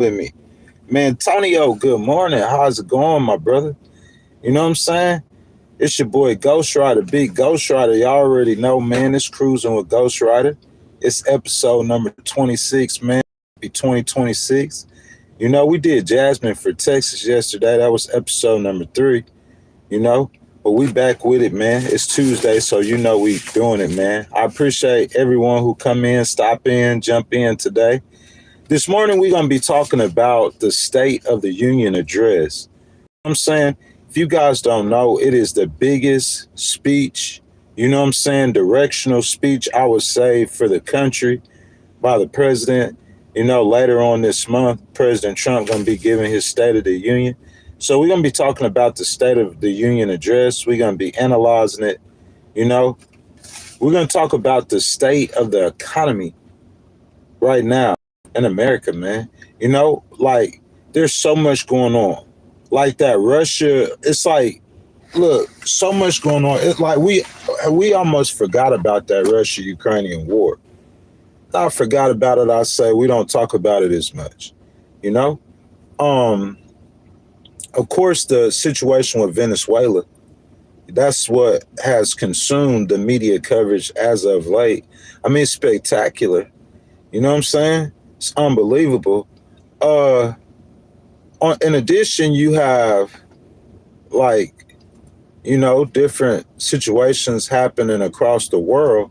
with me. Man, Tonyo, good morning. How's it going, my brother? You know what I'm saying? It's your boy Ghost Rider, Big Ghost Rider. Y'all already know, man. It's Cruising with Ghost Rider. It's episode number 26, man. Happy 2026. You know, we did Jasmine for Texas yesterday. That was episode number 3, you know. But we back with it, man. It's Tuesday, so you know we doing it, man. I appreciate everyone who come in, stop in, jump in today. This morning, we're going to be talking about the State of the Union address. I'm saying, if you guys don't know, it is the biggest speech, you know what I'm saying, directional speech, I would say, for the country by the president. You know, later on this month, President Trump going to be giving his State of the Union. So we're going to be talking about the State of the Union address. We're going to be analyzing it. You know, we're going to talk about the state of the economy right now in America, man. You know, like there's so much going on. Like that Russia, it's like, look, so much going on. It's like we almost forgot about that Russia-Ukrainian war. I forgot about it. I say we don't talk about it as much. You know? Of course, the situation with Venezuela, that's what has consumed the media coverage as of late. I mean, it's spectacular. You know what I'm saying? It's unbelievable. In addition, you have like, you know, different situations happening across the world,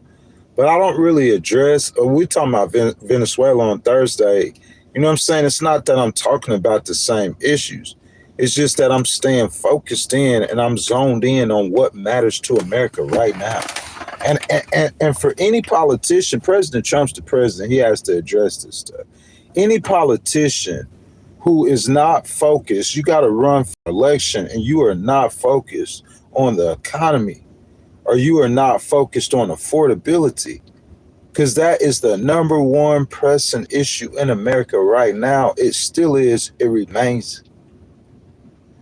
but I don't really address, we're talking about Venezuela on Thursday. You know what I'm saying? It's not that I'm talking about the same issues. It's just that I'm staying focused in and I'm zoned in on what matters to America right now. And for any politician, President Trump's the president, he has to address this stuff. Any politician who is not focused, you got to run for election and you are not focused on the economy or you are not focused on affordability, because that is the number one pressing issue in America right now. It still is, it remains.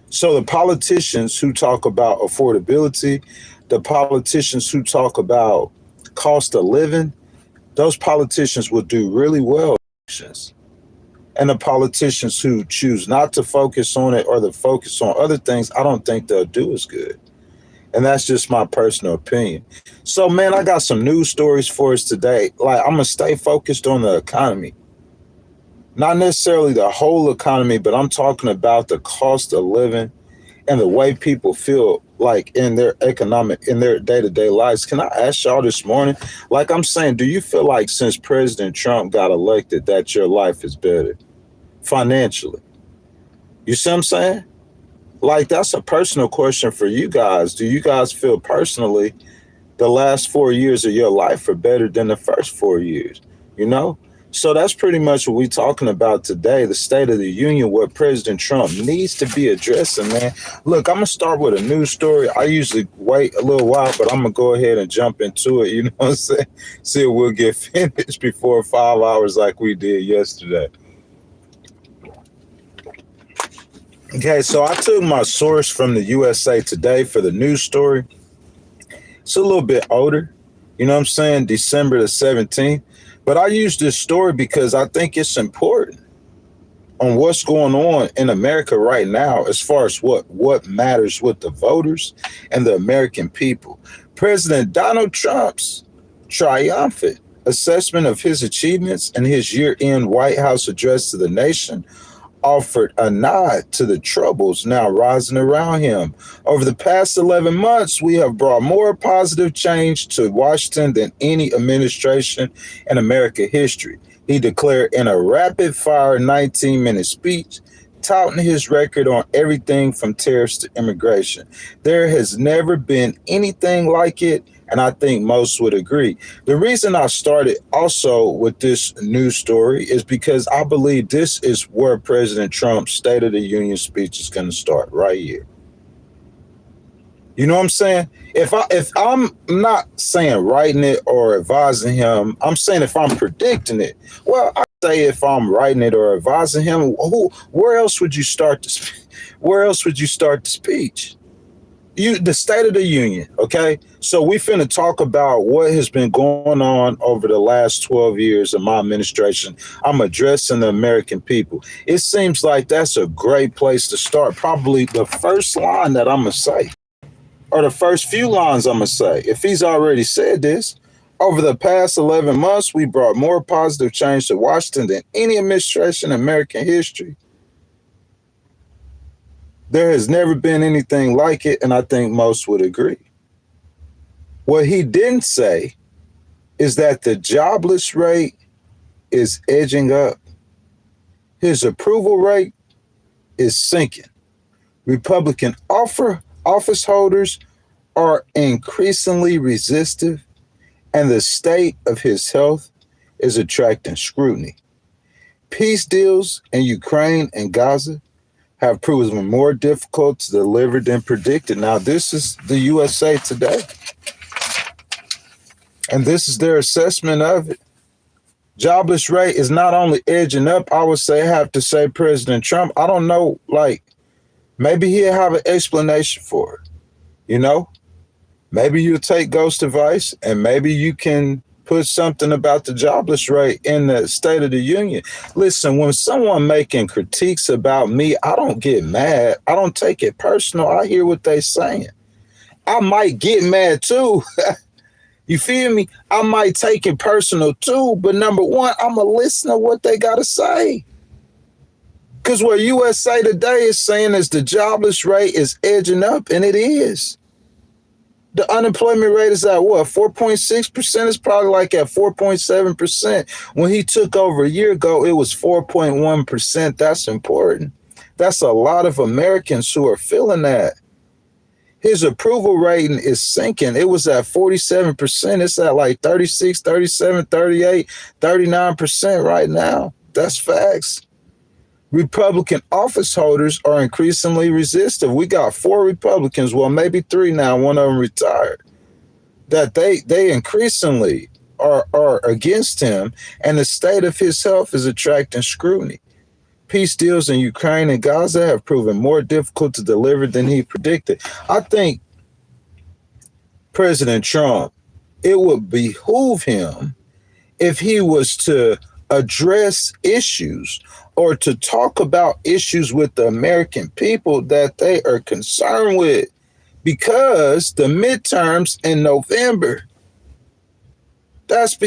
So the politicians who talk about affordability, the politicians who talk about cost of living, those politicians will do really well in elections. And the politicians who choose not to focus on it or to focus on other things, I don't think they'll do as good. And that's just my personal opinion. So, man, I got some news stories for us today. Like, I'm going to stay focused on the economy. Not necessarily the whole economy, but I'm talking about the cost of living and the way people feel like in their day-to-day lives. Can I ask y'all this morning, like I'm saying, do you feel like since President Trump got elected that your life is better financially? You see what I'm saying? Like, that's a personal question for you guys. Do you guys feel personally the last 4 years of your life are better than the first 4 years? You know? So that's pretty much what we're talking about today, the State of the Union, what President Trump needs to be addressing, man. Look, I'm going to start with a news story. I usually wait a little while, but I'm going to go ahead and jump into it. You know what I'm saying? See if we'll get finished before 5 hours like we did yesterday. Okay, so I took my source from the USA Today for the news story. It's a little bit older, you know what I'm saying, December the 17th. But I use this story because I think it's important on what's going on in America right now as far as what matters with the voters and the American people. President Donald Trump's triumphant assessment of his achievements in his year-end White House address to the nation offered a nod to the troubles now rising around him. Over the past 11 months, we have brought more positive change to Washington than any administration in American history, he declared in a rapid-fire 19-minute speech, touting his record on everything from tariffs to immigration. There has never been anything like it, and I think most would agree. The reason I started also with this news story is because I believe this is where President Trump's State of the Union speech is going to start, right here. You know what I'm saying? If I'm not saying writing it or advising him, I'm saying if I'm predicting it. Well, I say if I'm writing it or advising him, where else would you start the speech? the State of the Union, okay? So we finna talk about what has been going on over the last 12 years of my administration. I'm addressing the American people. It seems like that's a great place to start. Probably the first line that I'm gonna say, or the first few lines I'm gonna say. If he's already said this, over the past 11 months, we brought more positive change to Washington than any administration in American history. There has never been anything like it, and I think most would agree. What he didn't say is that the jobless rate is edging up. His approval rate is sinking. Republican office holders are increasingly resistive, and the state of his health is attracting scrutiny. Peace deals in Ukraine and Gaza have proven more difficult to deliver than predicted. Now, this is the USA Today, and this is their assessment of it. Jobless rate is not only edging up, I would say, have to say President Trump. I don't know, like, maybe he'll have an explanation for it, you know? Maybe you'll take Ghost advice, and maybe you can put something about the jobless rate in the State of the Union. Listen, when someone making critiques about me, I don't get mad. I don't take it personal. I hear what they're saying. I might get mad too. You feel me? I might take it personal too, but number one, I'm going to listen to what they got to say. Because what USA Today is saying is the jobless rate is edging up, and it is. The unemployment rate is at what? 4.6%? It's probably like at 4.7%. When he took over a year ago, it was 4.1%. That's important. That's a lot of Americans who are feeling that. His approval rating is sinking. It was at 47%. It's at like 36, 37, 38, 39% right now. That's facts. Republican office holders are increasingly resistant. We got 4 Republicans, well, maybe 3 now, one of them retired, that they increasingly are against him, and the state of his health is attracting scrutiny. Peace deals in Ukraine and Gaza have proven more difficult to deliver than he predicted. I think President Trump, it would behoove him if he was to address issues or to talk about issues with the American people that they are concerned with, because the midterms in November, that's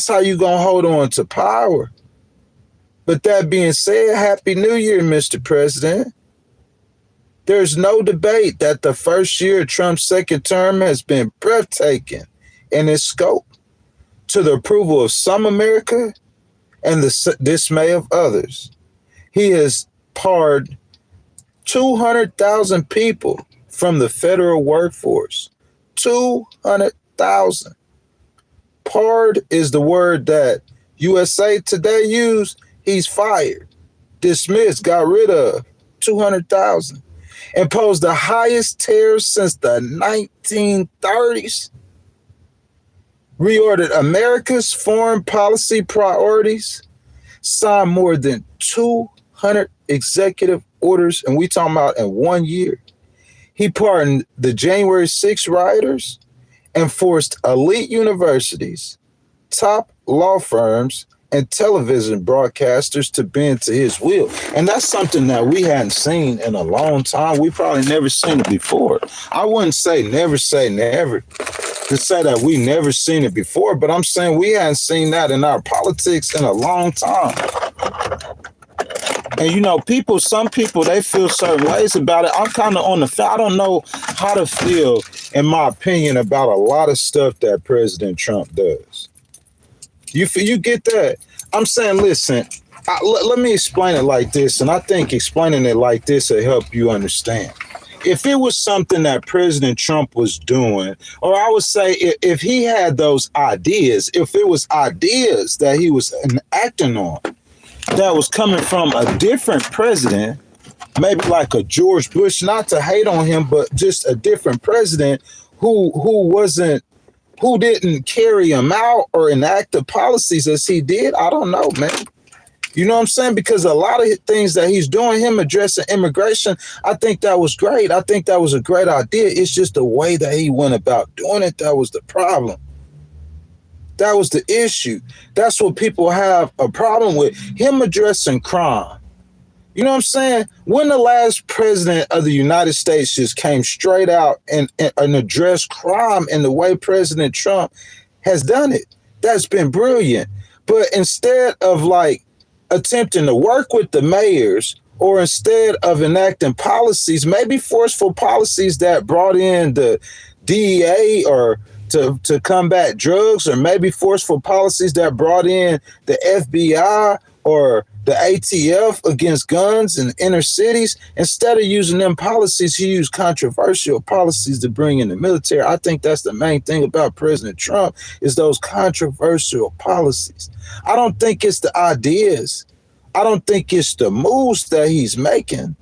how you gonna hold on to power. But that being said, Happy New Year, Mr. President. There's no debate that the first year of Trump's second term has been breathtaking in its scope, to the approval of some America and the dismay of others. He has pardoned 200,000 people from the federal workforce. 200,000. Pardon is the word that USA Today used. He's fired, dismissed, got rid of. 200,000. Imposed the highest tariffs since the 1930s. Reordered America's foreign policy priorities, signed more than 200 executive orders, and we talking about in 1 year. He pardoned the January 6 rioters and forced elite universities, top law firms, and television broadcasters to bend to his will. And that's something that we hadn't seen in a long time. We probably never seen it before. I wouldn't say never to say that we never seen it before, but I'm saying we hadn't seen that in our politics in a long time. And, you know, some people, they feel certain ways about it. I'm kind of on the fence. I don't know how to feel, in my opinion, about a lot of stuff that President Trump does. You get that? I'm saying, listen, let me explain it like this, and I think explaining it like this will help you understand. If it was something that President Trump was doing, or I would say if he had those ideas, if it was ideas that he was acting on that was coming from a different president, maybe like a George Bush, not to hate on him, but just a different president who didn't carry him out or enact the policies as he did, I don't know, man. You know what I'm saying? Because a lot of things that he's doing, him addressing immigration, I think that was great. I think that was a great idea. It's just the way that he went about doing it that was the problem. That was the issue. That's what people have a problem with. Him addressing crime. You know what I'm saying? When the last president of the United States just came straight out and addressed crime in the way President Trump has done it, that's been brilliant. But instead of like attempting to work with the mayors, or instead of enacting policies, maybe forceful policies that brought in the DEA or to combat drugs, or maybe forceful policies that brought in the FBI or the ATF against guns in inner cities, instead of using them policies, he used controversial policies to bring in the military. I think that's the main thing about President Trump is those controversial policies. I don't think it's the ideas. I don't think it's the moves that he's making.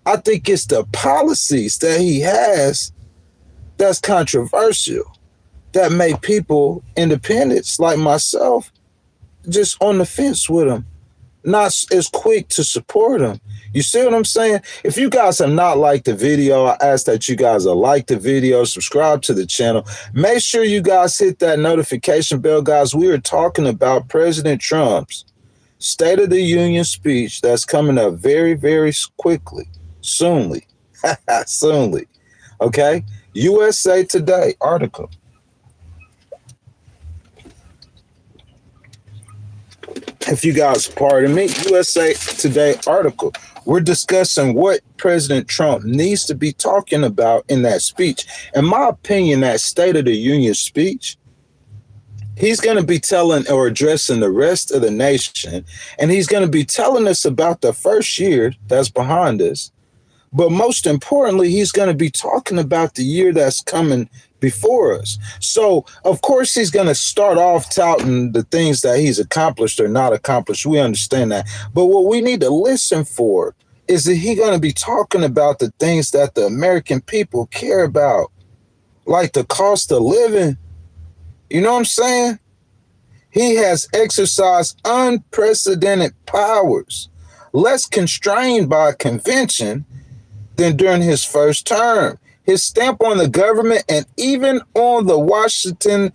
I think it's the policies that he has that's controversial, that make people, independents like myself, just on the fence with him, not as quick to support him. You see what I'm saying? If you guys have not liked the video, I ask that you guys will like the video, subscribe to the channel. Make sure you guys hit that notification bell, guys. We are talking about President Trump's State of the Union speech that's coming up very, very quickly, soonly, soonly. Okay? USA Today article. If you guys pardon me, USA Today article. We're discussing what President Trump needs to be talking about in that speech. In my opinion, that State of the Union speech, he's going to be telling or addressing the rest of the nation, and he's going to be telling us about the first year that's behind us. But most importantly, he's going to be talking about the year that's coming before us. So, of course, he's going to start off touting the things that he's accomplished or not accomplished. We understand that. But what we need to listen for is that he's going to be talking about the things that the American people care about, like the cost of living. You know what I'm saying? He has exercised unprecedented powers, less constrained by a convention than during his first term. His stamp on the government and even on the Washington,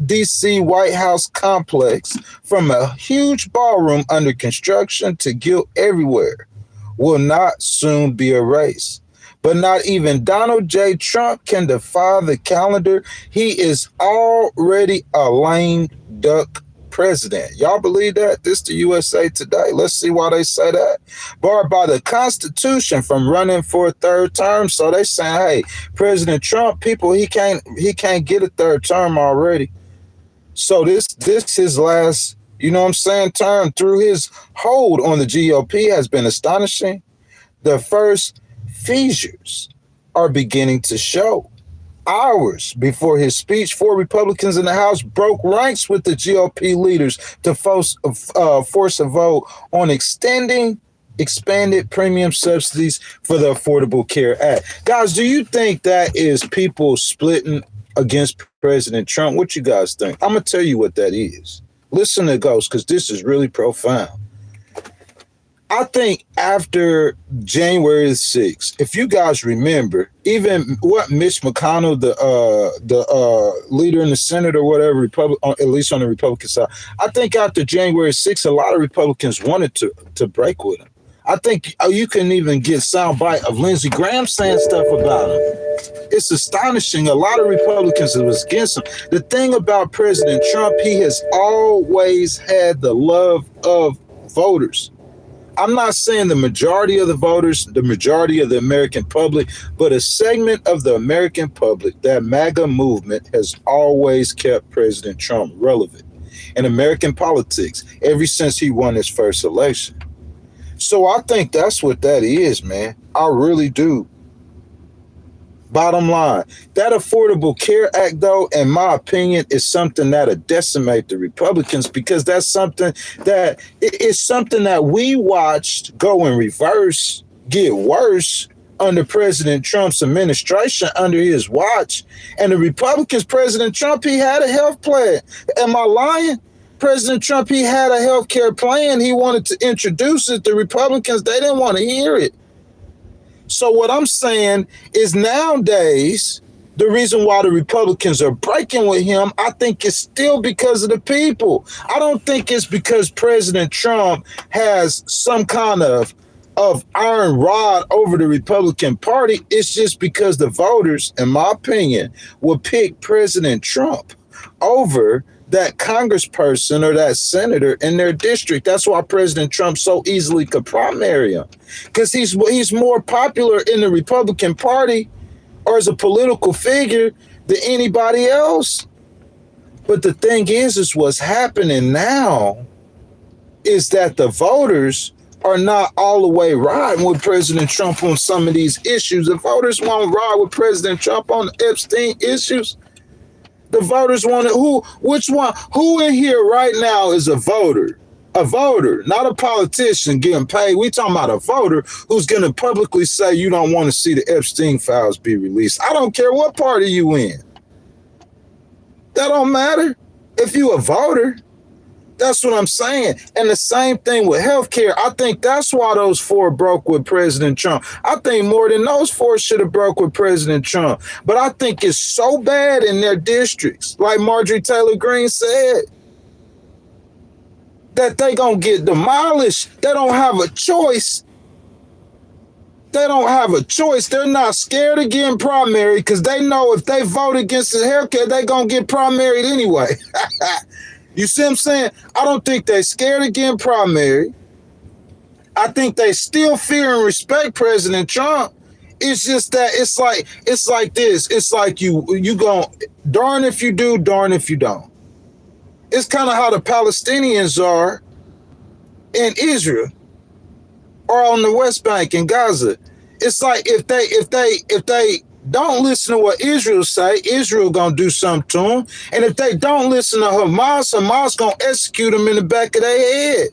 D.C. White House complex, from a huge ballroom under construction to guilt everywhere, will not soon be erased. But not even Donald J. Trump can defy the calendar. He is already a lame duck president. Y'all believe that? This the USA Today. Let's see why they say that. Barred by the Constitution from running for a third term. So they saying, hey, President Trump, people, he can't get a third term already. So this his last, you know what I'm saying, term through his hold on the GOP has been astonishing. The first fissures are beginning to show. Hours before his speech, 4 Republicans in the House broke ranks with the GOP leaders to force a vote on extending expanded premium subsidies for the Affordable Care Act. Guys, do you think that is people splitting against President Trump? What you guys think? I'm going to tell you what that is. Listen to Ghost, because this is really profound. I think after January 6th, if you guys remember, even what Mitch McConnell, the leader in the Senate or whatever, at least on the Republican side, I think after January 6th, a lot of Republicans wanted to break with him. I think you couldn't even get soundbite of Lindsey Graham saying stuff about him. It's astonishing. A lot of Republicans was against him. The thing about President Trump, he has always had the love of voters. I'm not saying the majority of the voters, the majority of the American public, but a segment of the American public, that MAGA movement, has always kept President Trump relevant in American politics ever since he won his first election. So I think that's what that is, man. I really do. Bottom line, that Affordable Care Act, though, in my opinion, is something that'll decimate the Republicans, because that's something that it's something that we watched go in reverse, get worse under President Trump's administration, under his watch. And the Republicans, President Trump, he had a health plan. Am I lying? President Trump, he had a health care plan. He wanted to introduce it. The Republicans, they didn't want to hear it. So what I'm saying is nowadays, the reason why the Republicans are breaking with him, I think it's still because of the people. I don't think it's because President Trump has some kind of iron rod over the Republican Party. It's just because the voters, in my opinion, will pick President Trump over that congressperson or that senator in their district. That's why President Trump so easily could primary him, because he's more popular in the Republican Party or as a political figure than anybody else. But the thing is what's happening now is that the voters are not all the way riding with President Trump on some of these issues. The voters won't ride with President Trump on the Epstein issues. The voters want which one? Who in here right now is a voter? A voter, not a politician getting paid. We talking about a voter who's going to publicly say you don't want to see the Epstein files be released. I don't care what party you in. That don't matter. If you a voter, that's what I'm saying. And the same thing with healthcare. I think that's why those 4 broke with President Trump. I think more than those 4 should have broke with President Trump. But I think it's so bad in their districts, like Marjorie Taylor Greene said, that they gonna get demolished. They don't have a choice. They don't have a choice. They're not scared of getting primary because they know if they vote against the healthcare, they gonna get primaried anyway. You see what I'm saying? I don't think they're scared of getting primary. I think they still fear and respect President Trump. It's just that it's like this. It's like you gon' darn if you do, darn if you don't. It's kind of how the Palestinians are in Israel or on the West Bank in Gaza. It's like if they don't listen to what Israel say, Israel gonna do something to them. And if they don't listen to Hamas gonna execute them in the back of their head.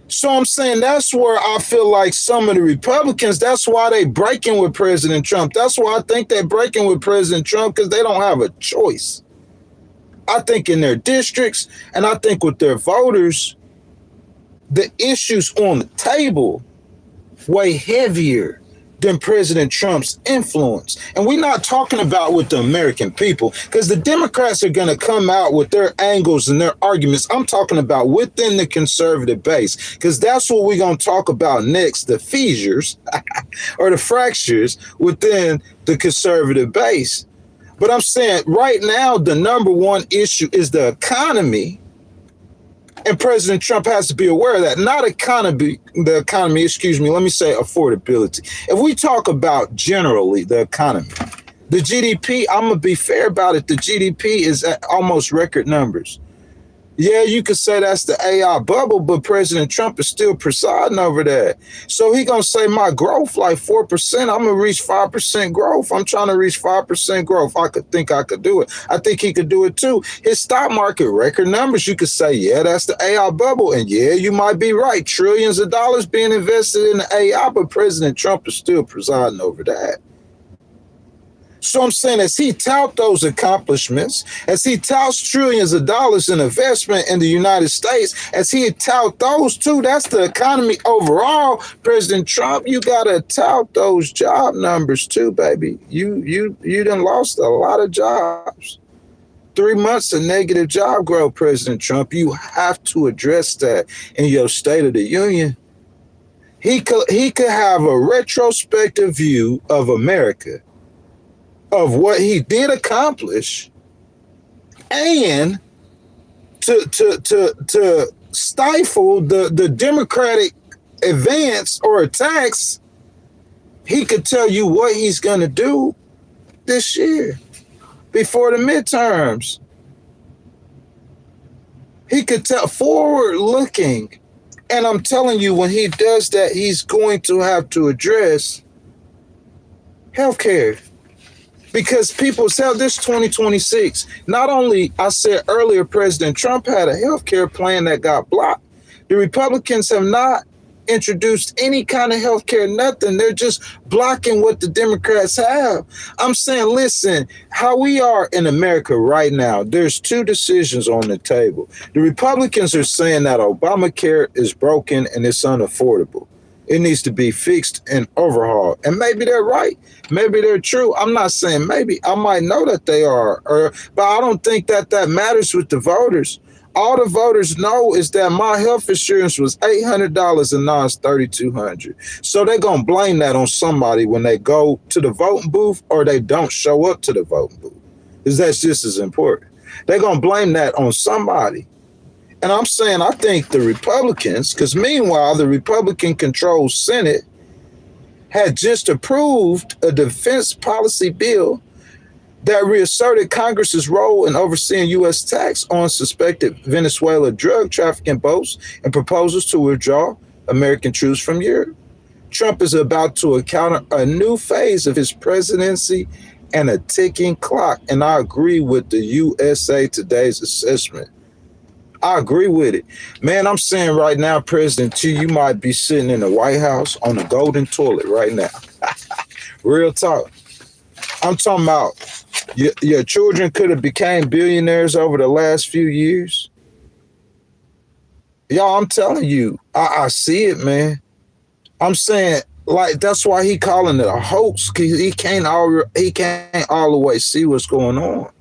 So I'm saying that's where I feel like some of the Republicans, that's why they breaking with President Trump. That's why I think they're breaking with President Trump, because they don't have a choice. I think in their districts, and I think with their voters, the issues on the table way heavier than President Trump's influence. And we're not talking about with the American people, because the Democrats are going to come out with their angles and their arguments. I'm talking about within the conservative base, because that's what we're going to talk about next, the fissures or the fractures within the conservative base. But I'm saying right now, the number one issue is the economy. And President Trump has to be aware of that. Not the economy, let me say affordability. If we talk about generally the economy, the GDP, I'm going to be fair about it. The GDP is at almost record numbers. Yeah, you could say that's the AI bubble, but President Trump is still presiding over that. So he going to say my growth like 4%. I'm going to reach 5% growth. I'm trying to reach 5% growth. I could do it. I think he could do it too. His stock market record numbers, you could say, yeah, that's the AI bubble. And yeah, you might be right. Trillions of dollars being invested in the AI, but President Trump is still presiding over that. So I'm saying, as he tout those accomplishments, as he touts trillions of dollars in investment in the United States, as he tout those two, that's the economy overall. President Trump, you gotta tout those job numbers too, baby. You done lost a lot of jobs. 3 months of negative job growth, President Trump. You have to address that in your State of the Union. He could have a retrospective view of America, of what he did accomplish, and to stifle the Democratic advance or attacks. He could tell you what he's going to do this year before the midterms. He could tell forward looking. And I'm telling you, when he does that, he's going to have to address healthcare. Because people say this 2026, not only, I said earlier, President Trump had a healthcare plan that got blocked. The Republicans have not introduced any kind of health care, nothing. They're just blocking what the Democrats have. I'm saying, listen, how we are in America right now, there's two decisions on the table. The Republicans are saying that Obamacare is broken and it's unaffordable. It needs to be fixed and overhauled. And maybe they're right. Maybe they're true. I'm not saying maybe. I might know that they are. But I don't think that matters with the voters. All the voters know is that my health insurance was $800 and now it's $3,200. So they're going to blame that on somebody when they go to the voting booth or they don't show up to the voting booth. Because that's just as important. They're going to blame that on somebody. And I'm saying I think the Republicans, because meanwhile, the Republican-controlled Senate had just approved a defense policy bill that reasserted Congress's role in overseeing U.S. tax on suspected Venezuela drug trafficking boats and proposals to withdraw American troops from Europe. Trump is about to encounter a new phase of his presidency and a ticking clock. And I agree with the USA Today's assessment. I agree with it. Man, I'm saying right now, President T, you might be sitting in the White House on the golden toilet right now. Real talk. I'm talking about your children could have became billionaires over the last few years. Y'all, I'm telling you, I see it, man. I'm saying, like, that's why he calling it a hoax, because he can't all the way see what's going on.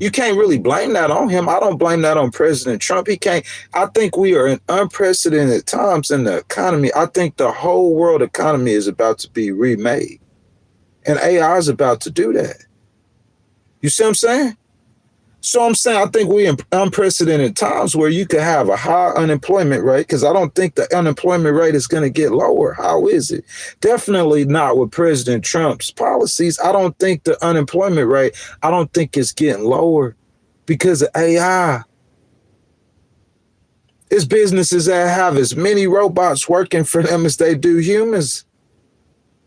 You can't really blame that on him. I don't blame that on President Trump. He can't. I think we are in unprecedented times in the economy. I think the whole world economy is about to be remade. And AI is about to do that. You see what I'm saying? So I'm saying I think we're in unprecedented times where you could have a high unemployment rate, because I don't think the unemployment rate is going to get lower. How is it? Definitely not with President Trump's policies. I don't think the unemployment rate, I don't think it's getting lower because of AI. It's businesses that have as many robots working for them as they do humans.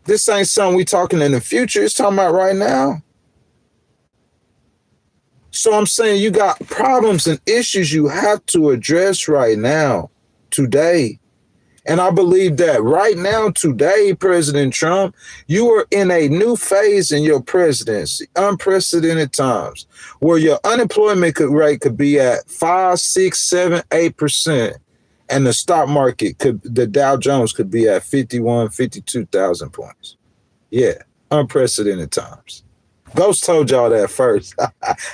This ain't something we talking in the future. It's talking about right now. So I'm saying you got problems and issues you have to address right now, today. And I believe that right now, today, President Trump, you are in a new phase in your presidency, unprecedented times, where your unemployment rate could be at 5, 6, 7, 8%. And the stock market the Dow Jones could be at 51, 52,000 points. Yeah, unprecedented times. Ghost told y'all that first.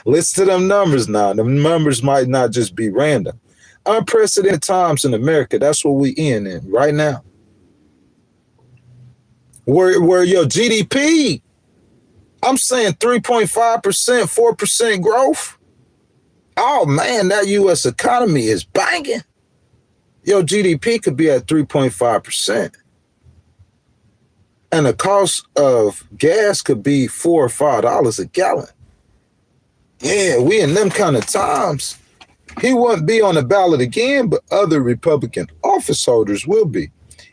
Listen to them numbers now. The numbers might not just be random. Unprecedented times in America. That's what we in right now. Where your GDP, I'm saying 3.5%, 4% growth. Oh man, that U.S. economy is banging. Your GDP could be at 3.5%. And the cost of gas could be $4 or $5 a gallon. Yeah, we in them kind of times. He wouldn't be on the ballot again, but other Republican office holders will be.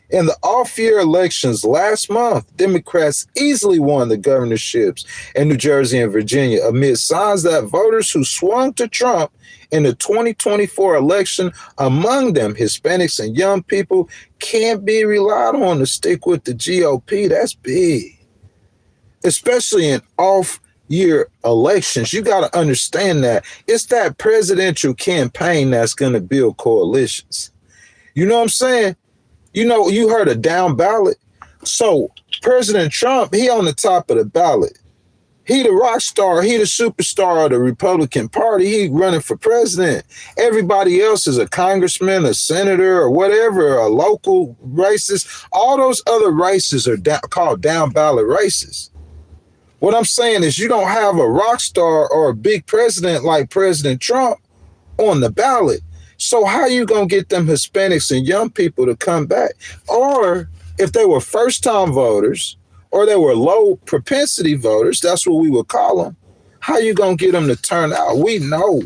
In the off-year elections last month, Democrats easily won the governorships in New Jersey and Virginia amid signs that voters who swung to Trump in the 2024 election, among them Hispanics and young people, can't be relied on to stick with the GOP. That's big. Especially in off-year elections. You got to understand that. It's that presidential campaign that's going to build coalitions. You know what I'm saying? You know, you heard a down ballot. So President Trump, he on the top of the ballot. He the rock star. He the superstar of the Republican Party. He running for president. Everybody else is a congressman, a senator, or whatever, a local races. All those other races are called down ballot races. What I'm saying is you don't have a rock star or a big president like President Trump on the ballot. So how you going to get them Hispanics and young people to come back? Or if they were first-time voters or they were low propensity voters, that's what we would call them, how you going to get them to turn out? We know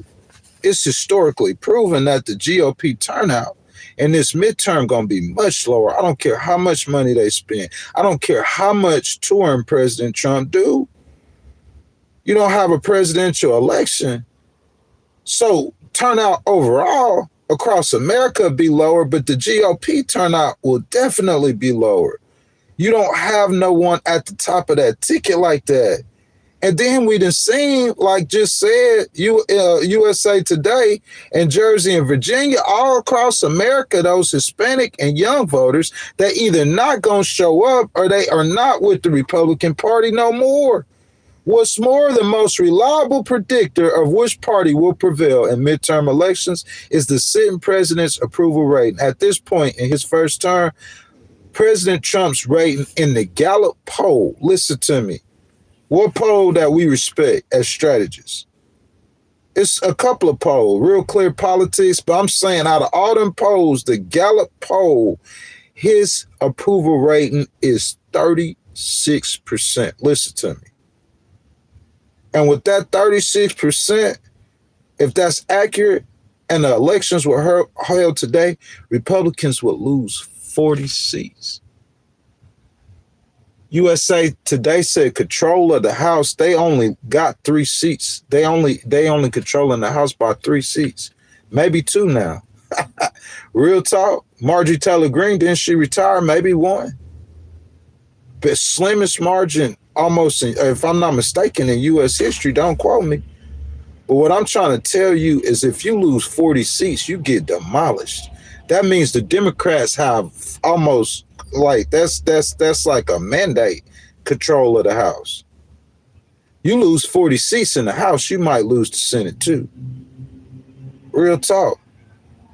it's historically proven that the GOP turnout in this midterm going to be much lower. I don't care how much money they spend. I don't care how much touring President Trump do. You don't have a presidential election. So turnout overall across America be lower, but the GOP turnout will definitely be lower. You don't have no one at the top of that ticket like that. And then we done seen, like just said, USA Today and Jersey and Virginia, all across America, those Hispanic and young voters, they either not going to show up or they are not with the Republican Party no more. What's more, the most reliable predictor of which party will prevail in midterm elections is the sitting president's approval rating. At this point in his first term, President Trump's rating in the Gallup poll, listen to me, what poll that we respect as strategists? It's a couple of polls, Real Clear Politics, but I'm saying out of all them polls, the Gallup poll, his approval rating is 36%. Listen to me. And with that 36%, if that's accurate and the elections were held today, Republicans would lose 40 seats. USA Today said control of the House, they only got 3 seats. They only controlling the House by 3 seats, maybe 2 now. Real talk. Marjorie Taylor Greene, didn't she retire? Maybe 1. But slimmest margin almost, if I'm not mistaken, in U.S. history, don't quote me. But what I'm trying to tell you is if you lose 40 seats, you get demolished. That means the Democrats have almost like that's like a mandate control of the House. You lose 40 seats in the House, you might lose the Senate too. Real talk.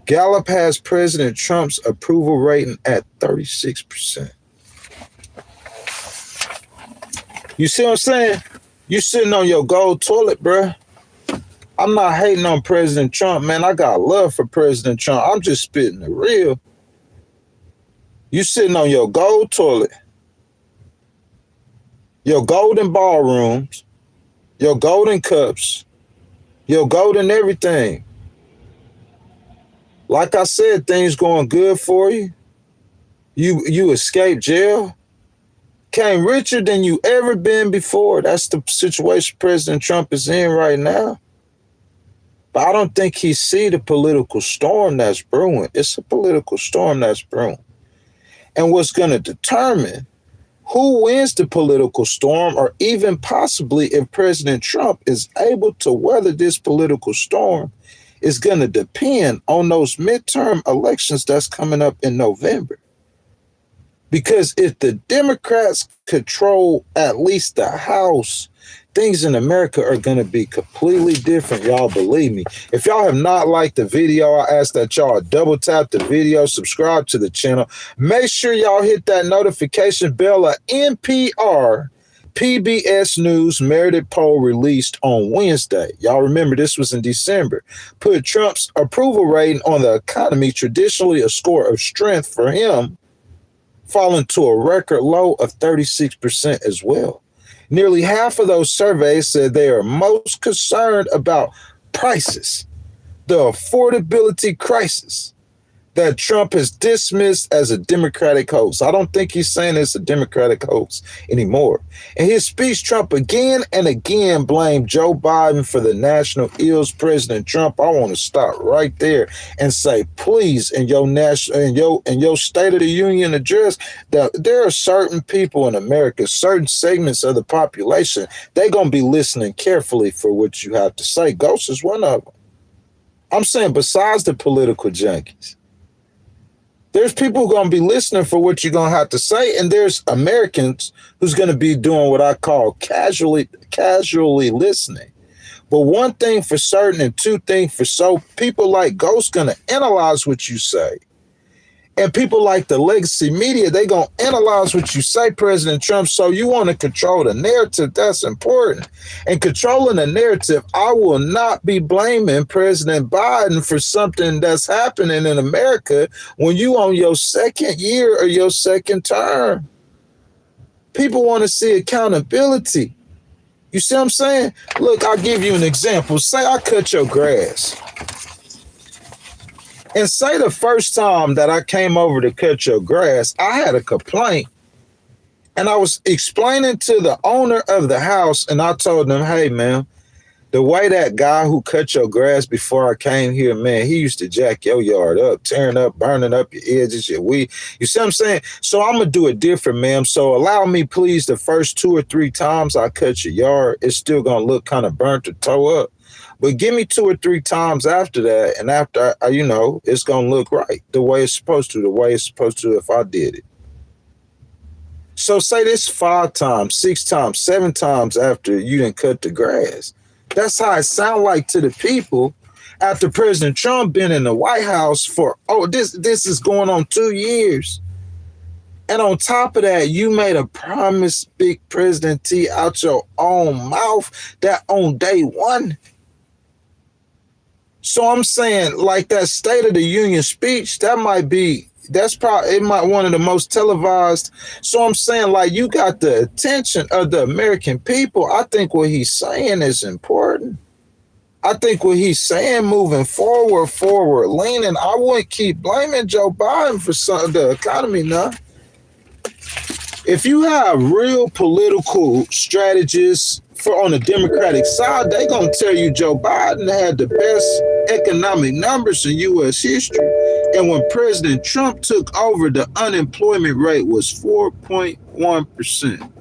Gallup has President Trump's approval rating at 36%. You see what I'm saying? You sitting on your gold toilet, bruh. I'm not hating on President Trump, man. I got love for President Trump. I'm just spitting the real. You sitting on your gold toilet, your golden ballrooms, your golden cups, your golden everything. Like I said, things going good for you. You escaped jail. Came richer than you ever been before. That's the situation President Trump is in right now. But I don't think he see the political storm that's brewing. It's a political storm that's brewing. And what's going to determine who wins the political storm, or even possibly if President Trump is able to weather this political storm, is going to depend on those midterm elections that's coming up in November. Because if the Democrats control at least the House, things in America are going to be completely different. Y'all believe me. If y'all have not liked the video, I ask that y'all double tap the video, subscribe to the channel. Make sure y'all hit that notification bell. A NPR PBS News merited poll released on Wednesday. Y'all remember this was in December. Put Trump's approval rating on the economy, traditionally a score of strength for him, falling to a record low of 36% as well. Nearly half of those surveys said they are most concerned about prices, the affordability crisis that Trump has dismissed as a Democratic hoax. I don't think he's saying it's a Democratic hoax anymore. In his speech, Trump again and again blamed Joe Biden for the national ills. President Trump, I want to stop right there and say, please, in your State of the Union address, that there are certain people in America, certain segments of the population, they're going to be listening carefully for what you have to say. Ghost is one of them. I'm saying besides the political junkies. There's people who are going to be listening for what you're going to have to say, and there's Americans who's going to be doing what I call casually listening. But one thing for certain and two things for so, people like Ghost going to analyze what you say. And people like the legacy media, they going to analyze what you say, President Trump. So you want to control the narrative. That's important. And controlling the narrative, I will not be blaming President Biden for something that's happening in America when you on your second year or your second term. People want to see accountability. You see what I'm saying? Look, I'll give you an example. Say I cut your grass. And say the first time that I came over to cut your grass, I had a complaint. And I was explaining to the owner of the house, and I told them, hey, man, The way that guy who cut your grass before I came here, man, he used to jack your yard up, tearing up, burning up your edges, your weed. You see what I'm saying? So I'm going to do it different, ma'am. So allow me, please, the first 2 or 3 times I cut your yard, it's still going to look kind of burnt or toe up. But give me 2 or 3 times after that, and after, it's going to look right the way it's supposed to if I did it. So say this 5 times, 6 times, 7 times after you didn't cut the grass. That's how it sound like to the people after President Trump been in the White House for, this is going on 2 years. And on top of that, you made a promise, big President T, out your own mouth that on day one. So I'm saying, like that State of the Union speech, that's probably one of the most televised. So I'm saying, like, you got the attention of the American people. I think what he's saying is important. I think what he's saying moving forward, leaning, I wouldn't keep blaming Joe Biden for the economy now. If you have real political strategists on the Democratic side, they're going to tell you Joe Biden had the best economic numbers in U.S. history. And when President Trump took over, the unemployment rate was 4.1%.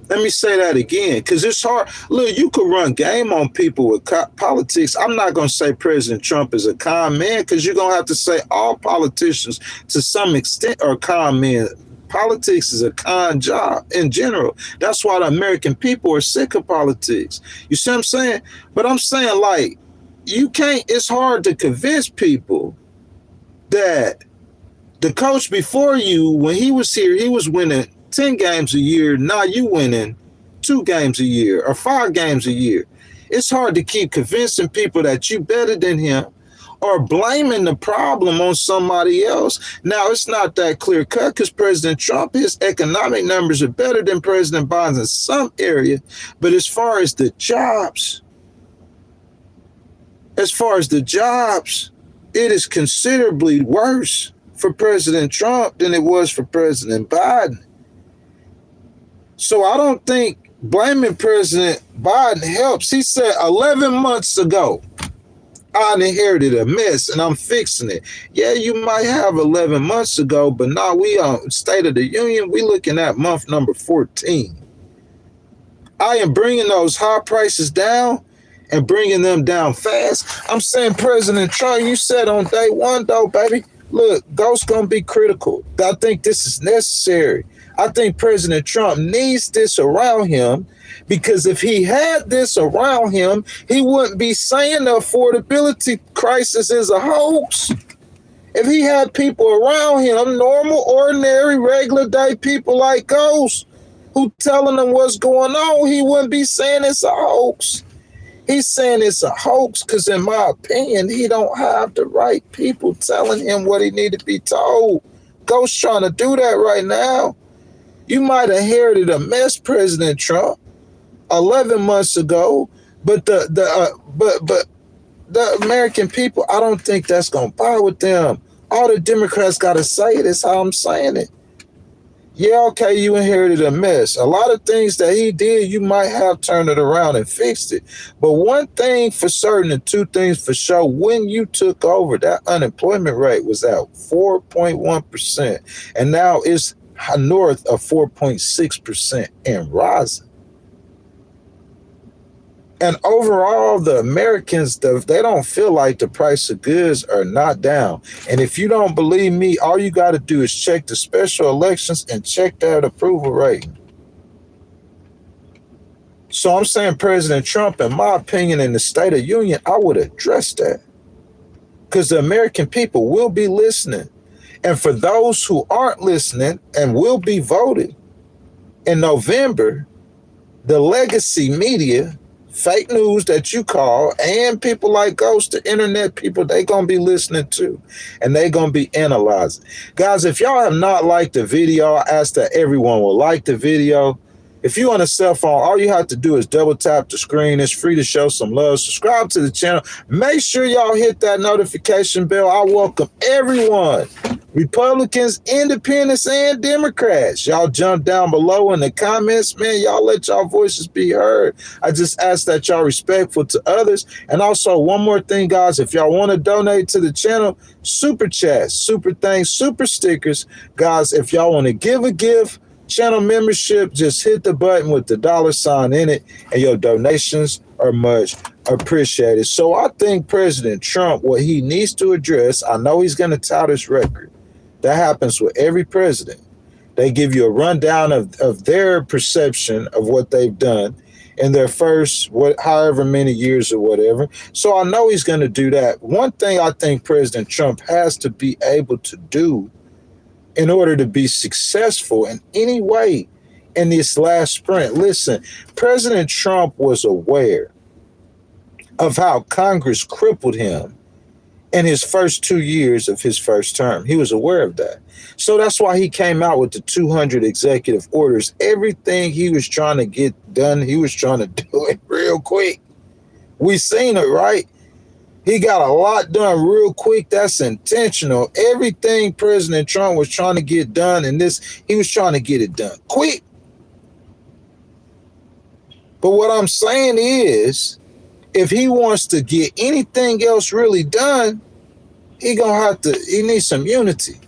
Let me say that again, because it's hard. Look, you could run game on people with politics. I'm not going to say President Trump is a con man, because you're going to have to say all politicians to some extent are con men. Politics is a con job in general. That's why the American people are sick of politics. You see what I'm saying? But I'm saying, like, it's hard to convince people that the coach before you, when he was here, he was winning 10 games a year. Now you winning 2 games a year or 5 games a year. It's hard to keep convincing people that you better than him or blaming the problem on somebody else. Now, it's not that clear cut because President Trump, his economic numbers are better than President Biden's in some area. But as far as the jobs, it is considerably worse for President Trump than it was for President Biden. So I don't think blaming President Biden helps. He said 11 months ago, I inherited a mess and I'm fixing it. Yeah, you might have 11 months ago, but now we on State of the Union. We looking at month number 14. I am bringing those high prices down and bringing them down fast. I'm saying, President Trump, you said on day one, though, baby, look, Ghost's going to be critical. I think this is necessary. I think President Trump needs this around him, because if he had this around him, he wouldn't be saying the affordability crisis is a hoax. If he had people around him, normal, ordinary, regular day people like Ghost, who telling him what's going on, he wouldn't be saying it's a hoax. He's saying it's a hoax because, in my opinion, he don't have the right people telling him what he need to be told. Ghost trying to do that right now. You might have inherited a mess, President Trump, 11 months ago, but the American people, I don't think that's gonna buy with them. All the Democrats gotta say it is how I'm saying it. Yeah, okay, you inherited a mess. A lot of things that he did, you might have turned it around and fixed it. But one thing for certain and 2 things for sure, when you took over, that unemployment rate was at 4.1%. And now it's north of 4.6% and rising. And overall, the Americans, they don't feel like the price of goods are not down. And if you don't believe me, all you got to do is check the special elections and check that approval rating. So I'm saying President Trump, in my opinion, in the State of Union, I would address that, because the American people will be listening. And for those who aren't listening and will be voted in November, the legacy media, fake news that you call, and people like Ghost, the internet people, they going to be listening too. And they going to be analyzing. Guys, if y'all have not liked the video, I ask that everyone will like the video. If you're on a cell phone, all you have to do is double tap the screen. It's free to show some love. Subscribe to the channel. Make sure y'all hit that notification bell. I welcome everyone Republicans, independents, and Democrats. Y'all jump down below in the comments, man. Y'all let y'all voices be heard. I just ask that y'all respectful to others. And also, one more thing, guys, if y'all want to donate to the channel, super chats, super things, super stickers. Guys, if y'all want to give a gift, channel membership, just hit the button with the $ in it, and your donations are much appreciated. So I think President Trump, what he needs to address, I know he's going to tout his record. That happens with every president. They give you a rundown of their perception of what they've done in their first, however many years or whatever. So I know he's going to do that. One thing I think President Trump has to be able to do in order to be successful in any way in this last sprint. Listen, President Trump was aware of how Congress crippled him in his first 2 years of his first term. He was aware of that. So that's why he came out with the 200 executive orders. Everything he was trying to get done, he was trying to do it real quick. We seen it, right? He got a lot done real quick. That's intentional. Everything President Trump was trying to get done in this, he was trying to get it done quick. But what I'm saying is, if he wants to get anything else really done, he needs some unity.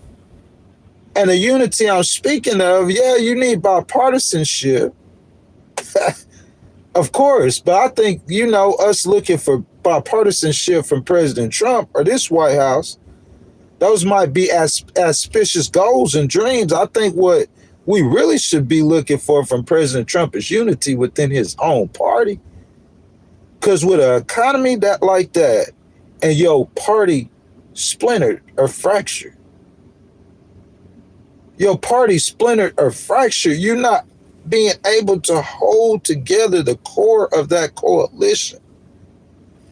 And the unity I'm speaking of, yeah, you need bipartisanship. Of course, but I think, us looking for bipartisanship from President Trump or this White House, those might be auspicious goals and dreams. I think what we really should be looking for from President Trump is unity within his own party. Because with an economy like that and your party splintered or fractured, you're not being able to hold together the core of that coalition.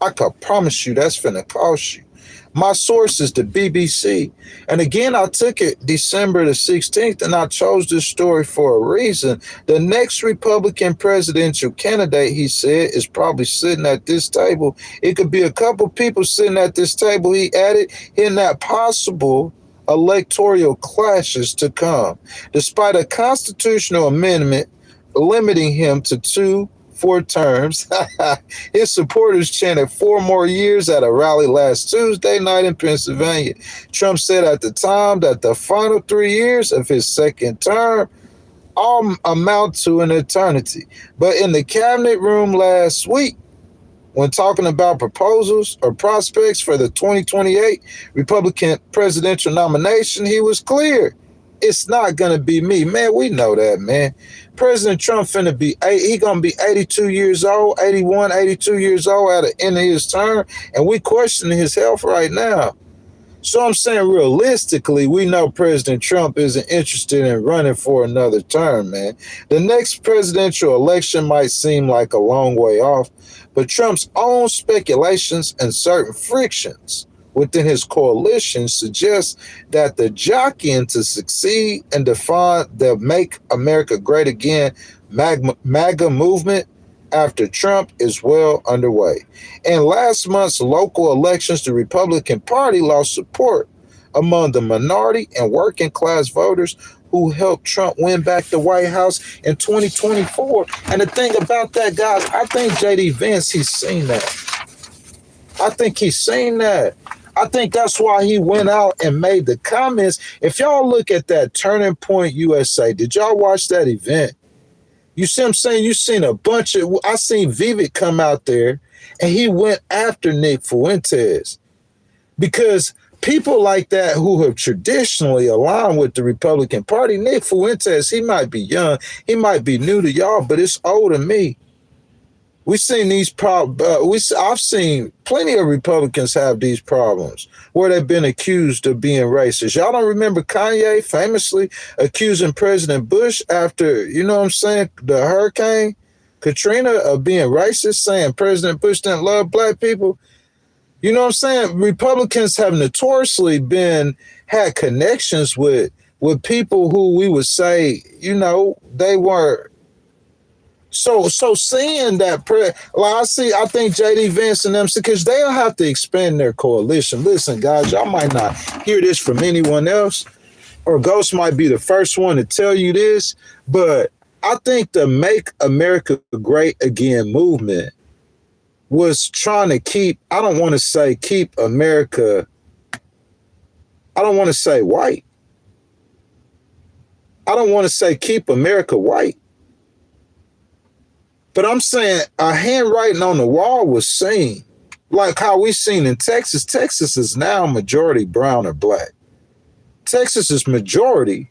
I can promise you that's finna cost you. My source is the BBC. And again, I took it December the 16th, and I chose this story for a reason. The next Republican presidential candidate, he said, is probably sitting at this table. It could be a couple people sitting at this table, he added, in that possible electoral clashes to come, despite a constitutional amendment limiting him to 4 terms. His supporters chanted 4 more years at a rally last Tuesday night in Pennsylvania. Trump said at the time that the final 3 years of his second term all amount to an eternity. But in the cabinet room last week, when talking about proposals or prospects for the 2028 Republican presidential nomination, he was clear. It's not going to be me. Man, we know that, man. President Trump he going to be 82 years old, 81, 82 years old at the end of his term, and we questioning his health right now. So I'm saying realistically, we know President Trump isn't interested in running for another term, man. The next presidential election might seem like a long way off, but Trump's own speculations and certain frictions within his coalition suggests that the jockeying to succeed and define the Make America Great Again MAGA movement after Trump is well underway. In last month's local elections, the Republican Party lost support among the minority and working class voters who helped Trump win back the White House in 2024. And the thing about that, guys, I think J.D. Vance, he's seen that. I think he's seen that. I think that's why he went out and made the comments. If y'all look at that Turning Point USA, did y'all watch that event? You see what I'm saying? You seen a bunch of, I seen Vivek come out there and he went after Nick Fuentes because people like that who have traditionally aligned with the Republican Party, Nick Fuentes, he might be young, he might be new to y'all, but it's old to me. We've seen these problems. I've seen plenty of Republicans have these problems where they've been accused of being racist. Y'all don't remember Kanye famously accusing President Bush after, the Hurricane Katrina of being racist, saying President Bush didn't love black people? You know what I'm saying? Republicans have notoriously had connections with people who we would say, they were So seeing that, like I think JD Vance and them, because they'll have to expand their coalition. Listen, guys, y'all might not hear this from anyone else, or Ghost might be the first one to tell you this, but I think the Make America Great Again movement was trying to keep, I don't want to say keep America, I don't want to say white. I don't want to say keep America white. But I'm saying a handwriting on the wall was seen, like how we seen in Texas. Texas is now majority brown or black. Texas is majority,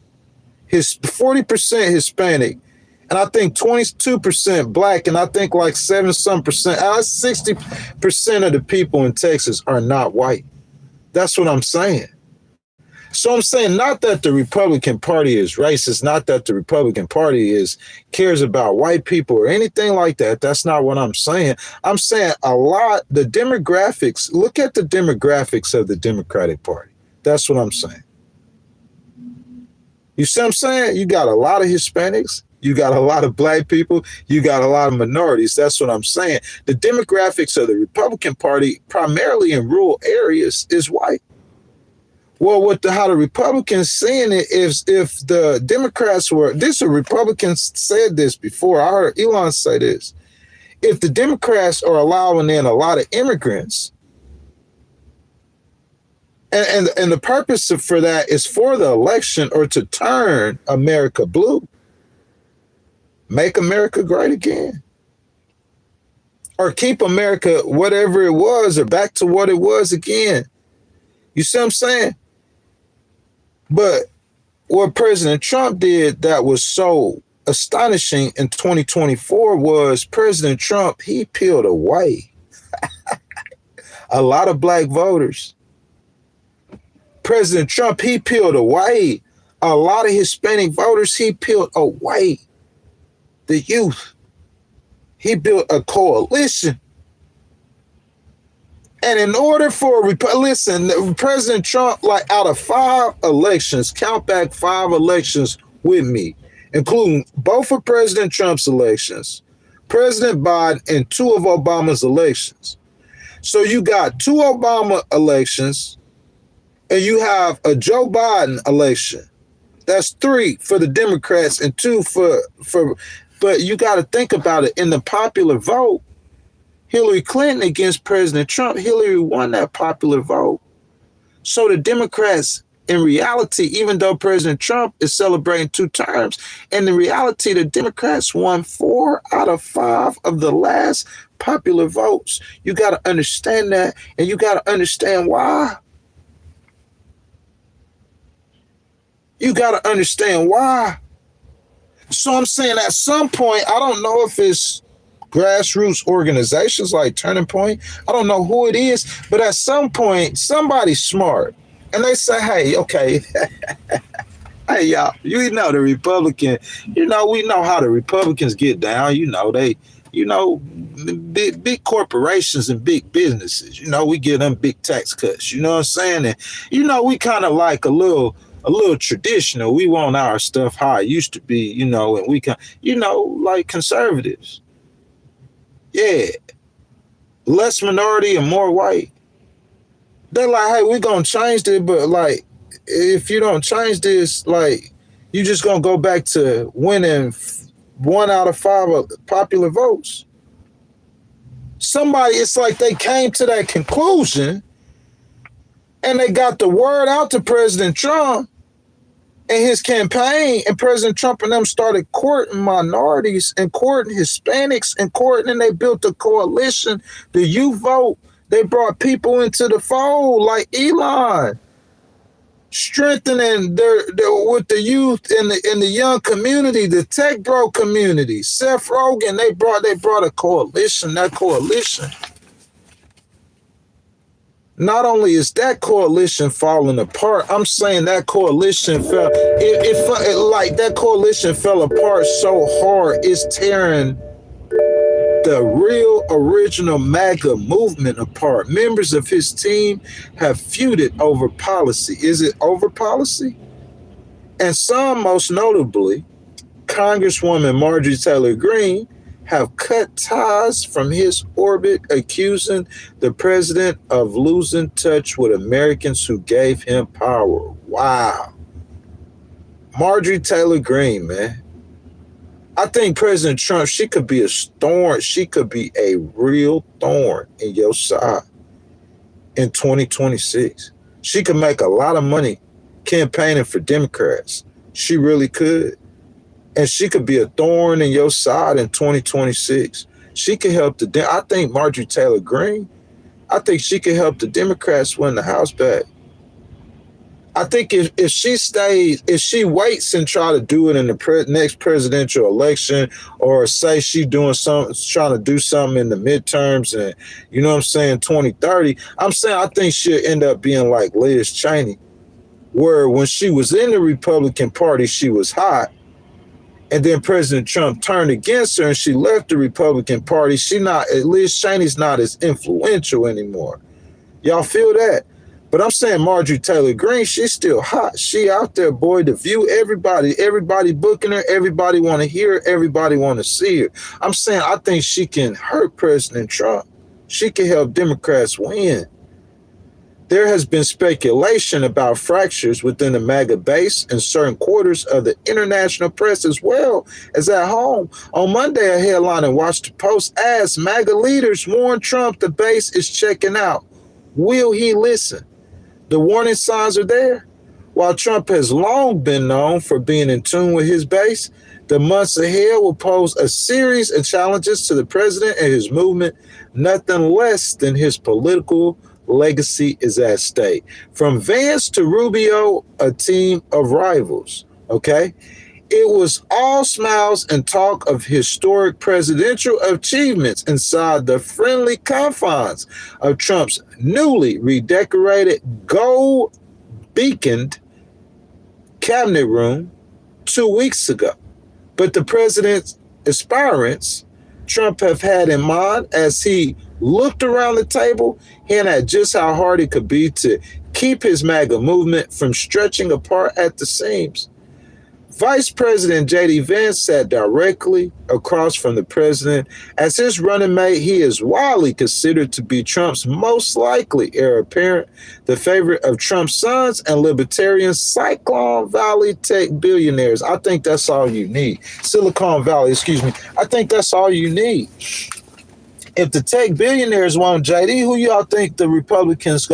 40% Hispanic, and I think 22% black, and I think like 60% of the people in Texas are not white. That's what I'm saying. So I'm saying not that the Republican Party is racist, not that the Republican Party cares about white people or anything like that. That's not what I'm saying. I'm saying the demographics, look at the demographics of the Democratic Party. That's what I'm saying. You see what I'm saying? You got a lot of Hispanics, you got a lot of black people, you got a lot of minorities. That's what I'm saying. The demographics of the Republican Party, primarily in rural areas, is white. Well, how the Republicans seeing it is, if the Democrats were, a Republican said this before, I heard Elon say this, if the Democrats are allowing in a lot of immigrants, and the purpose for that is for the election or to turn America blue, make America great again, or keep America whatever it was or back to what it was again. You see what I'm saying? But what President Trump did that was so astonishing in 2024 was President Trump, he peeled away a lot of black voters. President Trump, he peeled away a lot of Hispanic voters. He peeled away the youth. He built a coalition. And in order for, listen, President Trump, like out of 5 elections, count back 5 elections with me, including both of President Trump's elections, President Biden, and 2 of Obama's elections. So you got 2 Obama elections, and you have a Joe Biden election. That's 3 for the Democrats and 2 for but you got to think about it. In the popular vote, Hillary Clinton against President Trump, Hillary won that popular vote. So the Democrats, in reality, even though President Trump is celebrating 2 terms, in reality, the Democrats won 4 out of 5 of the last popular votes. You got to understand that, and you got to understand why. You got to understand why. So I'm saying at some point, I don't know if it's grassroots organizations like Turning Point, I don't know who it is, but at some point, somebody's smart. And they say, hey, okay, hey, y'all, you know the Republican, we know how the Republicans get down. Big corporations and big businesses, we give them big tax cuts, you know what I'm saying? And, we kind of like a little traditional. We want our stuff how it used to be, and we can, like conservatives. Yeah, less minority and more white. They're like, hey, we're going to change this, but like, if you don't change this, like, you just going to go back to winning 1 out of 5 popular votes. It's like they came to that conclusion and they got the word out to President Trump and his campaign, and President Trump and them started courting minorities and courting Hispanics and they built a coalition. The youth vote, they brought people into the fold like Elon, strengthening their with the youth in the young community, the tech bro community. Seth Rogen, they brought a coalition. That coalition, not only is that coalition falling apart, I'm saying that coalition that coalition fell apart so hard, it's tearing the real original MAGA movement apart. Members of his team have feuded over policy. Is it over policy? And some, most notably, Congresswoman Marjorie Taylor Greene, have cut ties from his orbit, accusing the president of losing touch with Americans who gave him power. Wow. Marjorie Taylor Greene, man. I think President Trump, she could be a thorn. She could be a real thorn in your side in 2026. She could make a lot of money campaigning for Democrats. She really could. And she could be a thorn in your side in 2026. She could help I think Marjorie Taylor Greene, I think she could help the Democrats win the House back. I think if she waits and try to do it in the next presidential election, or say she doing something, trying to do something in the midterms, and you know what I'm saying, 2030, I'm saying I think she'll end up being like Liz Cheney, where when she was in the Republican Party, she was hot, and then President Trump turned against her and she left the Republican Party. Liz Cheney's not as influential anymore. Y'all feel that? But I'm saying Marjorie Taylor Greene, she's still hot. She out there, boy, The View, everybody booking her, everybody want to hear her, everybody want to see her. I'm saying I think she can hurt President Trump. She can help Democrats win. There has been speculation about fractures within the MAGA base and certain quarters of the international press as well as at home. On Monday, a headline in Washington Post asked MAGA leaders warn Trump the base is checking out. Will he listen? The warning signs are there. While Trump has long been known for being in tune with his base, the months ahead will pose a series of challenges to the president and his movement. Nothing less than his political legacy is at stake. From Vance to Rubio, a team of rivals, okay? It was all smiles and talk of historic presidential achievements inside the friendly confines of Trump's newly redecorated, gold-beaconed cabinet room 2 weeks ago. But the president's aspirants Trump have had in mind as he looked around the table, hinted at just how hard it could be to keep his MAGA movement from stretching apart at the seams. Vice President J.D. Vance sat directly across from the president. As his running mate, he is widely considered to be Trump's most likely heir apparent, the favorite of Trump's sons and libertarian Silicon Valley tech billionaires. I think that's all you need. Silicon Valley, excuse me. I think that's all you need. If the tech billionaires want JD, who y'all think the Republicans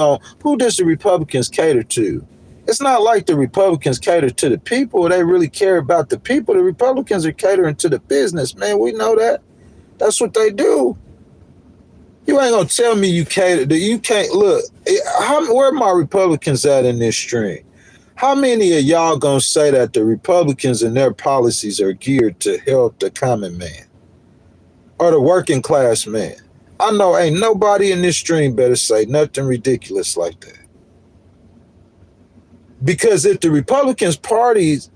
who does the Republicans cater to? It's not like the Republicans cater to the people. They really care about the people. The Republicans are catering to the business, man. We know that. That's what they do. You ain't gonna tell me you cater. You can't look. Where are my Republicans at in this stream? How many of y'all gonna say that the Republicans and their policies are geared to help the common man or the working class man? I know ain't nobody in this stream better say nothing ridiculous like that. Because if the Republicans' party's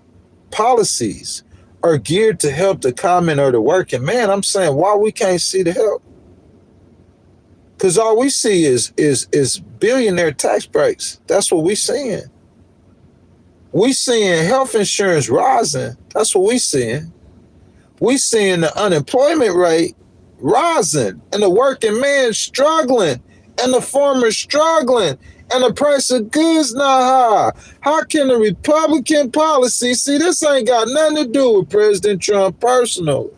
policies are geared to help the common or the working man, I'm saying why we can't see the help? Because all we see is billionaire tax breaks. That's what we seeing. We seeing health insurance rising. That's what we seeing. We seeing the unemployment rate rising and the working man struggling and the farmer struggling and the price of goods not high. How can the Republican policy, see, this ain't got nothing to do with President Trump personally.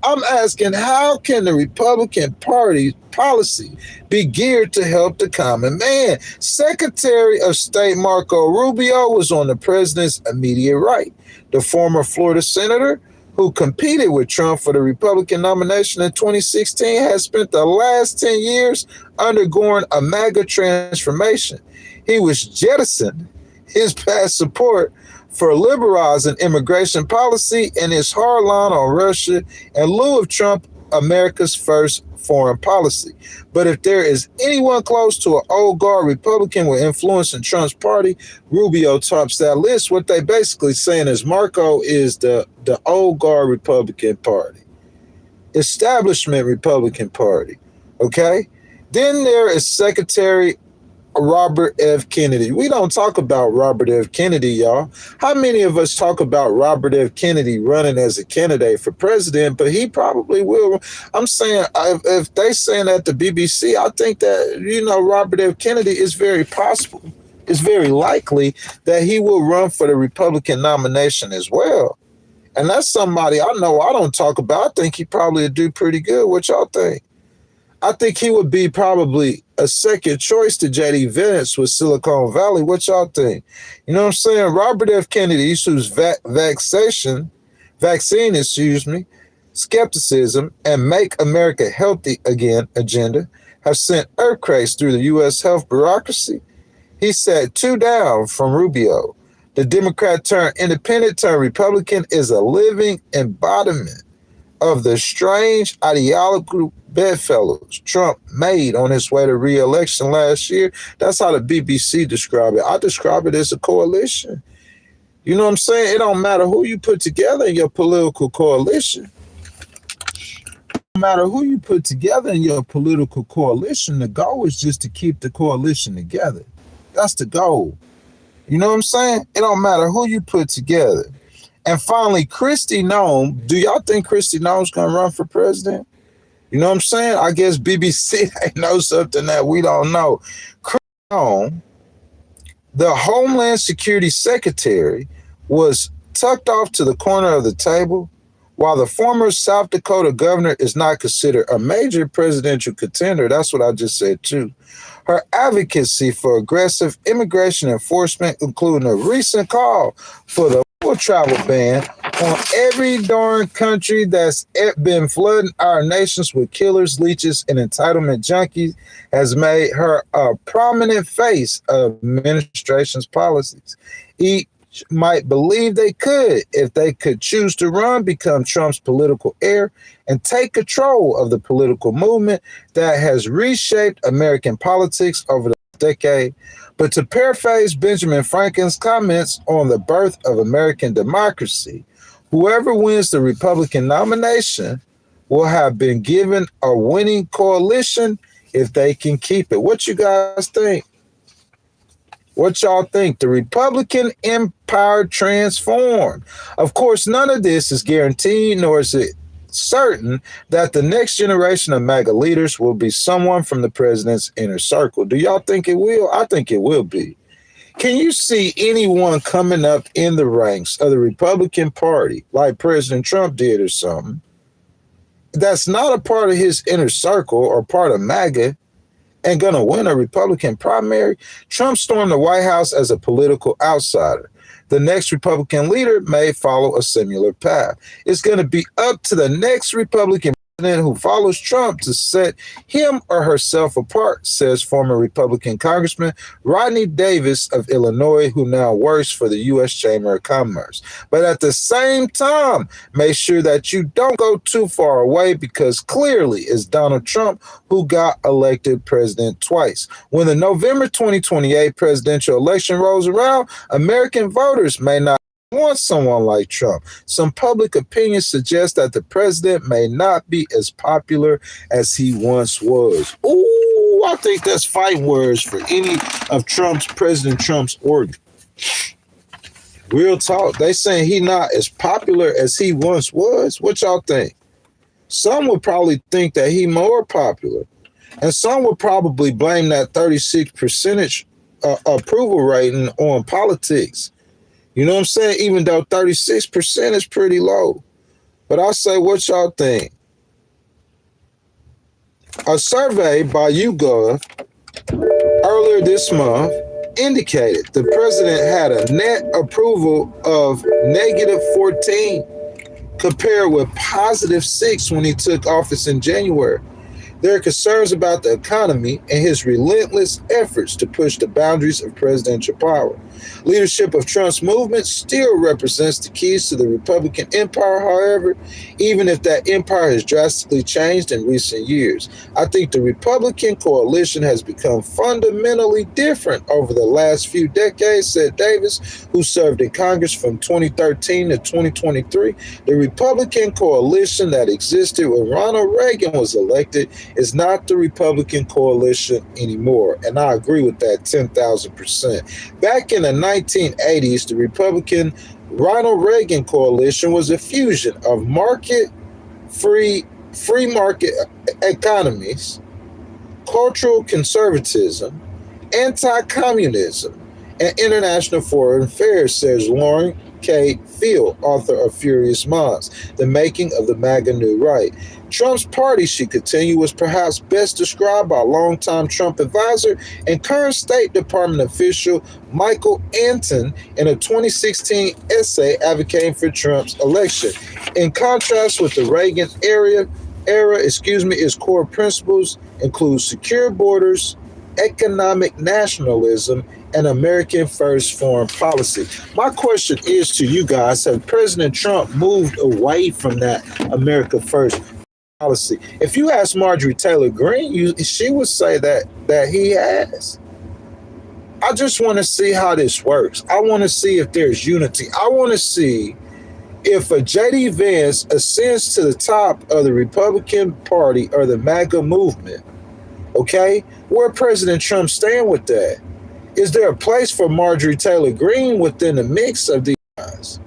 I'm asking, how can the Republican Party policy be geared to help the common man? Secretary of State Marco Rubio was on the president's immediate right. The former Florida senator who competed with Trump for the Republican nomination in 2016 has spent the last 10 years undergoing a MAGA transformation. He was jettisoned his past support for liberalizing immigration policy and his hard line on Russia in lieu of Trump, America's first foreign policy. But if there is anyone close to an old guard Republican with influence in Trump's party, Rubio tops that list. What they basically saying is Marco is the old guard Republican Party, establishment Republican Party. Okay. Then there is Secretary Robert F. Kennedy. We don't talk about Robert F. Kennedy, y'all. How many of us talk about Robert F. Kennedy running as a candidate for president? But he probably will. I'm saying, if they saying at the BBC, I think that, Robert F. Kennedy is very possible. It's very likely that he will run for the Republican nomination as well. And that's somebody I know I don't talk about. I think he probably would do pretty good. What y'all think? I think he would be probably a second choice to J.D. Vance with Silicon Valley. What y'all think? You know what I'm saying? Robert F. Kennedy, whose vaccine, skepticism, and Make America Healthy Again agenda have sent earthquakes through the U.S. health bureaucracy. He sat 2 down from Rubio. The Democrat turned independent turned Republican is a living embodiment of the strange ideological bedfellows Trump made on his way to re-election last year. That's how the BBC described it. I describe it as a coalition. You know what I'm saying? It don't matter who you put together in your political coalition. No matter who you put together in your political coalition, the goal is just to keep the coalition together. That's the goal. You know what I'm saying? It don't matter who you put together. And finally, Kristi Noem. Do y'all think Kristi Noem's going to run for president? You know what I'm saying? I guess BBC, they know something that we don't know. Kristi Noem, the Homeland Security Secretary, was tucked off to the corner of the table, while the former South Dakota governor is not considered a major presidential contender. That's what I just said, too. Her advocacy for aggressive immigration enforcement, including a recent call for the full travel ban on every darn country that's been flooding our nations with killers, leeches, and entitlement junkies, has made her a prominent face of administration's policies. Each might believe they could, if they could choose to run, become Trump's political heir and take control of the political movement that has reshaped American politics over the decade. But to paraphrase Benjamin Franklin's comments on the birth of American democracy, whoever wins the Republican nomination will have been given a winning coalition if they can keep it. What you guys think? What y'all think? The Republican empire transformed. Of course, none of this is guaranteed, nor is it certain that the next generation of MAGA leaders will be someone from the president's inner circle. Do y'all think it will? I think it will be. Can you see anyone coming up in the ranks of the Republican Party like President Trump did or something that's not a part of his inner circle or part of MAGA and going to win a Republican primary? Trump stormed the White House as a political outsider. The next Republican leader may follow a similar path. It's going to be up to the next Republican president who follows Trump to set him or herself apart, says former Republican Congressman Rodney Davis of Illinois, who now works for the U.S. Chamber of Commerce. But at the same time, make sure that you don't go too far away, because clearly it's Donald Trump who got elected president twice. When the November 2028 presidential election rolls around, American voters may not want someone like Trump. Some public opinion suggests that the president may not be as popular as he once was. Ooh, I think that's fighting words for any of President Trump's organ. Real talk. They saying he not as popular as he once was. What y'all think? Some would probably think that he more popular. And some would probably blame that 36% approval rating on politics. You know what I'm saying? Even though 36% is pretty low. But I say, what y'all think? A survey by YouGov earlier this month indicated the president had a net approval of -14 compared with +6 when he took office in January. There are concerns about the economy and his relentless efforts to push the boundaries of presidential power. Leadership of Trump's movement still represents the keys to the Republican empire, however, even if that empire has drastically changed in recent years. I think the Republican coalition has become fundamentally different over the last few decades, said Davis, who served in Congress from 2013 to 2023. The Republican coalition that existed when Ronald Reagan was elected is not the Republican coalition anymore. And I agree with that 10,000%. Back in the 1980s, the Republican Ronald Reagan coalition was a fusion of free market economies, cultural conservatism, anti-communism, and international foreign affairs, says Lauren K. Field, author of Furious Minds, The Making of the MAGA New Right. Trump's party, she continued, was perhaps best described by longtime Trump advisor and current State Department official Michael Anton in a 2016 essay advocating for Trump's election. In contrast with the Reagan era, its core principles include secure borders, economic nationalism, and American first foreign policy. My question is to you guys, have President Trump moved away from that America first policy? If you ask Marjorie Taylor Greene, she would say that he has. I just want to see how this works. I want to see if there's unity. I want to see if a J.D. Vance ascends to the top of the Republican Party or the MAGA movement, okay, where President Trump stand with that? Is there a place for Marjorie Taylor Greene within the mix of these guys?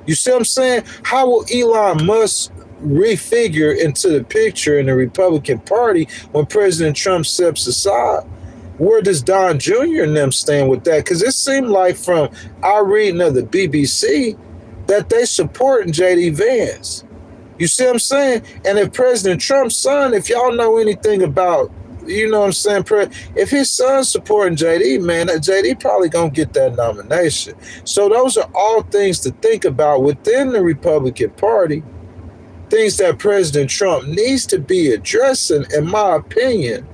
You see what I'm saying? How will Elon Musk refigure into the picture in the Republican Party when President Trump steps aside? Where does Don Jr. and them stand with that? Because it seemed like from our reading of the BBC that they supporting J.D. Vance. You see what I'm saying? And if President Trump's son, if y'all know anything about, you know what I'm saying, if his son's supporting JD, man, that JD probably gonna get that nomination. So those are all things to think about within the Republican Party, things that President Trump needs to be addressing, in my opinion,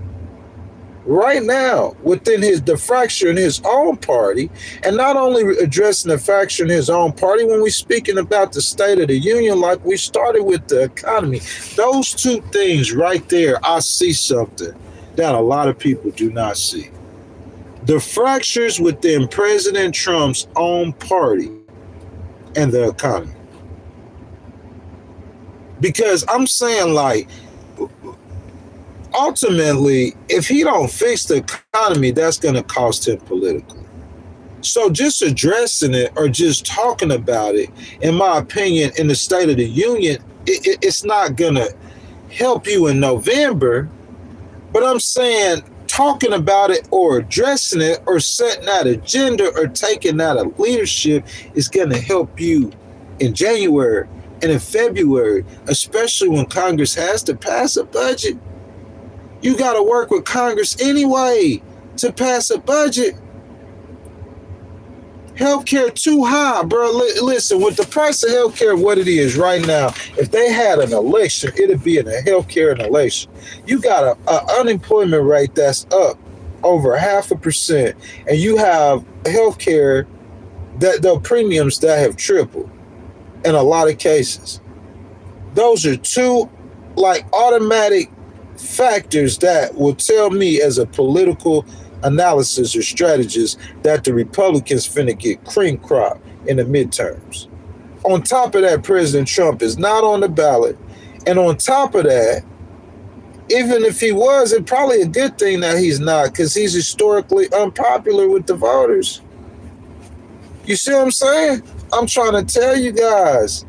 right now within the fracture in his own party, and not only addressing the fracture in his own party when we're speaking about the State of the Union, like we started with the economy. Those two things right there, I see something that a lot of people do not see. The fractures within President Trump's own party and the economy. Because I'm saying, like, ultimately, if he don't fix the economy, that's going to cost him politically. So just addressing it or just talking about it, in my opinion, in the State of the Union, it's not going to help you in November. But I'm saying talking about it or addressing it or setting that agenda or taking that a leadership is going to help you in January and in February, especially when Congress has to pass a budget. You got to work with Congress anyway to pass a budget. Healthcare too high, bro. Listen, with the price of healthcare, what it is right now, if they had an election, it'd be a healthcare election. You got an unemployment rate that's up over 0.5%, and you have healthcare that the premiums that have tripled in a lot of cases. Those are two like automatic factors that will tell me as a political analysis or strategist that the Republicans finna get cream crop in the midterms. On top of that, President Trump is not on the ballot. And on top of that, even if he was, it's probably a good thing that he's not, because he's historically unpopular with the voters. You see what I'm saying? I'm trying to tell you guys.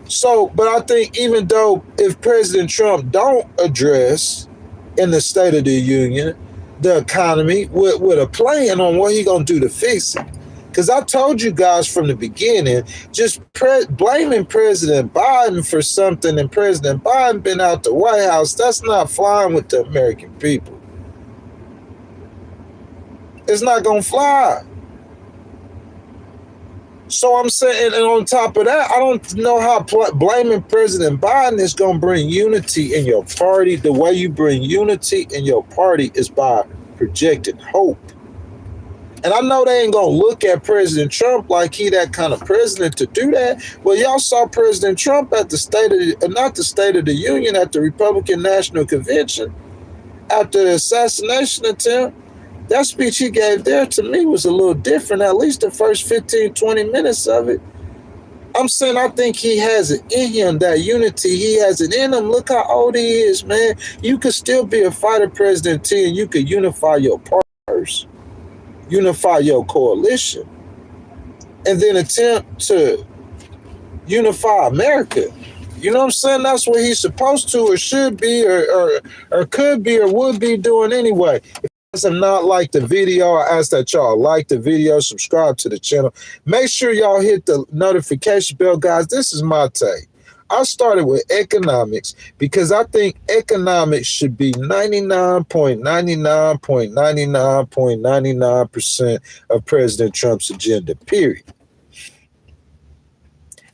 So, but I think even though if President Trump don't address in the State of the Union the economy with a plan on what he gonna do to fix it. Because I told you guys from the beginning, just blaming President Biden for something and President Biden been out the White House, that's not flying with the American people. It's not gonna fly. So I'm saying, and on top of that, I don't know how blaming President Biden is going to bring unity in your party. The way you bring unity in your party is by projecting hope. And I know they ain't gonna look at President Trump like he that kind of president to do that. Well, y'all saw President Trump at not the State of the Union, at the Republican National Convention after the assassination attempt. That speech he gave there to me was a little different, at least the first 15, 20 minutes of it. I'm saying I think he has it in him, that unity. He has it in him. Look how old he is, man. You could still be a fighter president, T, and you could unify your partners, unify your coalition, and then attempt to unify America. You know what I'm saying? That's what he's supposed to or should be or could be or would be doing anyway. If you guys have not liked the video, I ask that y'all like the video, subscribe to the channel. Make sure y'all hit the notification bell, guys. This is my take. I started with economics because I think economics should be 99.99.99.99% of President Trump's agenda, period.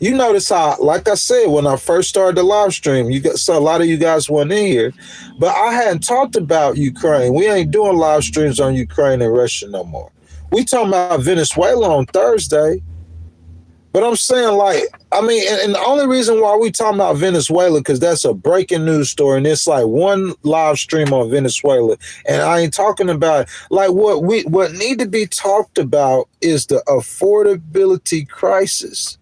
You notice how, like I said, when I first started the live stream, so a lot of you guys weren't in here, but I hadn't talked about Ukraine. We ain't doing live streams on Ukraine and Russia no more. We talking about Venezuela on Thursday. But I'm saying, and the only reason why we talking about Venezuela, because that's a breaking news story, and it's like one live stream on Venezuela, and I ain't talking about, what need to be talked about is the affordability crisis.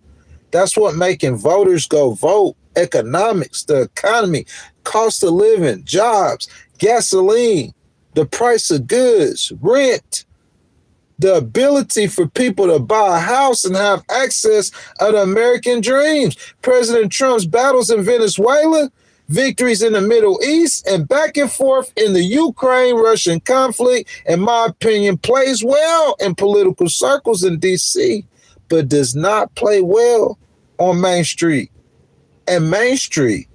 That's what making voters go vote. Economics, the economy, cost of living, jobs, gasoline, the price of goods, rent, the ability for people to buy a house and have access to the American dreams. President Trump's battles in Venezuela, victories in the Middle East, and back and forth in the Ukraine-Russian conflict, in my opinion, plays well in political circles in D.C., but does not play well on Main Street. And Main Street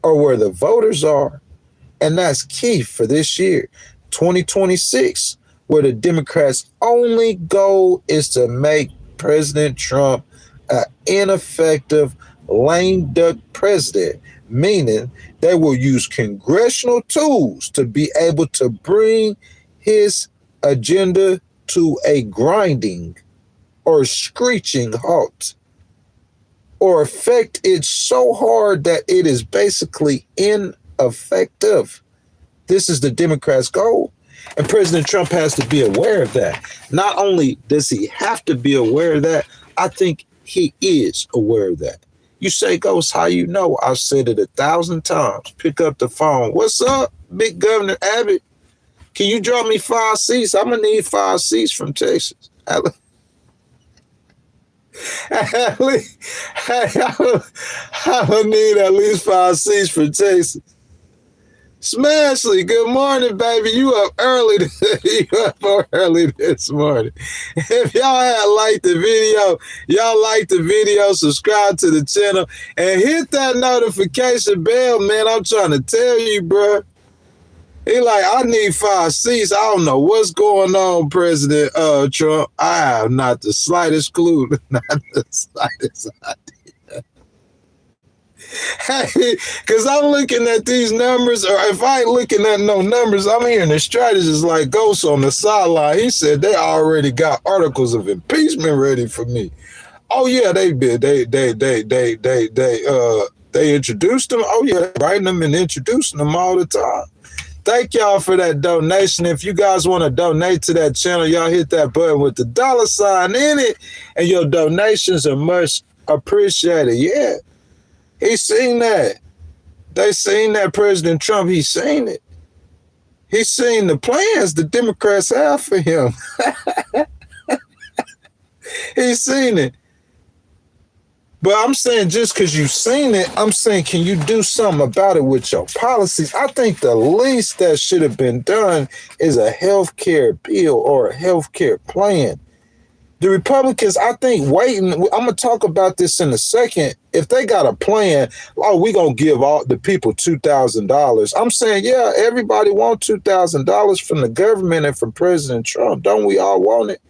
are where the voters are. And that's key for this year, 2026, where the Democrats' only goal is to make President Trump an ineffective, lame duck president, meaning they will use congressional tools to be able to bring his agenda to a grinding or screeching halt, or affect it so hard that it is basically ineffective. This is the Democrats' goal. And President Trump has to be aware of that. Not only does he have to be aware of that, I think he is aware of that. You say, Ghost, how you know? I've said it 1,000 times. Pick up the phone. What's up, big Governor Abbott? Can you draw me 5 seats? I'm going to need 5 seats from Texas. I need at least 5 seats from Texas. Smashly, good morning, baby. You up early this morning. If y'all had liked the video, subscribe to the channel, and hit that notification bell, man. I'm trying to tell you, bro. He like, I need 5 seats. I don't know what's going on, President Trump. I have not the slightest clue, not the slightest idea. Hey, because I'm looking at these numbers, or if I ain't looking at no numbers, I'm hearing the strategist like Ghost on the sideline. He said they already got articles of impeachment ready for me. Oh yeah, they introduced them. Oh yeah, writing them and introducing them all the time. Thank y'all for that donation. If you guys want to donate to that channel, y'all hit that button with the $sign in it, and your donations are much appreciated. Yeah. He seen that. They seen that President Trump, he seen it. He seen the plans the Democrats have for him. He seen it. But I'm saying just because you've seen it, I'm saying, can you do something about it with your policies? I think the least that should have been done is a health care bill or a health care plan. The Republicans, I think, waiting, I'm going to talk about this in a second. If they got a plan, we going to give all the people $2,000. I'm saying, yeah, everybody wants $2,000 from the government and from President Trump. Don't we all want it?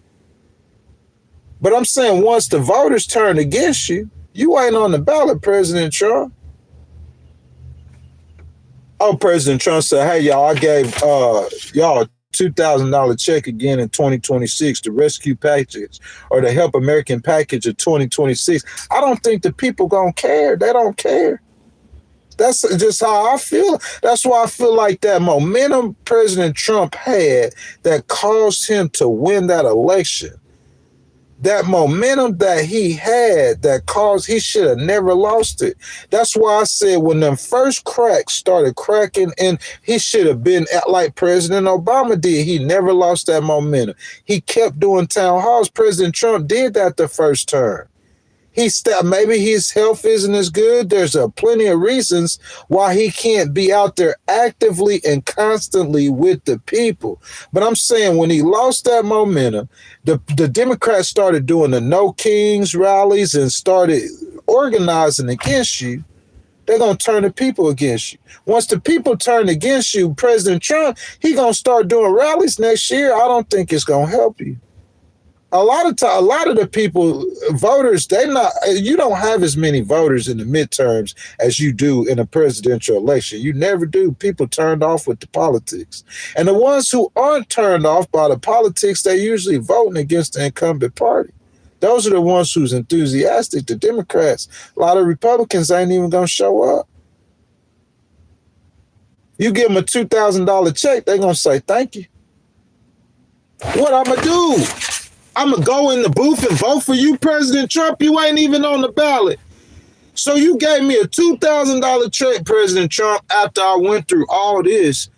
But I'm saying once the voters turn against you, you ain't on the ballot, President Trump. Oh, President Trump said, hey, y'all, I gave y'all $2,000 check again in 2026, the rescue package or the help American package of 2026, I don't think the people gonna care. They don't care. That's just how I feel. That's why I feel like that momentum President Trump had that caused him to win that election, that momentum that he had that caused, he should have never lost it. That's why I said when them first cracks started cracking, and he should have been like President Obama did. He never lost that momentum. He kept doing town halls. President Trump did that the first term. Maybe his health isn't as good. There's plenty of reasons why he can't be out there actively and constantly with the people. But I'm saying when he lost that momentum, the Democrats started doing the No Kings rallies and started organizing against you. They're going to turn the people against you. Once the people turn against you, President Trump, he going to start doing rallies next year. I don't think it's going to help you. A lot of the people, voters, you don't have as many voters in the midterms as you do in a presidential election. You never do. People turned off with the politics. And the ones who aren't turned off by the politics, they're usually voting against the incumbent party. Those are the ones who's enthusiastic, the Democrats. A lot of Republicans ain't even going to show up. You give them a $2,000 check, they're going to say, thank you. What I'm going to do? I'm going to go in the booth and vote for you, President Trump. You ain't even on the ballot. So you gave me a $2,000 check, President Trump, after I went through all this.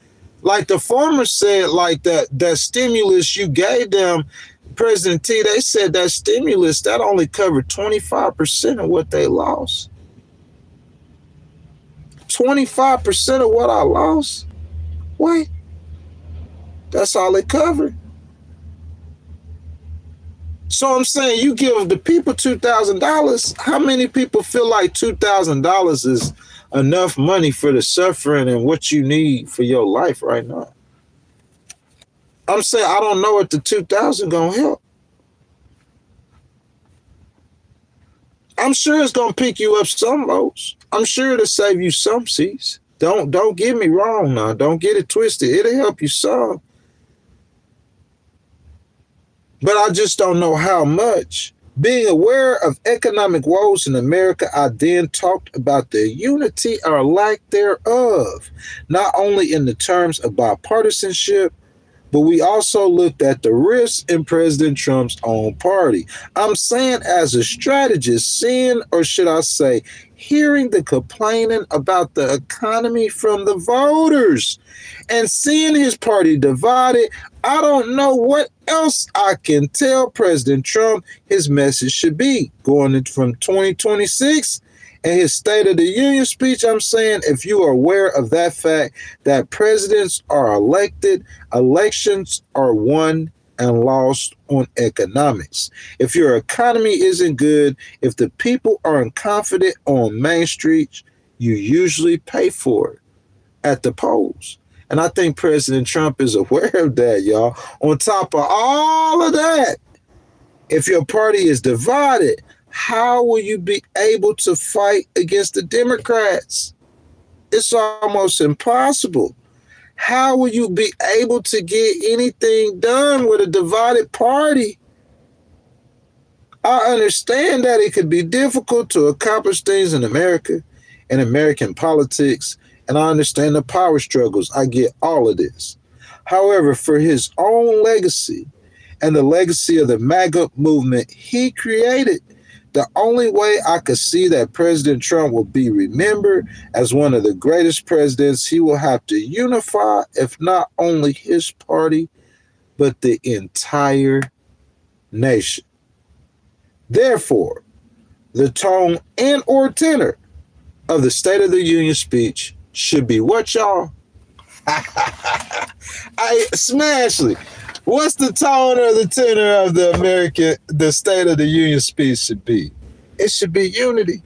Like the farmers said, like that stimulus you gave them, President T, they said that stimulus, that only covered 25% of what they lost. 25% of what I lost? Wait, that's all it covered. So I'm saying you give the people $2,000. How many people feel like $2,000 is enough money for the suffering and what you need for your life right now? I'm saying I don't know if the $2,000 gonna help. I'm sure it's gonna pick you up some votes. I'm sure it'll save you some seats. Don't get me wrong now. Don't get it twisted. It'll help you some. But I just don't know how much. Being aware of economic woes in America, I then talked about the unity or lack thereof, not only in the terms of bipartisanship, but we also looked at the risks in President Trump's own party. I'm saying as a strategist, seeing, or should I say, hearing the complaining about the economy from the voters and seeing his party divided, I don't know what else I can tell President Trump his message should be going into from 2026 and his State of the Union speech. I'm saying if you are aware of that fact that presidents are elected, elections are won and lost on economics. If your economy isn't good, if the people aren't confident on Main Street, you usually pay for it at the polls. And I think President Trump is aware of that, y'all. On top of all of that, if your party is divided, how will you be able to fight against the Democrats? It's almost impossible. How will you be able to get anything done with a divided party? I understand that it could be difficult to accomplish things in America and American politics, and I understand the power struggles. I get all of this. However, for his own legacy and the legacy of the MAGA movement he created, the only way I could see that President Trump will be remembered as one of the greatest presidents, he will have to unify, if not only his party, but the entire nation. Therefore, the tone and or tenor of the State of the Union speech should be what, y'all? Smashley, what's the tone or the tenor of the State of the Union speech should be? It should be unity.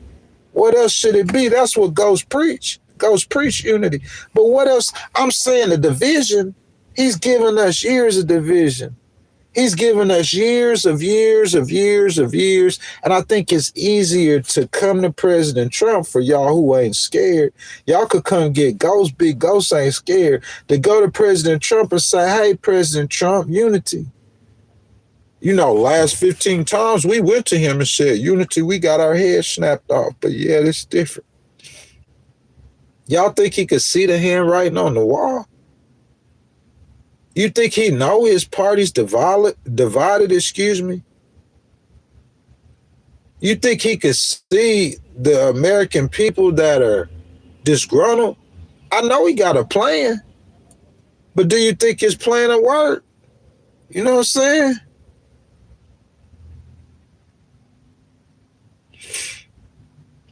What else should it be? That's what Ghost preach. Ghost preach unity. But what else? I'm saying the division, he's given us years of division. He's given us years of years of years of years. And I think it's easier to come to President Trump for y'all who ain't scared. Y'all could come get Ghost. Big Ghost ain't scared. To go to President Trump and say, hey, President Trump, unity. You know, last 15 times we went to him and said, unity, we got our heads snapped off. But yeah, it's different. Y'all think he could see the handwriting on the wall? You think he know his party's divided, excuse me? You think he could see the American people that are disgruntled? I know he got a plan, but do you think his plan will work? You know what I'm saying?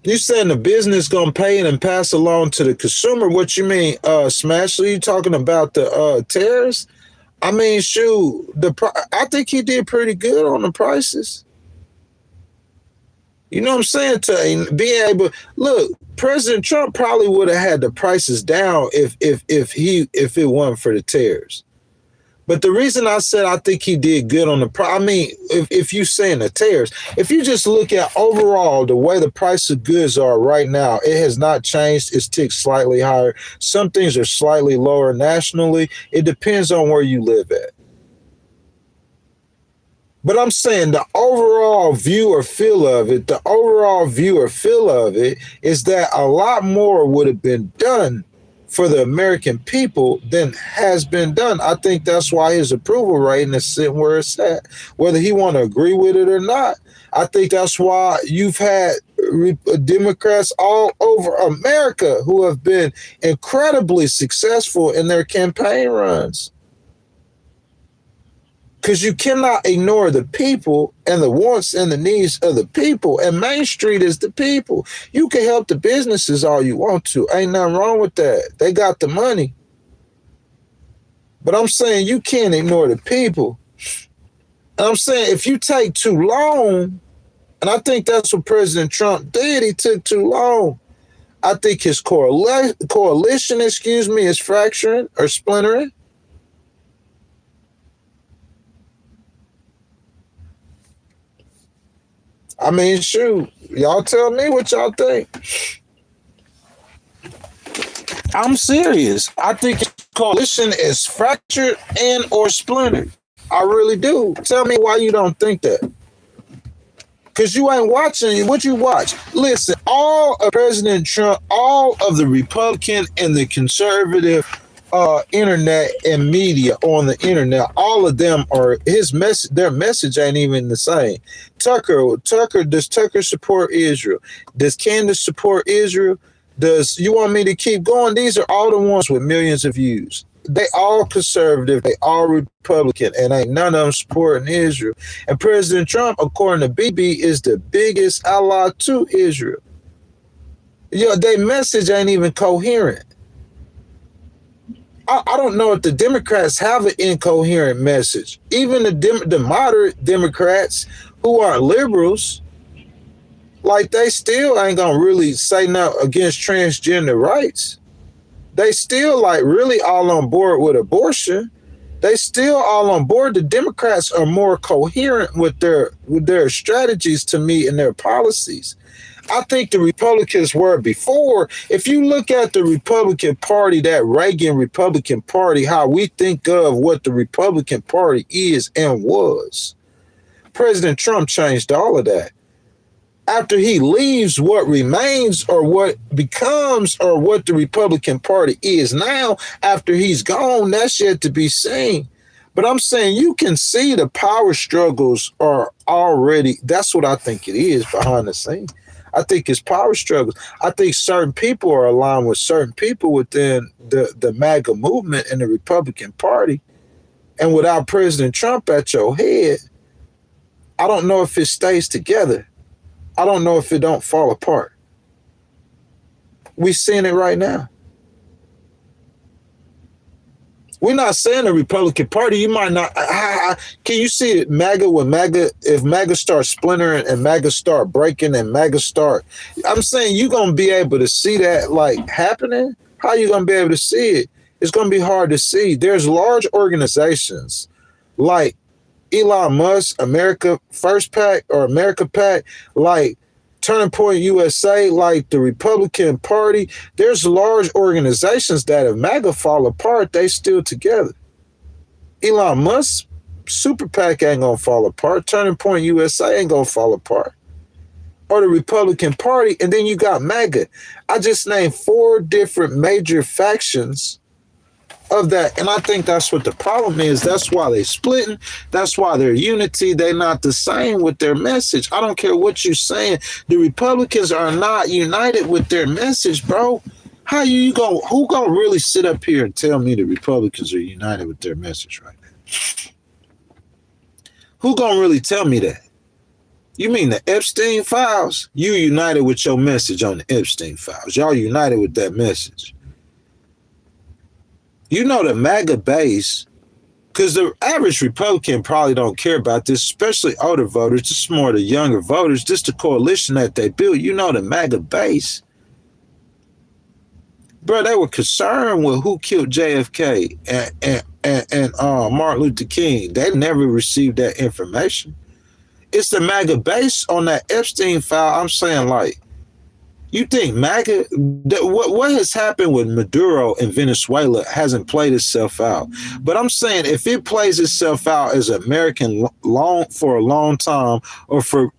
You saying the business gonna pay it and pass along to the consumer? What you mean, Smash? Are you talking about the tariffs? I mean, shoot, I think he did pretty good on the prices. You know what I'm saying? To be able, look, President Trump probably would have had the prices down if it wasn't for the tariffs. But the reason I said I think he did good on I mean, if you saying the tariffs, if you just look at overall the way the price of goods are right now, it has not changed. It's ticked slightly higher. Some things are slightly lower nationally. It depends on where you live at. But I'm saying the overall view or feel of it, is that a lot more would have been done for the American people than has been done. I think that's why his approval rating is sitting where it's at, whether he want to agree with it or not. I think that's why you've had Democrats all over America who have been incredibly successful in their campaign runs. Because you cannot ignore the people and the wants and the needs of the people. And Main Street is the people. You can help the businesses all you want to. Ain't nothing wrong with that. They got the money. But I'm saying you can't ignore the people. And I'm saying if you take too long, and I think that's what President Trump did, he took too long. I think his coalition, is fracturing or splintering. I mean, shoot, y'all tell me what y'all think. I'm serious. I think his coalition is fractured and or splintered. I really do. Tell me why you don't think that. Because you ain't watching. What you watch? Listen, all of President Trump, all of the Republican and the conservative internet and media on the internet, all of them are their message ain't even the same. Does Tucker support Israel? Does Candace support Israel? Does you want me to keep going? These are all the ones with millions of views. They all conservative, they all Republican, and ain't none of them supporting Israel. And President Trump, according to BB, is the biggest ally to Israel. Their message ain't even coherent. I don't know if the Democrats have an incoherent message. Even the moderate Democrats who aren't liberals, like they still ain't gonna really say nothing against transgender rights. They still like really all on board with abortion. They still all on board. The Democrats are more coherent with their strategies to me and their policies. I think the Republicans were before. If you look at the Republican Party, that Reagan Republican Party, how we think of what the Republican Party is and was, President Trump changed all of that. After he leaves, what remains or what becomes or what the Republican Party is now, after he's gone, that's yet to be seen. But I'm saying you can see the power struggles are already, that's what I think it is behind the scenes. I think it's power struggles. I think certain people are aligned with certain people within the MAGA movement and the Republican Party. And without President Trump at your head, I don't know if it stays together. I don't know if it don't fall apart. We're seeing it right now. We're not saying the Republican Party. You might not. Can you see it? If MAGA starts splintering and MAGA start breaking and MAGA start, I'm saying you're going to be able to see that like happening. How are you going to be able to see it? It's going to be hard to see. There's large organizations like Elon Musk, America First PAC or America PAC, like Turning Point USA, like the Republican Party, there's large organizations that if MAGA fall apart, they still together. Elon Musk, Super PAC ain't gonna fall apart. Turning Point USA ain't gonna fall apart. Or the Republican Party, and then you got MAGA. I just named 4 different major factions of that, and I think that's what the problem is. That's why they splitting. That's why their unity. They're not the same with their message. I don't care what you're saying. The Republicans are not united with their message, bro. How you going? Who gonna really sit up here and tell me the Republicans are united with their message right now? Who gonna really tell me that? You mean the Epstein files? You united with your message on the Epstein files. Y'all united with that message. You know the MAGA base, because the average Republican probably don't care about this, especially older voters, just more the younger voters, just the coalition that they built. You know the MAGA base. Bro, they were concerned with who killed JFK and Martin Luther King. They never received that information. It's the MAGA base on that Epstein file. I'm saying, like, you think MAGA, what has happened with Maduro in Venezuela hasn't played itself out. But I'm saying if it plays itself out as American for a long time, or for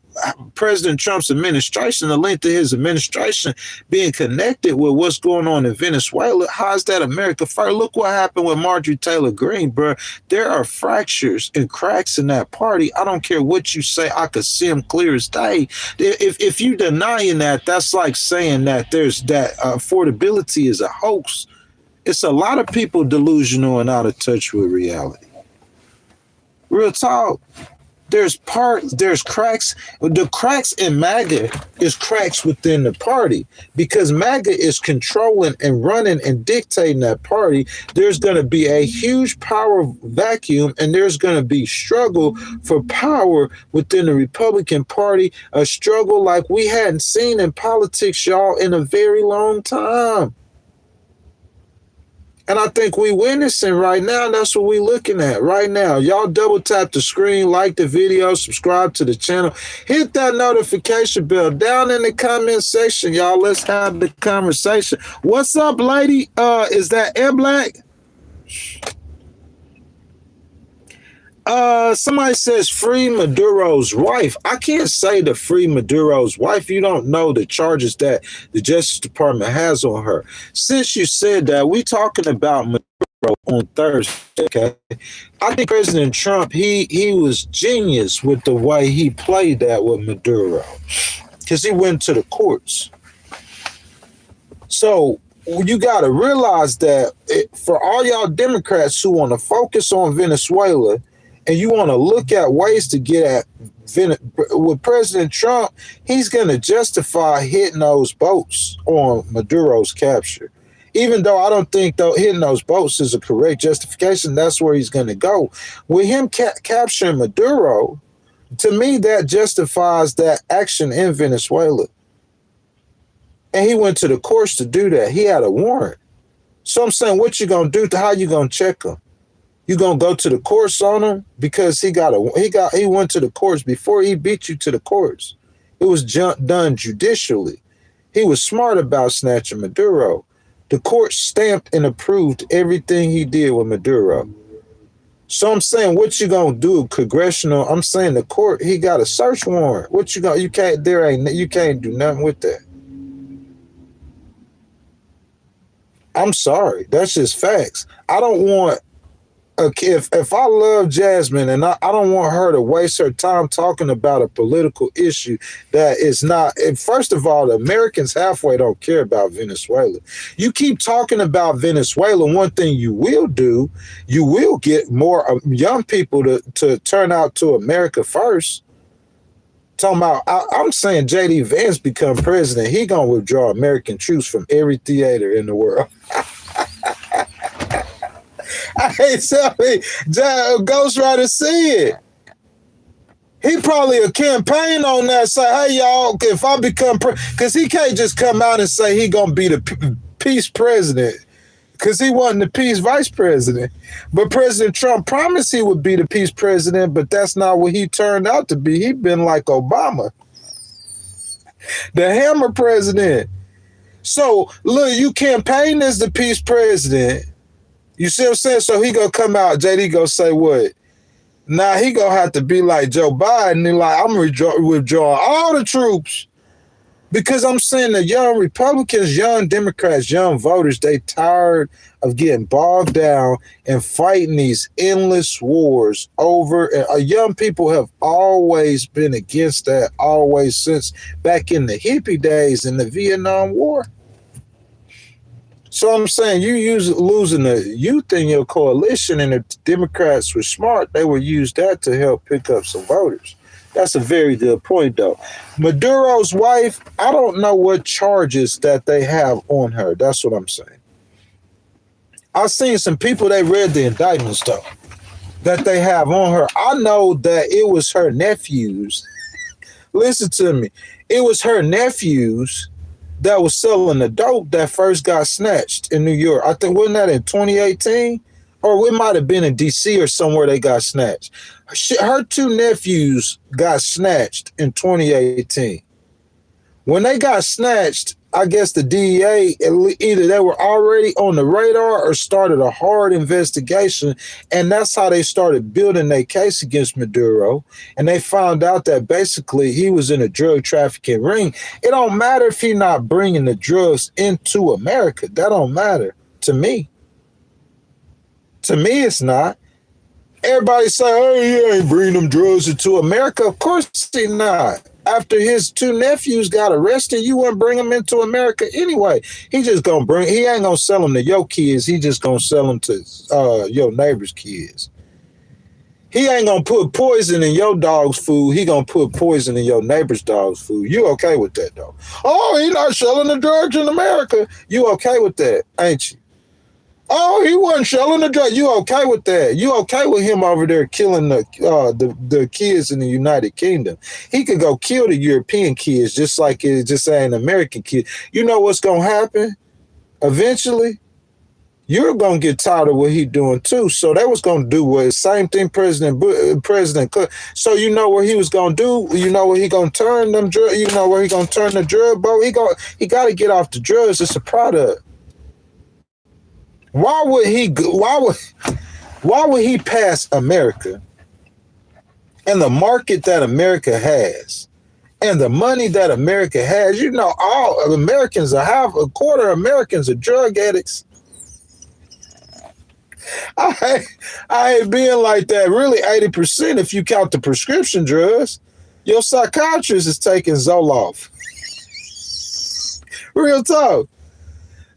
President Trump's administration, the length of his administration being connected with what's going on in Venezuela, how's that America first? Look what happened with Marjorie Taylor Greene, bro. There are fractures and cracks in that party. I don't care what you say. I could see them clear as day. If you denying that, that's like saying that there's that affordability is a hoax. It's a lot of people delusional and out of touch with reality. Real talk. There's cracks. The cracks in MAGA is cracks within the party, because MAGA is controlling and running and dictating that party. There's going to be a huge power vacuum, and there's going to be struggle for power within the Republican Party, a struggle like we hadn't seen in politics, y'all, in a very long time. And I think we witnessing right now. That's what we looking at right now. Y'all double tap the screen, like the video, subscribe to the channel, hit that notification bell down in the comment section, y'all. Let's have the conversation. What's up, lady? Is that Air Black? Somebody says free Maduro's wife. I can't say to free Maduro's wife. You don't know the charges that the Justice Department has on her. Since you said that, we talking about Maduro on Thursday, okay? I think President Trump, he was genius with the way he played that with Maduro, because he went to the courts. So you got to realize that for all y'all Democrats who want to focus on Venezuela, and you want to look at ways to get at with President Trump, he's going to justify hitting those boats on Maduro's capture. Even though I don't think though hitting those boats is a correct justification, that's where he's going to go. With him capturing Maduro, to me, that justifies that action in Venezuela. And he went to the courts to do that. He had a warrant. So I'm saying, what you going to do? How you going to check him? You gonna go to the courts on him because he went to the courts before he beat you to the courts. It was done judicially. He was smart about snatching Maduro. The court stamped and approved everything he did with Maduro. So I'm saying, what you gonna do? Congressional? I'm saying the court. He got a search warrant. What you gonna? You can't do nothing with that. I'm sorry. That's just facts. I don't want. If I love Jasmine and I don't want her to waste her time talking about a political issue that is not, and first of all, the Americans halfway don't care about Venezuela. You keep talking about Venezuela, one thing you will do, you will get more young people to turn out to America first. Talking about, I'm saying JD Vance become president, he gonna withdraw American troops from every theater in the world. I hate something. Ghost Rider said. He probably a campaign on that. Say, hey, y'all, if I become because he can't just come out and say he gonna be the peace president. because he wasn't the peace vice president. But President Trump promised he would be the peace president, but that's not what he turned out to be. He been like Obama, the hammer president. So look, you campaign as the peace president. You see what I'm saying? So he gonna come out, JD gonna say what? Now he gonna have to be like Joe Biden and like, I'm withdrawing all the troops. Because I'm saying the young Republicans, young Democrats, young voters, they tired of getting bogged down and fighting these endless wars over. And young people have always been against that, always since back in the hippie days in the Vietnam War. So I'm saying losing the youth in your coalition, and if the Democrats were smart, they would use that to help pick up some voters. That's a very good point, though. Maduro's wife, I don't know what charges that they have on her. That's what I'm saying. I've seen some people, they read the indictments, though, that they have on her. I know that it was her nephews. Listen to me. It was her nephews that was selling the dope that first got snatched in New York. I think, wasn't that in 2018? Or it might have been in D.C. or somewhere they got snatched. Her two nephews got snatched in 2018. When they got snatched, I guess the DEA, either they were already on the radar or started a hard investigation, and that's how they started building their case against Maduro. And they found out that basically he was in a drug trafficking ring. It don't matter if he's not bringing the drugs into America. That don't matter to me. To me, it's not. Everybody say, hey, he ain't bringing them drugs into America. Of course he not. After his two nephews got arrested, you wouldn't bring them into America anyway. He ain't gonna sell them to your kids. He just gonna sell them to your neighbor's kids. He ain't gonna put poison in your dog's food. He gonna put poison in your neighbor's dog's food. You okay with that, though? Oh, he not selling the drugs in America. You okay with that, ain't you? Oh, he wasn't selling the drug. You okay with that? You okay with him over there killing the kids in the United Kingdom? He could go kill the European kids just like it just ain't American kids. You know what's gonna happen? Eventually, you're gonna get tired of what he doing too. So they was gonna do what same thing President Cook. So you know what he was gonna do? You know where he gonna turn them drugs? You know where he gonna turn the drug boat? He got to get off the drugs. It's a product. Why would he pass America and the market that America has and the money that America has? You know, all Americans a quarter of Americans are drug addicts. I hate being like that. Really, 80% if you count the prescription drugs. Your psychiatrist is taking Zoloft. Real talk.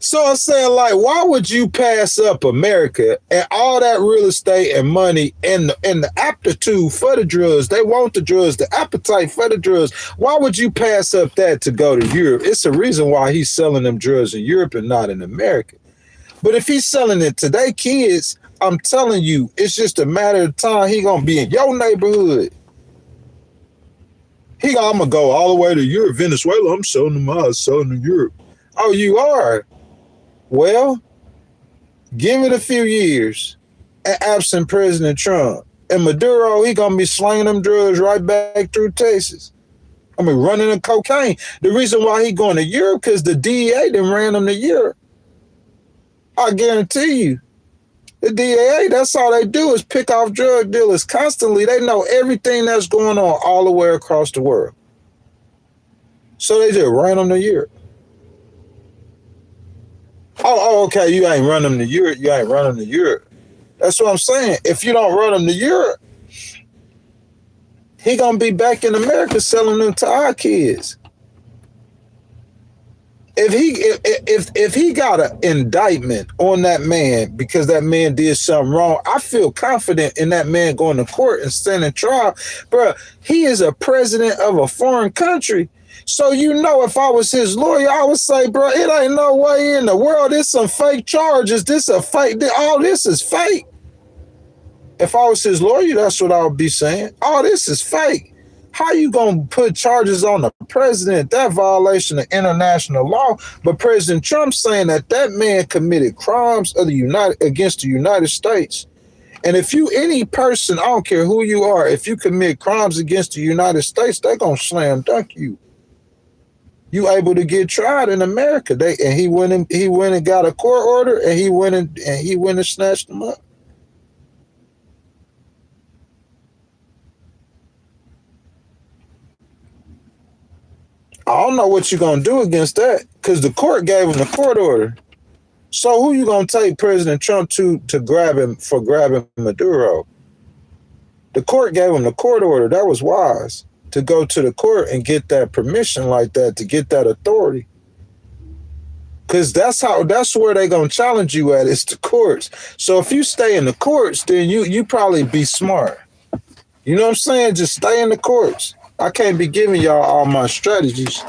So I'm saying, like, why would you pass up America and all that real estate and money and the aptitude for the drugs? They want the drugs, the appetite for the drugs. Why would you pass up that to go to Europe? It's a reason why he's selling them drugs in Europe and not in America. But if he's selling it to their kids, I'm telling you, it's just a matter of time. He gonna be in your neighborhood. I'm gonna go all the way to Europe, Venezuela. I'm selling them out, selling to Europe. Oh, you are? Well, give it a few years, and absent President Trump and Maduro, he gonna be slinging them drugs right back through Texas. I mean, running the cocaine. The reason why he going to Europe because the DEA done ran him to Europe. I guarantee you, the DEA, that's all they do is pick off drug dealers constantly. They know everything that's going on all the way across the world. So they just ran them to Europe. Oh, okay, you ain't run them to Europe. You ain't run them to Europe. That's what I'm saying. If you don't run them to Europe, he gonna be back in America selling them to our kids. If he got an indictment on that man because that man did something wrong, I feel confident in that man going to court and standing trial. Bro, he is a president of a foreign country. So, you know, if I was his lawyer, I would say, bro, it ain't no way in the world. There's some fake charges. This a fake. All this is fake. If I was his lawyer, that's what I would be saying. All this is fake. How you gonna put charges on the president? That violation of international law. But President Trump saying that that man committed crimes of against the United States. And if you, any person, I don't care who you are, if you commit crimes against the United States, they're gonna slam dunk you. You able to get tried in America. He went and got a court order, and he went and snatched them up. I don't know what you're gonna do against that, because the court gave him the court order. So who you gonna take President Trump to grab him for grabbing Maduro? The court gave him the court order. That was wise, to go to the court and get that permission like that, to get that authority. Because that's where they're gonna challenge you at, is the courts. So if you stay in the courts, then you probably be smart. You know what I'm saying? Just stay in the courts. I can't be giving y'all all my strategies.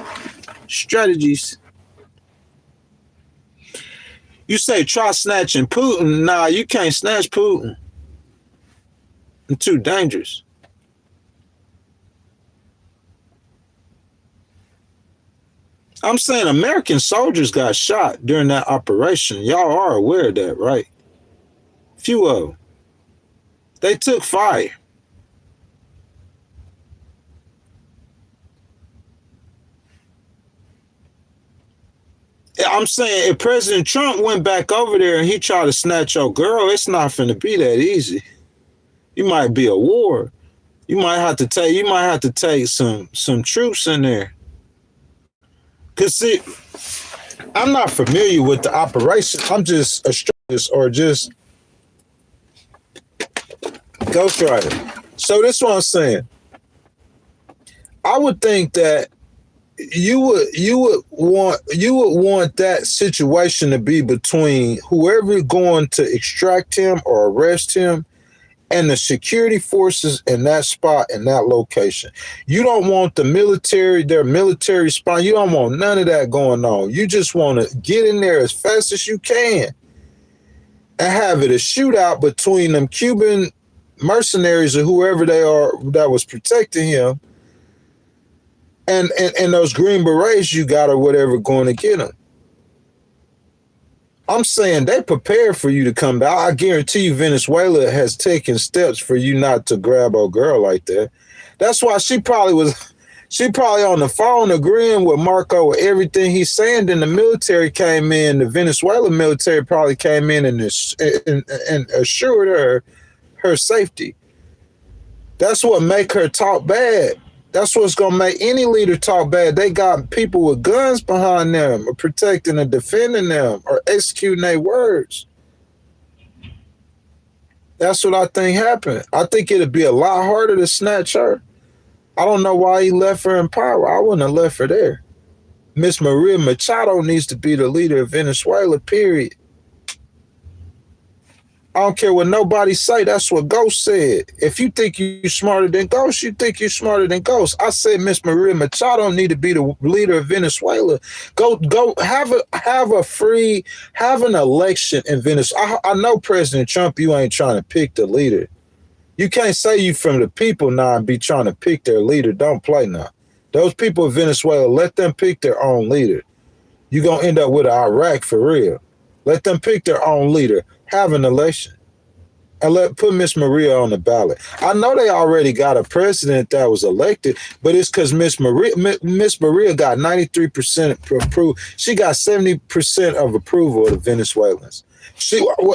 You say try snatching Putin. Nah, you can't snatch Putin. It's too dangerous. I'm saying American soldiers got shot during that operation. Y'all are aware of that, right? Few of them. They took fire. I'm saying if President Trump went back over there and he tried to snatch your girl, it's not finna be that easy. You might be a war. You might have to take some troops in there. Cause see, I'm not familiar with the operation. I'm just a strategist or just ghostwriter. So this is what I'm saying. I would think that you would want that situation to be between whoever going to extract him or arrest him and the security forces in that spot, in that location. You don't want the military, their military spot. You don't want none of that going on. You just want to get in there as fast as you can and have it a shootout between them Cuban mercenaries or whoever they are that was protecting him and those Green Berets you got or whatever going to get them. I'm saying they prepared for you to come back. I guarantee you Venezuela has taken steps for you not to grab a girl like that. That's why she probably on the phone agreeing with Marco with everything he's saying. Then the military came in, the Venezuelan military probably came in and assured her safety. That's what make her talk bad. That's what's going to make any leader talk bad. They got people with guns behind them or protecting and defending them or executing their words. That's what I think happened. I think it'd be a lot harder to snatch her. I don't know why he left her in power. I wouldn't have left her there. Miss Maria Machado needs to be the leader of Venezuela, period. I don't care what nobody say. That's what Ghost said. If you think you're smarter than Ghost, you think you're smarter than Ghost. I said Miss Maria Machado need to be the leader of Venezuela. Go have an election in Venezuela. I know President Trump, you ain't trying to pick the leader. You can't say you from the people now and be trying to pick their leader. Don't play now. Those people in Venezuela, let them pick their own leader. You're going to end up with Iraq for real. Let them pick their own leader. Have an election. And put Miss Maria on the ballot. I know they already got a president that was elected, but it's because Miss Maria got 93% approval. She got 70% of approval of the Venezuelans.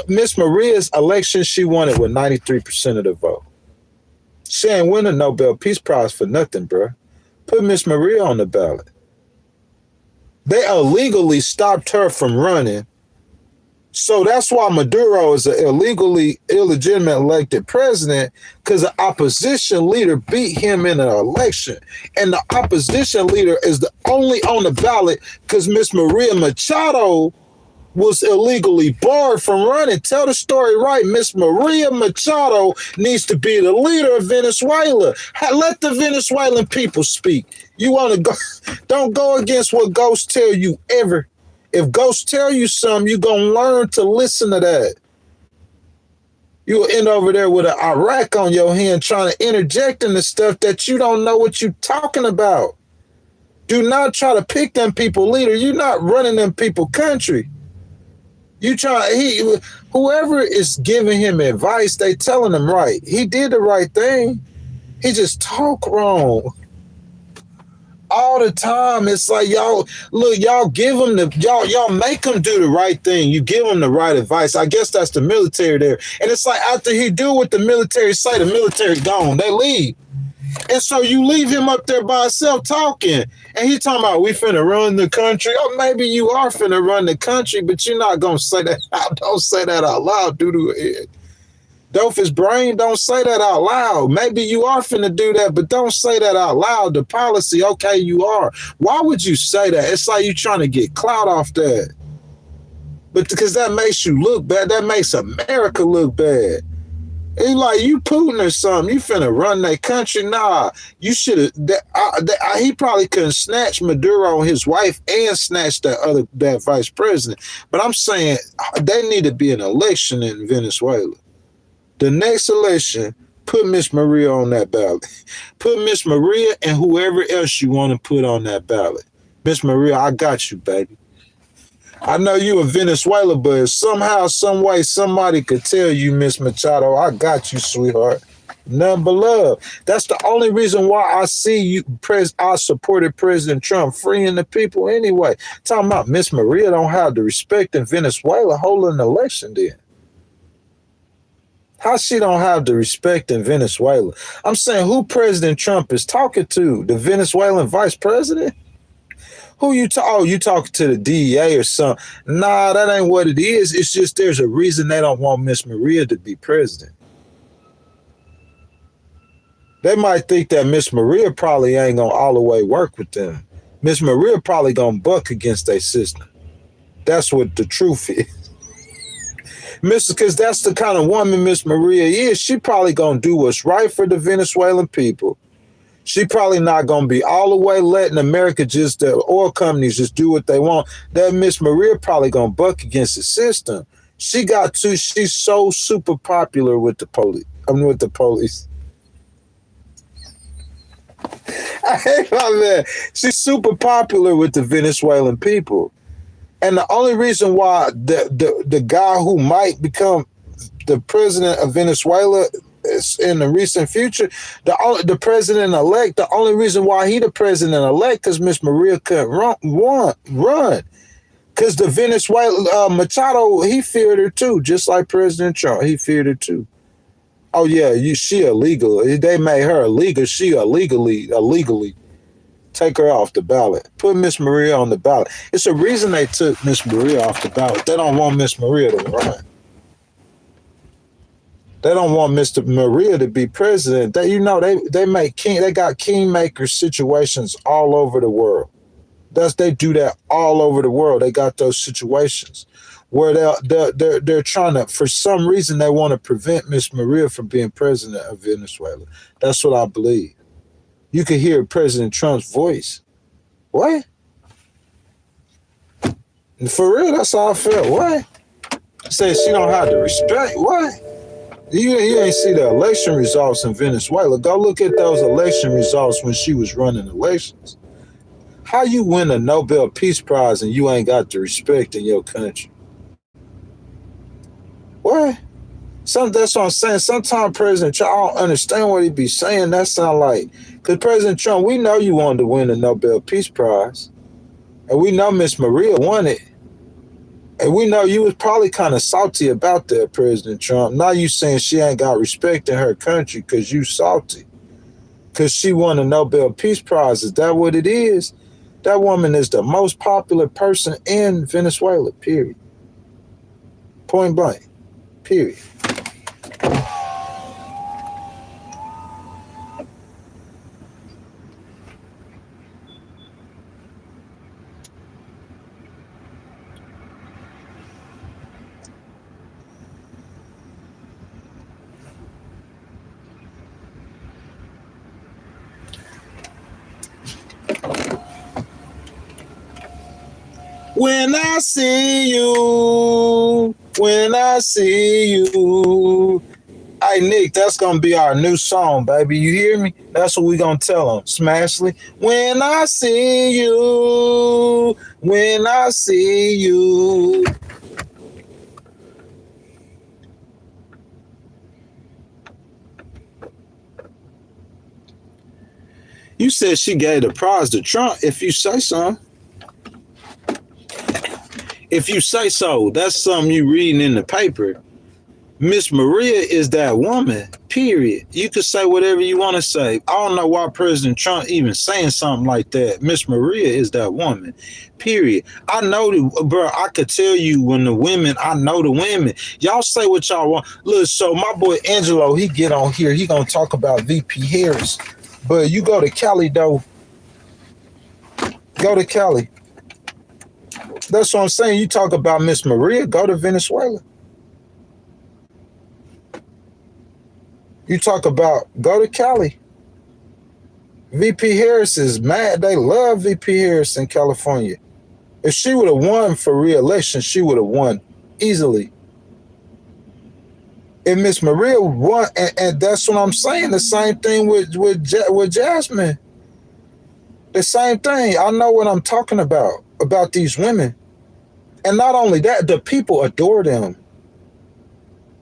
Miss Maria's election, she won it with 93% of the vote. She ain't win a Nobel Peace Prize for nothing, bro. Put Miss Maria on the ballot. They illegally stopped her from running. So that's why Maduro is an illegitimate elected president, because the opposition leader beat him in an election. And the opposition leader is the only on the ballot because Miss Maria Machado was illegally barred from running. Tell the story right. Miss Maria Machado needs to be the leader of Venezuela. Let the Venezuelan people speak. You want to go? Don't go against what ghosts tell you ever. If ghosts tell you something, you're going to learn to listen to that. You will end over there with an Iraq on your hand trying to interject into stuff that you don't know what you're talking about. Do not try to pick them people leader. You're not running them people country. Whoever is giving him advice, they telling him right. He did the right thing. He just talk wrong all the time. It's like y'all give him y'all make him do the right thing. You give him the right advice. I guess that's the military there. And it's like after he do what the military say, the military gone. They leave. And so you leave him up there by himself talking. And he talking about we finna run the country. Oh, maybe you are finna run the country, but you're not gonna say that. Don't say that out loud, doo-doo head. Doofus brain, don't say that out loud. Maybe you are finna do that, but don't say that out loud. The policy, okay, you are. Why would you say that? It's like you trying to get clout off that. But because that makes you look bad, that makes America look bad. It's like you Putin or something. You finna run that country. Nah, you should have. He probably couldn't snatch Maduro and his wife and snatch that vice president. But I'm saying they need to be an election in Venezuela. The next election, put Miss Maria on that ballot. Put Miss Maria and whoever else you want to put on that ballot. Miss Maria, I got you, baby. I know you in Venezuela, but somehow, some way, somebody could tell you, Miss Machado, I got you, sweetheart. Nothing but love. That's the only reason why I see you. I supported President Trump freeing the people anyway. Talking about Miss Maria don't have the respect in Venezuela holding an election then. How she don't have the respect in Venezuela? I'm saying who President Trump is talking to? The Venezuelan vice president? Who you you talking to the DEA or something? Nah, that ain't what it is. It's just there's a reason they don't want Miss Maria to be president. They might think that Miss Maria probably ain't gonna all the way work with them. Miss Maria probably gonna buck against their system. That's what the truth is. Because that's the kind of woman Miss Maria is. She probably gonna do what's right for the Venezuelan people. She probably not going to be all the way letting America the oil companies just do what they want. That Miss Maria probably going to buck against the system. She's so super popular with the police. I hate my man. She's super popular with the Venezuelan people. And the only reason why the guy who might become the president of Venezuela in the recent future, the president-elect, the only reason why he the president-elect because Miss Maria couldn't run. Because the Venezuela, Machado, he feared her too, just like President Trump. He feared her too. Oh yeah, she illegal. They made her illegal. She illegally take her off the ballot. Put Miss Maria on the ballot. It's a reason they took Miss Maria off the ballot. They don't want Miss Maria to run. They don't want Mr. Maria to be president. They got kingmaker situations all over the world. They do that all over the world. They got those situations where they're trying to, for some reason, they want to prevent Miss Maria from being president of Venezuela. That's what I believe. You can hear President Trump's voice. What? For real, that's how I felt. What? Say she don't have the respect. What? You ain't see the election results in Venezuela. Go look at those election results when she was running elections. How you win a Nobel Peace Prize and you ain't got the respect in your country? What? That's what I'm saying. Sometimes President Trump, I don't understand what he be saying. That sound like, because President Trump, we know you wanted to win the Nobel Peace Prize. And we know Miss Maria won it. And we know you was probably kind of salty about that, President Trump. Now you saying she ain't got respect in her country because you salty. Because she won a Nobel Peace Prize. Is that what it is? That woman is the most popular person in Venezuela, period. Point blank, period. When I see you, Hey, Nick, that's going to be our new song, baby. You hear me? That's what we going to tell them. Smashley. When I see you, when I see you. You said she gave the prize to Trump. If you say so. If you say so, that's something you reading in the paper. Miss Maria is that woman, period. You could say whatever you want to say. I don't know why President Trump even saying something like that. Miss Maria is that woman, period. I know, bro, I could tell you when the women, I know the women. Y'all say what y'all want. Look, so my boy Angelo, he get on here. He going to talk about VP Harris. But you go to Cali, though. Go to Cali. That's what I'm saying. You talk about Miss Maria, go to Venezuela. You talk about, go to Cali. VP Harris is mad. They love VP Harris in California. If she would have won for re-election, she would have won easily. If Miss Maria won, and that's what I'm saying, the same thing with Jasmine. The same thing. I know what I'm talking about these women. And not only that, the people adore them.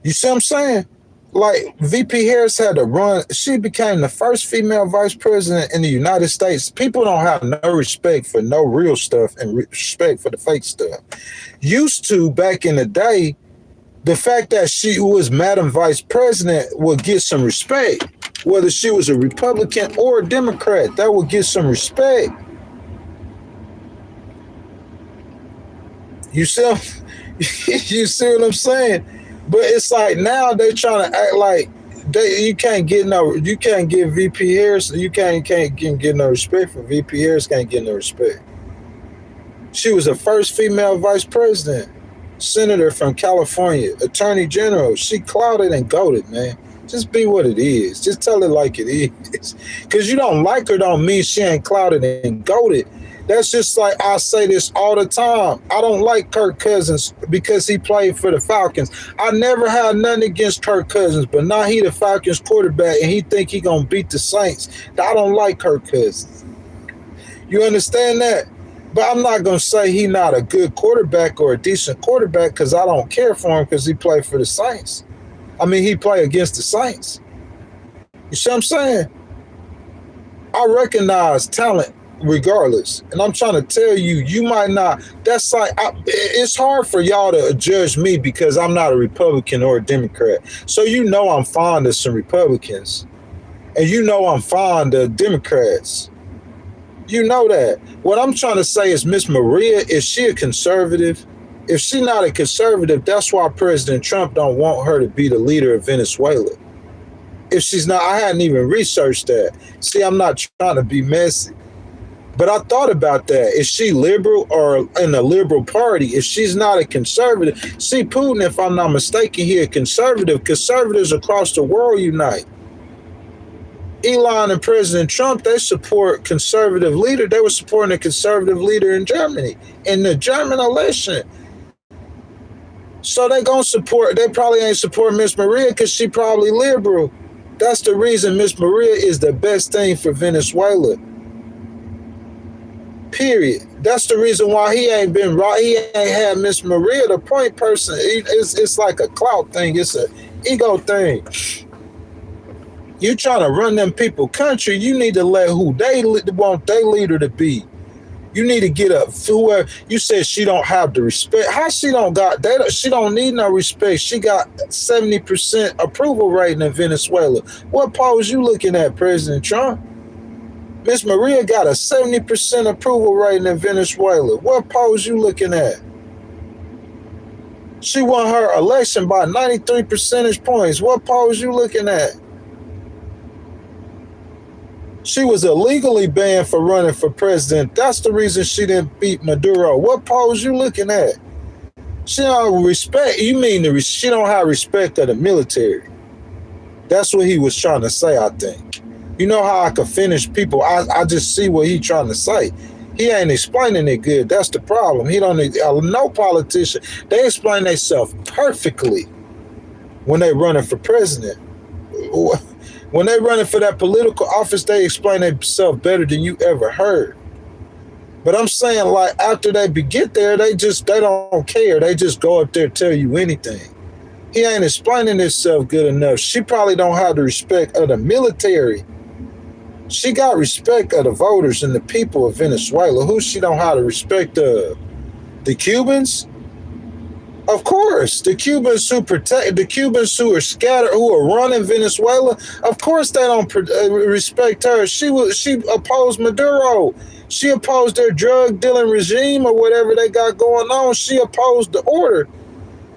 You see what I'm saying? Like, VP Harris had to run. She became the first female vice president in the United States. People don't have no respect for no real stuff and respect for the fake stuff. Used to, back in the day, the fact that she was Madam Vice President would get some respect. Whether she was a Republican or a Democrat, that would get some respect. You see, you see what I'm saying? But it's like now they're trying to act like you can't give VP Harris, you can't get no respect for VP Harris, can't get no respect. She was the first female vice president, senator from California, attorney general. She clouded and goated, man. Just be what it is. Just tell it like it is. Because you don't like her don't mean she ain't clouded and goated. That's just like I say this all the time. I don't like Kirk Cousins because he played for the Falcons. I never had nothing against Kirk Cousins, but now he the Falcons quarterback and he think he gonna beat the Saints. I don't like Kirk Cousins. You understand that? But I'm not gonna say he not a good quarterback or a decent quarterback because I don't care for him because he played for the Saints. I mean, he played against the Saints. You see what I'm saying? I recognize talent regardless. And I'm trying to tell you, you might not, that's like, it's hard for y'all to judge me because I'm not a Republican or a Democrat. So you know I'm fond of some Republicans. And you know I'm fond of Democrats. You know that. What I'm trying to say is Miss Maria, is she a conservative? If she's not a conservative, that's why President Trump don't want her to be the leader of Venezuela. If she's not, I hadn't even researched that. See, I'm not trying to be messy. But I thought about that. Is she liberal or in the liberal party? If she's not a conservative, see, Putin, if I'm not mistaken, he a conservative. Conservatives across the world unite. Elon and President Trump, they support conservative leader. They were supporting a conservative leader in Germany in the German election. So they gonna support, they probably ain't support Miss Maria because she probably liberal. That's the reason Miss Maria is the best thing for Venezuela. Period. That's the reason why he ain't been right. He ain't had Miss Maria the point person. It's like a clout thing. It's an ego thing. You trying to run them people country, you need to let who they want their leader to be. You need to get up. Whoever you said she don't have the respect. How she don't got that? She don't need no respect. She got 70% approval rating in Venezuela. What polls you looking at, President Trump? Miss Maria got a 70% approval rating in Venezuela. What polls you looking at? She won her election by 93 percentage points. What polls you looking at? She was illegally banned for running for president. That's the reason she didn't beat Maduro. What polls you looking at? She don't respect. You mean she don't have respect of the military? That's what he was trying to say, I think. You know how I could finish people? I just see what he trying to say. He ain't explaining it good. That's the problem. He don't need no politician. They explain themselves perfectly when they running for president. when they running for that political office, they explain themselves better than you ever heard. But I'm saying, like, after they get there, they don't care. They just go up there and tell you anything. He ain't explaining himself good enough. She probably don't have the respect of the military. She got respect of the voters and the people of Venezuela. Who she don't have the respect of? The Cubans? Of course, the Cubans who are scattered, who are running Venezuela. Of course, they don't respect her. She opposed Maduro. She opposed their drug dealing regime or whatever they got going on. She opposed the order.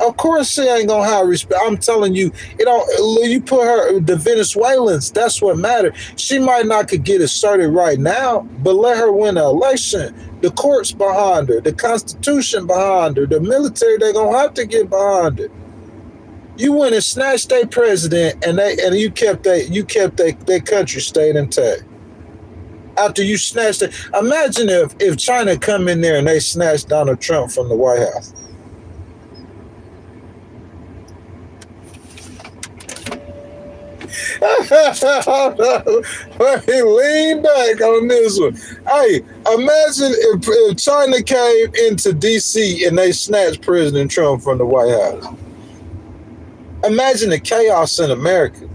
Of course, she ain't gonna have respect. I'm telling you, you put her, the Venezuelans. That's what matters. She might not could get it started right now, but let her win the election. The courts behind her, the Constitution behind her, the military. They gonna have to get behind her. You went and snatched their president, and you kept their country state intact. After you snatched it, imagine if China come in there and they snatched Donald Trump from the White House. Let me lean back on this one. Hey, imagine if China came into D.C. and they snatched President Trump from the White House. Imagine the chaos in America.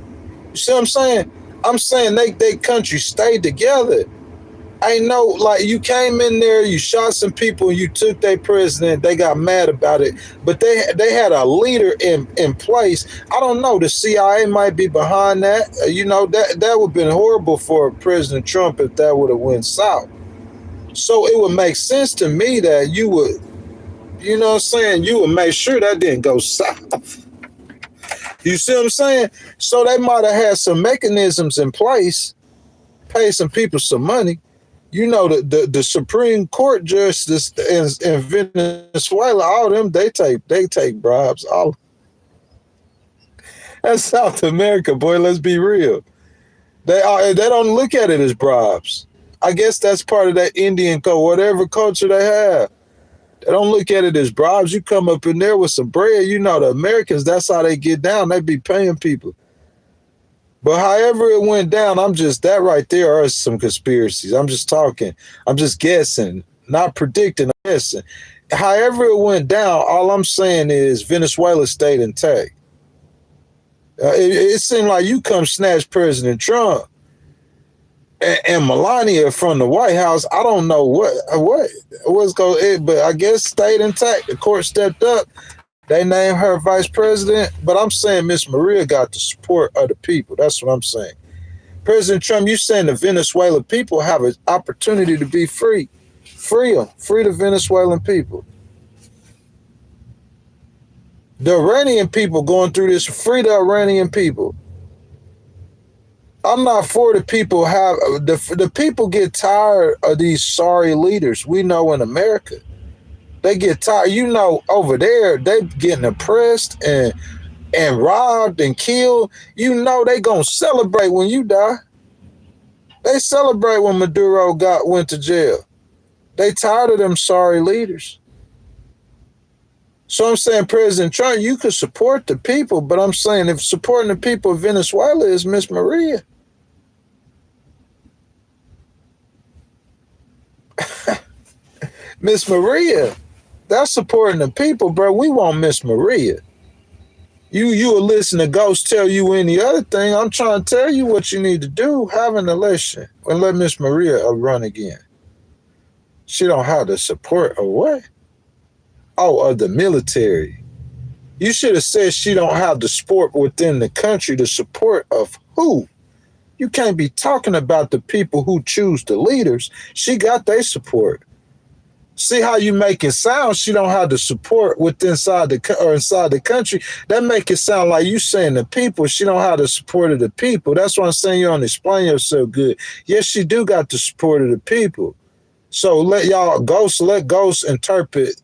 You see what I'm saying? I'm saying they country stayed together. Ain't no, like, you came in there, you shot some people, you took their president, they got mad about it, but they had a leader in place. I don't know, the CIA might be behind that. That would have been horrible for President Trump if that would have went south. So it would make sense to me that you would, you know what I'm saying, you would make sure that didn't go south. You see what I'm saying? So they might have had some mechanisms in place, pay some people some money. You know, the Supreme Court justice in Venezuela, all them, they take bribes. All that's South America, boy. Let's be real. They don't look at it as bribes. I guess that's part of that Indian whatever culture they have. They don't look at it as bribes. You come up in there with some bread. You know, the Americans, that's how they get down. They be paying people. But however it went down, that right there are some conspiracies. I'm just talking. I'm just guessing, not predicting, I'm guessing. However it went down, all I'm saying is Venezuela stayed intact. It seemed like you come snatch President Trump and Melania from the White House. I don't know what's going, but I guess stayed intact. The court stepped up. They named her vice president, but I'm saying Miss Maria got the support of the people. That's what I'm saying. President Trump, you saying the Venezuelan people have an opportunity to be free. Free them. Free the Venezuelan people. The Iranian people going through this. Free the Iranian people. I'm not for the people the people get tired of these sorry leaders. We know in America. They get tired. You know, over there, they getting oppressed and robbed and killed. You know they gonna celebrate when you die. They celebrate when Maduro went to jail. They tired of them sorry leaders. So I'm saying, President Trump, you could support the people, but I'm saying if supporting the people of Venezuela is Miss Maria. Miss Maria. That's supporting the people, bro. We want Miss Maria. You will listen to ghosts tell you any other thing. I'm trying to tell you what you need to do. Have an election and let Miss Maria run again. She don't have the support of what? Oh, of the military. You should have said she don't have the support within the country. The support of who? You can't be talking about the people who choose the leaders. She got their support. See how you make it sound? She don't have the support inside the country. That make it sound like you saying the people. She don't have the support of the people. That's why I'm saying you don't explain yourself good. Yes, she do got the support of the people. So let ghosts interpret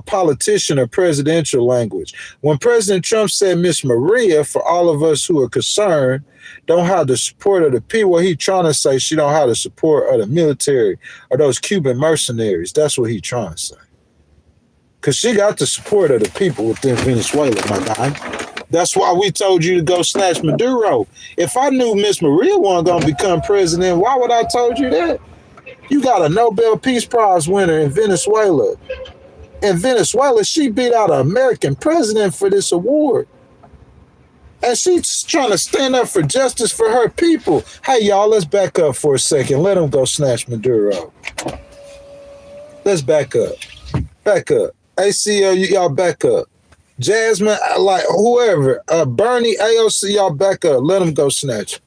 politician or presidential language. When President Trump said Miss Maria, for all of us who are concerned, don't have the support of the people, he trying to say she don't have the support of the military or those Cuban mercenaries. That's what he trying to say. Because she got the support of the people within Venezuela, my guy. That's why we told you to go snatch Maduro. If I knew Miss Maria wasn't gonna become president, why would I told you that? You got a Nobel Peace Prize winner in Venezuela. In Venezuela, she beat out an American president for this award. And she's trying to stand up for justice for her people. Hey, y'all, let's back up for a second. Let them go snatch Maduro. Let's back up. Back up. ACL, y'all back up. Jasmine, like whoever, Bernie, AOC, y'all back up. Let them go snatch.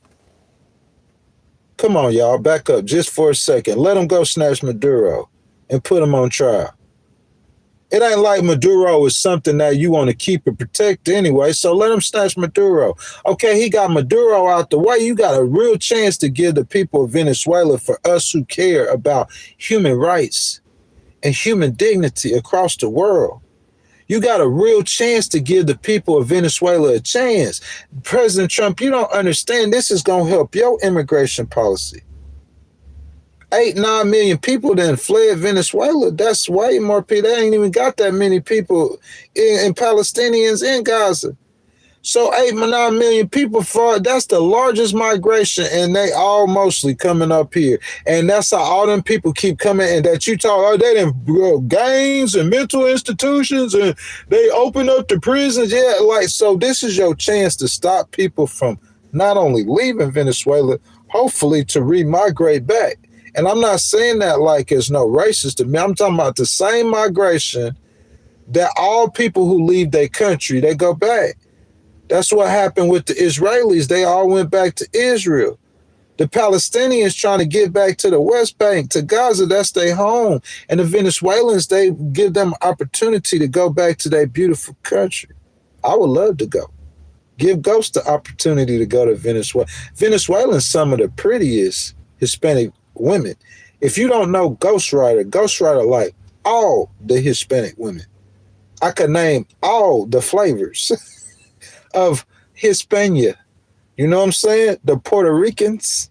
Come on, y'all, back up just for a second. Let them go snatch Maduro and put him on trial. It ain't like Maduro is something that you want to keep and protect anyway, so let him snatch Maduro. Okay, he got Maduro out the way. You got a real chance to give the people of Venezuela, for us who care about human rights and human dignity across the world. You got a real chance to give the people of Venezuela a chance. President Trump, you don't understand. This is going to help your immigration policy. 8-9 million people then fled Venezuela. That's way more people. They ain't even got that many people in Palestinians in Gaza. So 8-9 million people fled. That's the largest migration, and they all mostly coming up here. And that's how all them people keep coming. And that you talk, oh, they didn't gangs and mental institutions, and they open up the prisons. Yeah, like, so this is your chance to stop people from not only leaving Venezuela, hopefully to remigrate back. And I'm not saying that like it's no racist to me. I'm talking about the same migration that all people who leave their country, they go back. That's what happened with the Israelis. They all went back to Israel. The Palestinians trying to get back to the West Bank, to Gaza, that's their home. And the Venezuelans, they give them opportunity to go back to their beautiful country. I would love to go. Give Ghost the opportunity to go to Venezuela. Venezuelans, some of the prettiest Hispanic women. If you don't know Ghostwriter like all the Hispanic women. I could name all the flavors of Hispania. You know what I'm saying? The Puerto Ricans.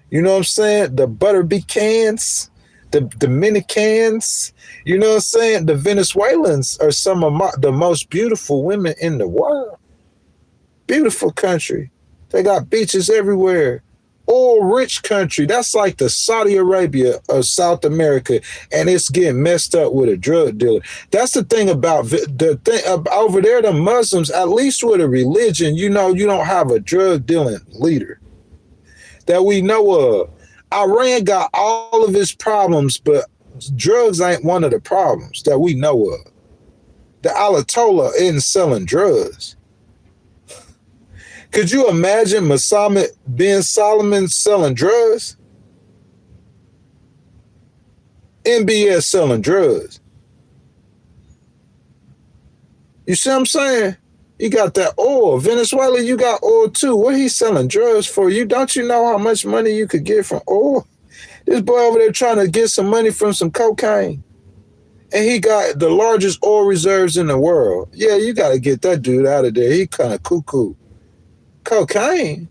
You know what I'm saying? The Butterbecans, the Dominicans. You know what I'm saying? The Venezuelans are some of the most beautiful women in the world. Beautiful country. They got beaches everywhere. Oil-rich country. That's like the Saudi Arabia of South America, and it's getting messed up with a drug dealer. That's the thing about the thing over there. The Muslims, at least with a religion, you know, you don't have a drug dealing leader that we know of. Iran got all of its problems, but drugs ain't one of the problems that we know of. The Ayatollah isn't selling drugs. Could you imagine Mohammed bin Salman selling drugs? MBS selling drugs. You see what I'm saying? You got that oil. Venezuela, you got oil too. What he selling drugs for? Don't you know how much money you could get from oil? This boy over there trying to get some money from some cocaine. And he got the largest oil reserves in the world. Yeah, you got to get that dude out of there. He kind of cuckoo. Cocaine?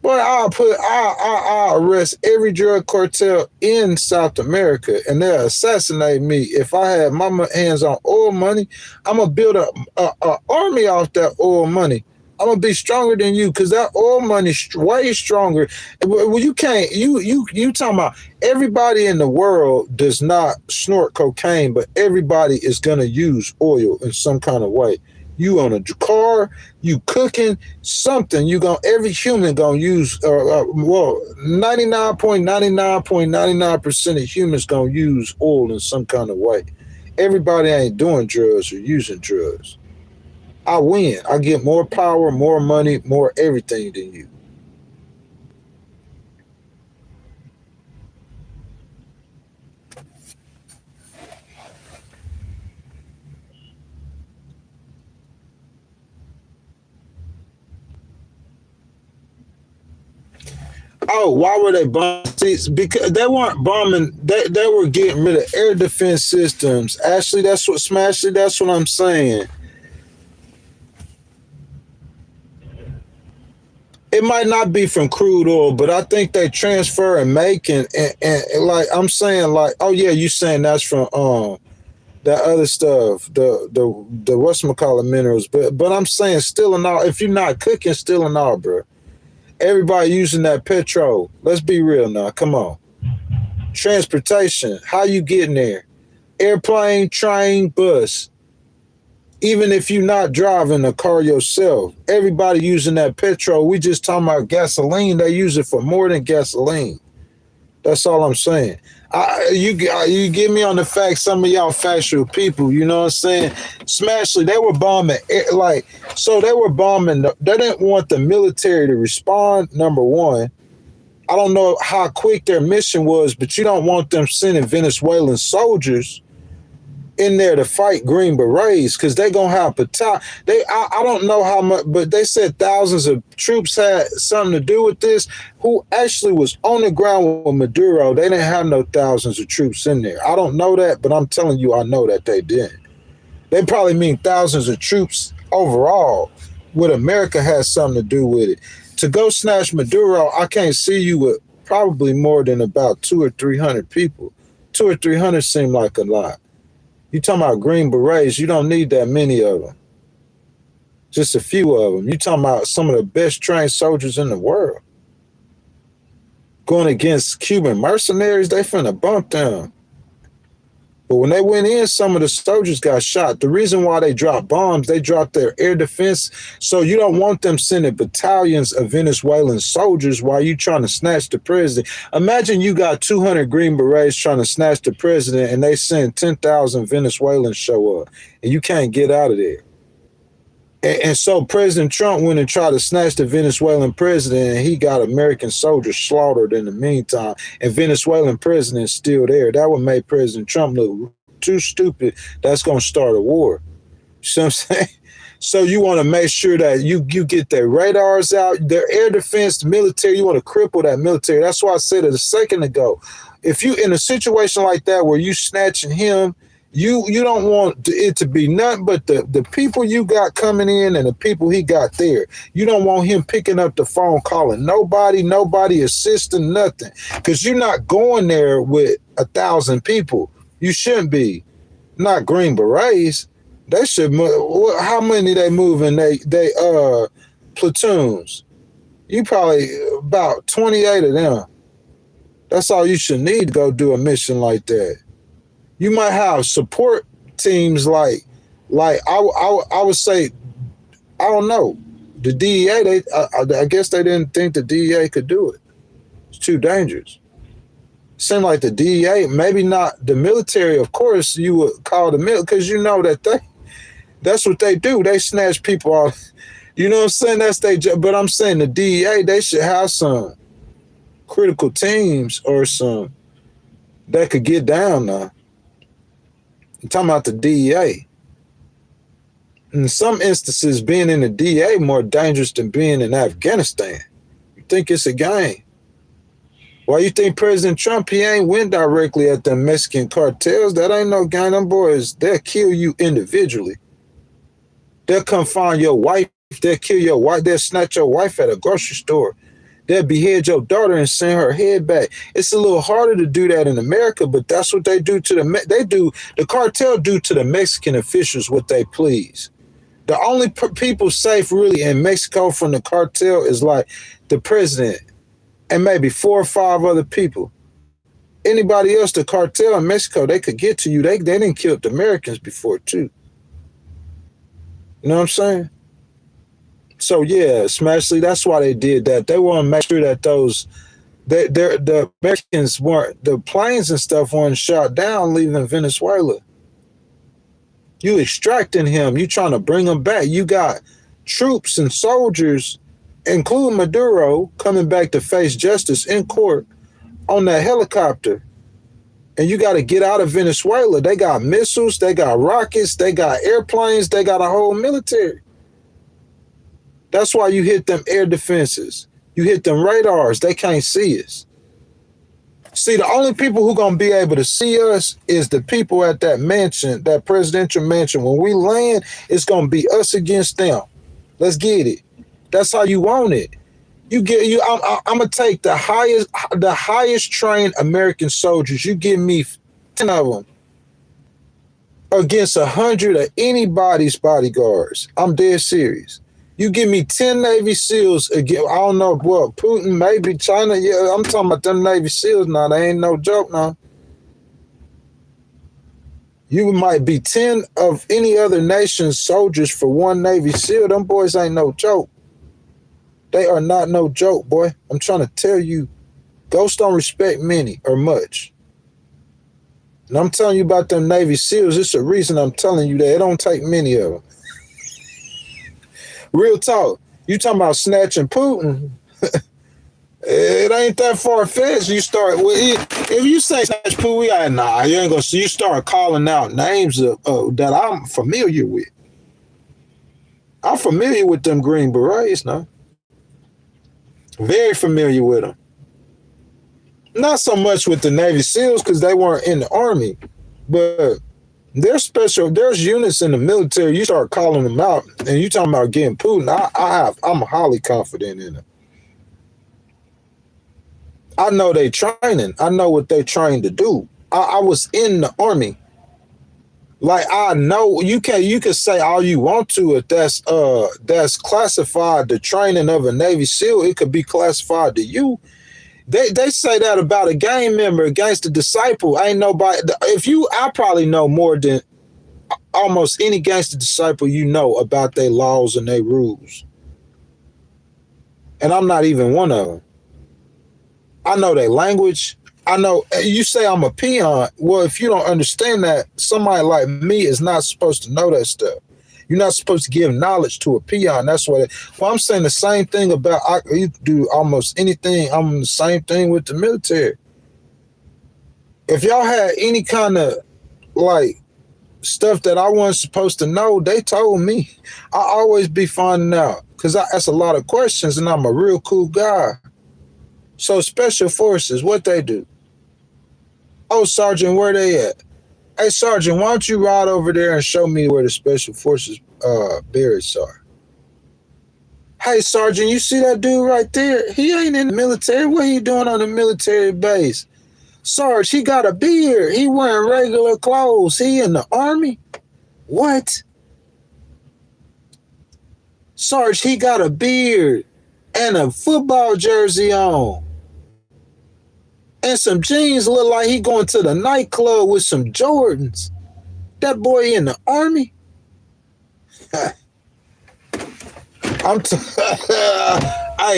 Boy, I'll arrest every drug cartel in South America, and they'll assassinate me. If I had my hands on oil money, I'm going to build a army off that oil money. I'm going to be stronger than you, because that oil money is way stronger. Well, you can't, you talking about everybody in the world does not snort cocaine, but everybody is going to use oil in some kind of way. You on a car, you cooking something. Every human gonna use. 99.99% of humans gonna use oil in some kind of way. Everybody ain't doing drugs or using drugs. I win. I get more power, more money, more everything than you. Oh, why were they bombing seats? Because they weren't bombing. They were getting rid of air defense systems. Ashley, that's what I'm saying. It might not be from crude oil, but I think they transfer and make and like I'm saying, like, oh yeah, you saying that's from that other stuff, the whatchamacallit minerals. But I'm saying still and all, if you're not cooking, still and all, bro. Everybody using that petrol. Let's be real now. Come on. Transportation. How you getting there? Airplane, train, bus. Even if you're not driving a car yourself, everybody using that petrol. We just talking about gasoline. They use it for more than gasoline. That's all I'm saying. You get me on the fact. Some of y'all factual people, you know what I'm saying? Smashly, they were bombing so they were bombing. They didn't want the military to respond. Number one, I don't know how quick their mission was, but you don't want them sending Venezuelan soldiers in there to fight Green Berets because they're gonna have battalion. I don't know how much, but they said thousands of troops had something to do with this. Who actually was on the ground with Maduro? They didn't have no thousands of troops in there. I don't know that, but I'm telling you, I know that they didn't. They probably mean thousands of troops overall. With America has something to do with it. To go snatch Maduro, I can't see you with probably more than about 200 or 300 people. 200 or 300 seem like a lot. You talking about Green Berets, you don't need that many of them. Just a few of them. You talking about some of the best trained soldiers in the world. Going against Cuban mercenaries, they finna bump them. But when they went in, some of the soldiers got shot. The reason why they dropped bombs, they dropped their air defense. So you don't want them sending battalions of Venezuelan soldiers while you trying to snatch the president. Imagine you got 200 Green Berets trying to snatch the president and they send 10,000 Venezuelans show up and you can't get out of there. And so President Trump went and tried to snatch the Venezuelan president, and he got American soldiers slaughtered in the meantime. And Venezuelan president's still there. That would make President Trump look too stupid. That's going to start a war. You see what I'm saying? So you want to make sure that you get their radars out, their air defense, the military. You want to cripple that military. That's why I said it a second ago. If you in a situation like that where you snatching him, you don't want it to be nothing but the people you got coming in and the people he got there. You don't want him picking up the phone, calling nobody assisting, nothing. Because you're not going there with 1,000 people. You shouldn't be. Not Green Berets. They should move. How many they moving? They platoons. You probably about 28 of them. That's all you should need to go do a mission like that. You might have support teams like I would say, I don't know, the DEA. I guess they didn't think the DEA could do it. It's too dangerous. Seemed like the DEA, maybe not the military. Of course, you would call the military because you know that's what they do. They snatch people off. You know what I'm saying? That's their job. But I'm saying the DEA, they should have some critical teams or some that could get down now. I'm talking about the DEA. In some instances, being in the DEA more dangerous than being in Afghanistan. You think it's a game? Why you think President Trump, he ain't went directly at the Mexican cartels? That ain't no game. Them boys, they'll kill you individually. They'll come find your wife. They'll kill your wife. They'll snatch your wife at a grocery store. They'll behead your daughter and send her head back. It's a little harder to do that in America, but that's what they do to the cartel do to the Mexican officials what they please. The only people safe really in Mexico from the cartel is like the president and maybe 4 or 5 other people. Anybody else, the cartel in Mexico, they could get to you. They didn't kill the Americans before too. You know what I'm saying? So yeah, Smashly, that's why they did that. They want to make sure that the Americans weren't, the planes and stuff weren't shot down leaving Venezuela. You extracting him, you trying to bring him back. You got troops and soldiers, including Maduro, coming back to face justice in court on that helicopter. And you got to get out of Venezuela. They got missiles, they got rockets, they got airplanes, they got a whole military. That's why you hit them air defenses. You hit them radars. They can't see us. See, the only people who going to be able to see us is the people at that mansion, that presidential mansion. When we land, it's going to be us against them. Let's get it. That's how you want it. I'm going to take the highest trained American soldiers. You give me 10 of them against 100 of anybody's bodyguards. I'm dead serious. You give me 10 Navy SEALs again. I don't know what Putin, maybe China. Yeah, I'm talking about them Navy SEALs now. They ain't no joke now. You might be 10 of any other nation's soldiers for one Navy SEAL. Them boys ain't no joke. They are not no joke, boy. I'm trying to tell you, ghosts don't respect many or much. And I'm telling you about them Navy SEALs. It's a reason I'm telling you that. It don't take many of them. Real talk. You talking about snatching Putin? It ain't that far-fetched. You start if you say snatch Putin, nah, you ain't gonna see. You start calling out names that I'm familiar with. I'm familiar with them Green Berets now. Very familiar with them. Not so much with the Navy SEALs because they weren't in the Army, but there's special. There's units in the military. You start calling them out, and you talking about getting Putin. I'm highly confident in it. I know they training. I know what they trained to do. I was in the Army. Like I know you can say all you want to if that's classified the training of a Navy SEAL. It could be classified to you. They say that about a gang member against a disciple. Ain't nobody. I probably know more than almost any gangster disciple you know about their laws and their rules. And I'm not even one of them. I know their language. I know you say I'm a peon. Well, if you don't understand that, somebody like me is not supposed to know that stuff. You're not supposed to give knowledge to a peon. That's what I'm saying the same thing about you do almost anything. I'm the same thing with the military. If y'all had any kind of like stuff that I wasn't supposed to know, they told me. I always be finding out because I ask a lot of questions and I'm a real cool guy. So special forces, what they do? Oh, Sergeant, where they at? Hey, Sergeant, why don't you ride over there and show me where the special forces barracks are? Hey, Sergeant, you see that dude right there? He ain't in the military. What he doing on the military base? Sarge, he got a beard. He wearing regular clothes. He in the Army? What? Sarge, he got a beard and a football jersey on. And some jeans, look like he going to the nightclub with some Jordans. That boy in the Army? Hey,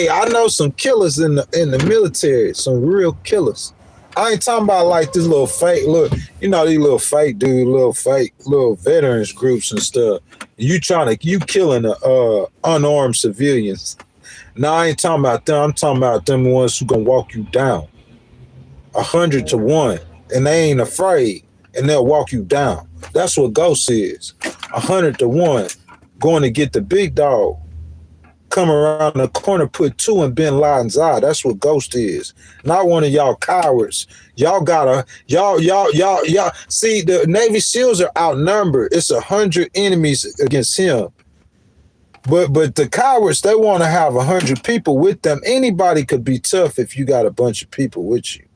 I know some killers in the military, some real killers. I ain't talking about like this little fake, look, you know, these little fake dudes, little veterans groups and stuff. You killing unarmed civilians. No, I ain't talking about them. I'm talking about them ones who gonna walk you down. 100 to 1, and they ain't afraid, and they'll walk you down. That's what Ghost is. 100 to 1, going to get the big dog. Come around the corner, put 2 in Bin Laden's eye. That's what Ghost is. Not one of y'all cowards. Y'all see, the Navy SEALs are outnumbered. It's 100 enemies against him. But the cowards, they want to have 100 people with them. Anybody could be tough if you got a bunch of people with you.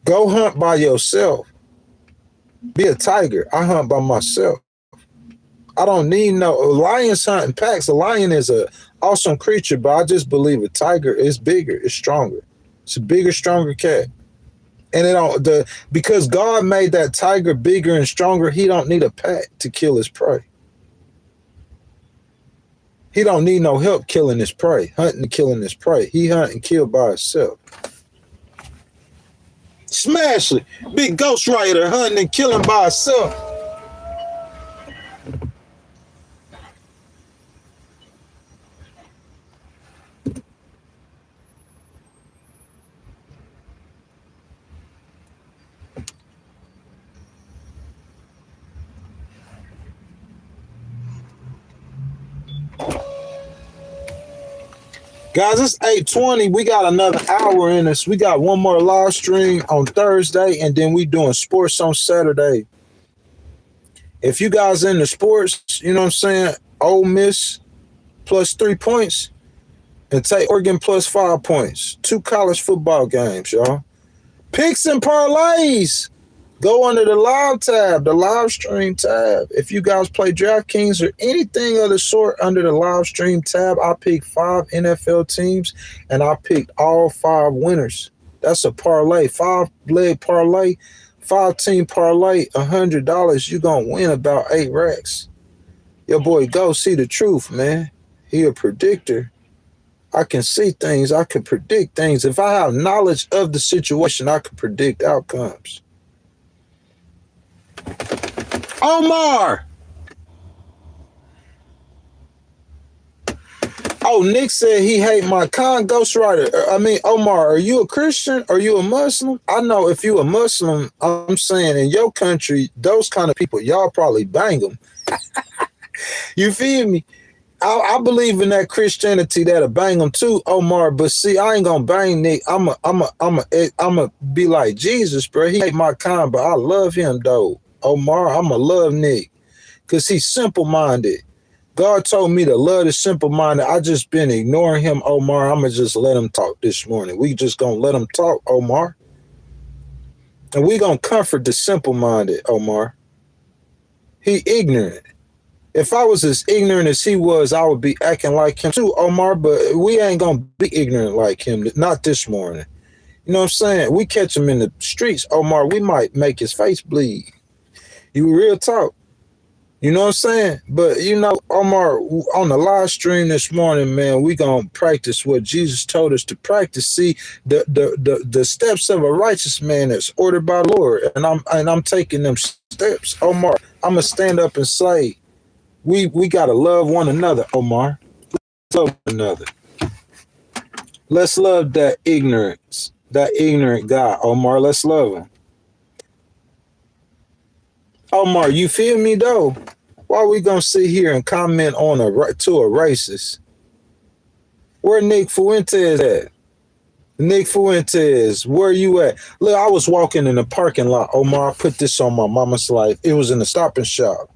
Go hunt by yourself. Be a tiger. I hunt by myself. I don't need no lions hunting packs. A lion is an awesome creature, but I just believe a tiger is bigger, it's stronger. It's a bigger, stronger cat. And because God made that tiger bigger and stronger, he don't need a pack to kill his prey. He don't need no help killing his prey, hunting and killing his prey. He hunt and kill by himself. Smash it. Big Ghost Rider hunting and killing by himself. Guys, it's 8:20. We got another hour in us. We got one more live stream on Thursday, and then we doing sports on Saturday. If you guys into sports, you know what I'm saying? Ole Miss plus 3 points, and take Oregon plus 5 points. 2 college football games, y'all. Picks and parlays. Go under the live tab, the live stream tab. If you guys play DraftKings or anything of the sort under the live stream tab, I picked 5 NFL teams and I picked all 5 winners. That's a parlay, 5-leg parlay, 5-team parlay, $100. You're going to win about 8 racks. Your boy Go see the truth, man. He a predictor. I can see things. I can predict things. If I have knowledge of the situation, I can predict outcomes. Omar! Oh, Nick said he hate my ghostwriter. Omar, are you a Christian? Are you a Muslim? I know if you a Muslim, I'm saying in your country, those kind of people, y'all probably bang them. You feel me? I believe in that Christianity that'll bang them too, Omar. But see, I ain't gonna bang Nick. I'ma be like Jesus, bro. He hate my kind, but I love him though. Omar, I'ma love Nick, cause he's simple-minded. God told me to love the simple-minded. I just been ignoring him, Omar. I'ma just let him talk this morning. We just gonna let him talk, Omar. And we gonna comfort the simple-minded, Omar. He ignorant. If I was as ignorant as he was, I would be acting like him too, Omar, but we ain't going to be ignorant like him, not this morning. You know what I'm saying? We catch him in the streets, Omar, we might make his face bleed. You real talk. You know what I'm saying? But, Omar, on the live stream this morning, man, we going to practice what Jesus told us to practice. See, the steps of a righteous man is ordered by the Lord, and I'm taking them steps. Omar, I'm going to stand up and say, We gotta love one another, Omar. Let's love one another. Let's love that ignorant guy, Omar. Let's love him. Omar, you feel me though? Why we gonna sit here and comment on to a racist? Where Nick Fuentes at? Nick Fuentes, where you at? Look, I was walking in the parking lot, Omar. I put this on my mama's life. It was in the Stop and Shop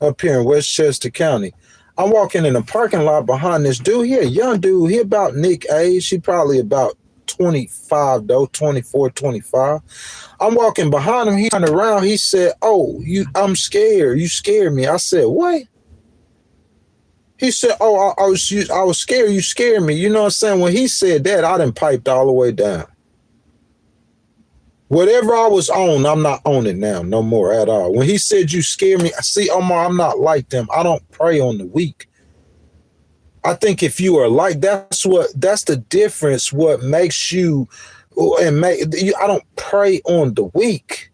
up here in Westchester County. I'm walking in the parking lot behind this dude. He a young dude. He about Nick age. He probably about 25 though, 24, 25. I'm walking behind him. He turned around. He said, "Oh, I'm scared. You scared me." I said, "What?" He said, "Oh, I was scared. You scared me." You know what I'm saying? When he said that, I done piped all the way down. Whatever I was on, I'm not on it now, no more at all. When he said you scare me, see, Omar, I'm not like them. I don't prey on the weak. I think if you are like, that's the difference. What makes you, I don't prey on the weak.